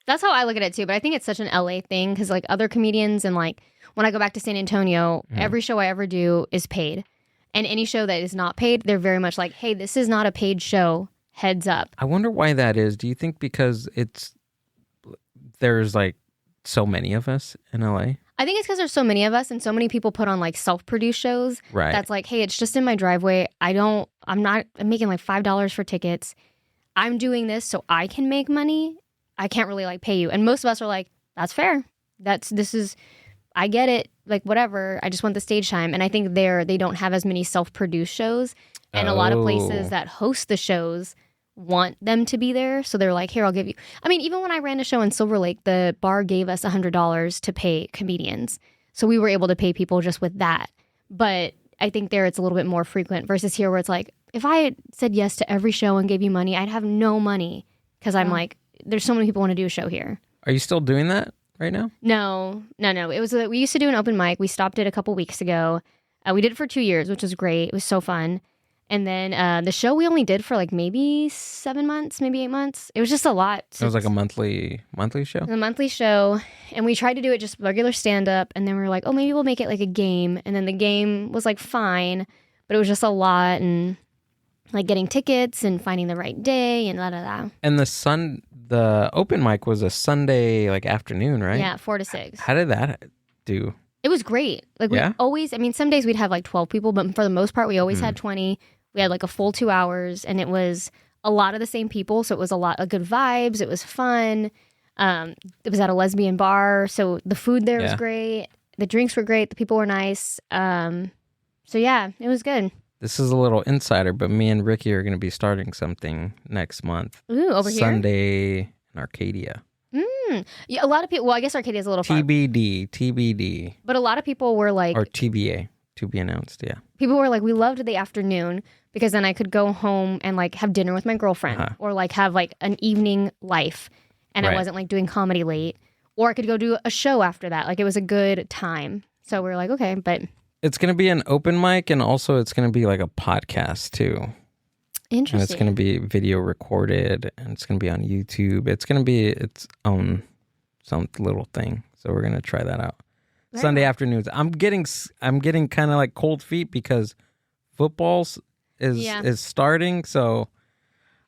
That's how I look at it too. But I think it's such an LA thing because like other comedians and like when I go back to San Antonio, every show I ever do is paid. And any show that is not paid, they're very much like, hey, this is not a paid show. Heads up. I wonder why that is. Do you think because there's like so many of us in LA? I think it's because there's so many of us and so many people put on like self-produced shows. Right. That's like, hey, it's just in my driveway. I'm making like $5 for tickets. I'm doing this so I can make money. I can't really like pay you. And most of us are like, that's fair. I get it. Like whatever. I just want the stage time. And I think they don't have as many self-produced shows. And a lot of places that host the shows want them to be there. So they're like, here, I'll give you. I mean, even when I ran a show in Silver Lake, the bar gave us $100 to pay comedians. So we were able to pay people just with that. But I think there it's a little bit more frequent versus here where it's like, if I had said yes to every show and gave you money, I'd have no money because I'm like, there's so many people want to do a show here. Are you still doing that right now? No. It was we used to do an open mic. We stopped it a couple weeks ago. We did it for 2 years, which was great. It was so fun. And then the show we only did for like maybe 7 months, maybe 8 months. It was just a lot. It was like a monthly show? It was a monthly show. And we tried to do it just regular stand-up. And then we were like, oh, maybe we'll make it like a game. And then the game was like fine. But it was just a lot. And like getting tickets and finding the right day and la la la. And the open mic was a Sunday like afternoon, right? Yeah, 4 to 6. How did that do? It was great. Like we always, I mean, some days we'd have like 12 people, but for the most part, we always had 20. We had like a full 2 hours and it was a lot of the same people. So it was a lot of good vibes. It was fun. It was at a lesbian bar. So the food there was great. The drinks were great. The people were nice. So yeah, it was good. This is a little insider, but me and Ricky are going to be starting something next month. Ooh, over here? Sunday in Arcadia. Yeah, a lot of people, well, I guess Arcadia is a little far. TBD. But a lot of people were like... Or TBA, to be announced, yeah. People were like, we loved the afternoon because then I could go home and like have dinner with my girlfriend or like have like an evening life and I wasn't like doing comedy late. Or I could go do a show after that. Like it was a good time. So we were like, okay, but... It's going to be an open mic and also it's going to be like a podcast too. Interesting. And it's going to be video recorded and it's going to be on YouTube. It's going to be its own some little thing. So we're going to try that out. Right. Sunday afternoons. I'm getting kind of like cold feet because football is starting. So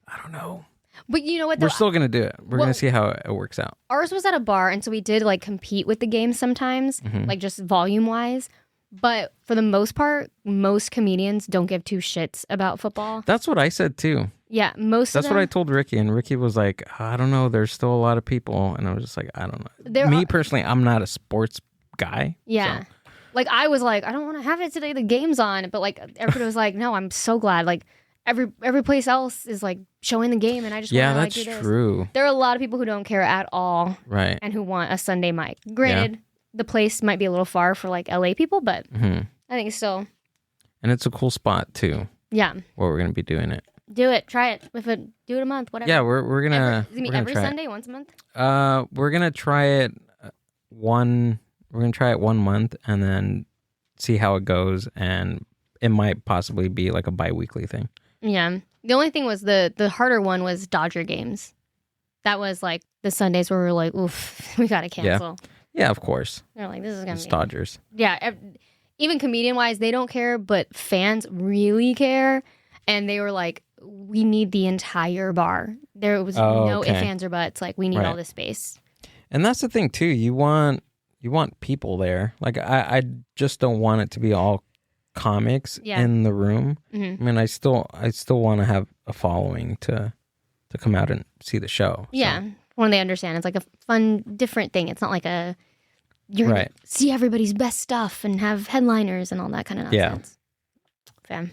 I don't know. But you know what? We're though? still gonna do it. We're Well- gonna see how it works out. Ours was at a bar, and so we did like compete with the games sometimes, Mm-hmm. like just volume wise. But for the most part, most comedians don't give two shits about football. That's what I said too. Yeah, most That's of them. what I told Ricky, and Ricky was like, I don't know. There's still a lot of people, and I was just like, I don't know. There Me are- personally, I'm not a sports guy. Yeah. so- Like I was like, I don't want to have it today. The game's on, but like everybody was like, no, I'm so glad. Like every place else is like showing the game, and I just Yeah, want to that's like, do this. true. There are a lot of people who don't care at all Right. and who want a Sunday mic. Granted, the place might be a little far for like LA people, but hmm I think still, And it's a cool spot too, yeah, where we're gonna be doing it. do it, try it. Do it a month, whatever. Yeah, we're gonna. Every, you mean we're gonna every try Sunday, once a month? It. We're gonna try it one. We're gonna try it 1 month and then see how it goes, and it might possibly be like a bi-weekly thing. Yeah. The only thing was the harder one was Dodger games. That was like the Sundays where we were like, oof, we gotta cancel. Yeah, of course. They're like, this is gonna It's be Dodgers. yeah. Even comedian wise, they don't care, but fans really care. And they were like, we need the entire bar. There was no okay. ifs, ands, or buts. Like, we need all Right. this space. And that's the thing too. You want people there. Like I just don't want it to be all comics Yeah. in the room. Mhm. I mean, I still want to have a following to come out and see the show. So, Yeah. When they understand, it's like a fun, different thing. It's not like you're Right. gonna see everybody's best stuff and have headliners and all that kind of Yeah. nonsense. Fam.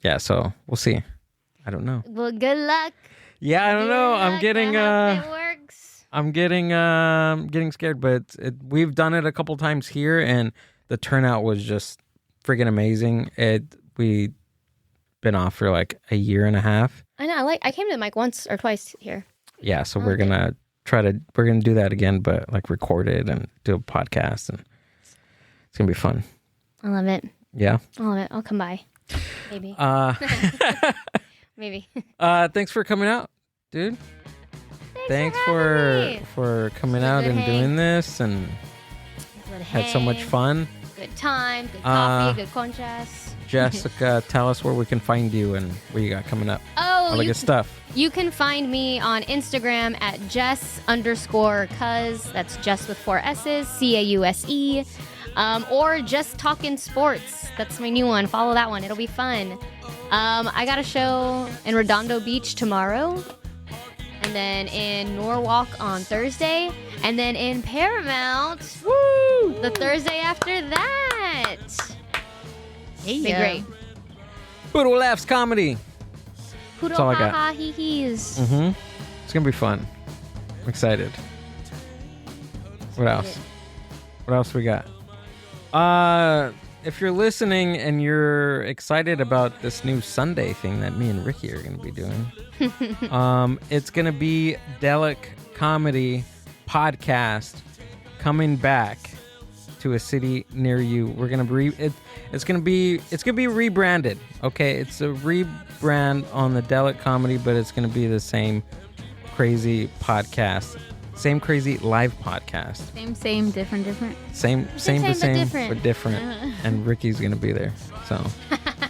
Yeah. So we'll see. I don't know. Well, good luck. Yeah, I don't know. I'm getting I hope it works. I'm getting scared, but we've done it a couple times here, and the turnout was just freaking amazing. We been off for like a year and a half. I know. I came to the mic once or twice here. Yeah, so Oh, we're good. gonna we're gonna do that again, but like record it and do a podcast, and it's gonna be fun. I love it. Yeah. I love it. I'll come by. Maybe. Maybe. Thanks for coming out, dude. Thanks having me. for coming It was a out good and hang. doing this, and Good had so much hang, fun. Good time. Good coffee. Good conchas. Jessica, tell us where we can find you and what you got coming up. Oh, All the good stuff. You can find me on Instagram at Jess_Cuz. That's Jess with 4 S's, CAUSE. Or Just Talkin' Sports. That's my new one. Follow that one. It'll be fun. I got a show in Redondo Beach tomorrow. And then in Norwalk on Thursday. And then in Paramount the Thursday after that. Be great. Poodle Laughs Comedy. Poodle all I got. ha ha hee hees. Mm-hmm. It's gonna be fun. I'm excited. What else? What else we got? If you're listening and you're excited about this new Sunday thing that me and Ricky are gonna be doing, it's gonna be Delic Comedy Podcast coming back to a city near you. We're gonna it's gonna be rebranded. Okay, it's a rebrand on the Delic Comedy, but it's gonna be the same crazy podcast, same crazy live podcast, Same, different. same but but different. And Ricky's gonna be there, so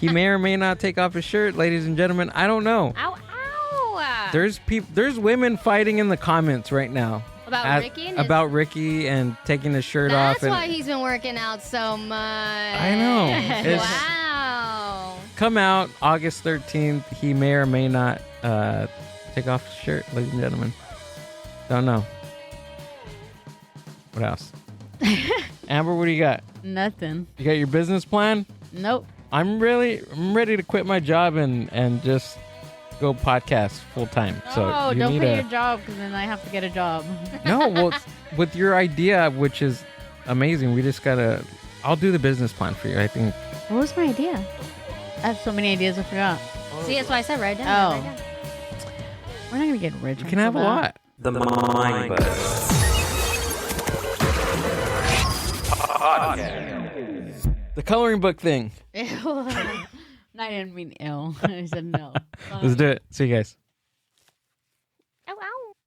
he may or may not take off his shirt, ladies and gentlemen. I don't know. Ow, ow. There's women fighting in the comments right now. About Ricky and his- about Ricky and taking his shirt off. That's why he's been working out so much. I know. It's- Wow. Come out August 13th. He may or may not take off his shirt, ladies and gentlemen. Don't know. What else? Amber, what do you got? Nothing. You got your business plan? Nope. I'm ready to quit my job and just go podcast full time. So Oh, you don't need quit your job because then I have to get a job. No, well, with your idea, which is amazing, we just gotta. I'll do the business plan for you. I think. What was my idea? I have so many ideas I forgot. See, that's why I said right down. Oh. Right down. We're not gonna get rich. You can have a lot. The Mind Buzz. The coloring book thing. Ew. I didn't mean ill. I said no. Let's do it. See you guys.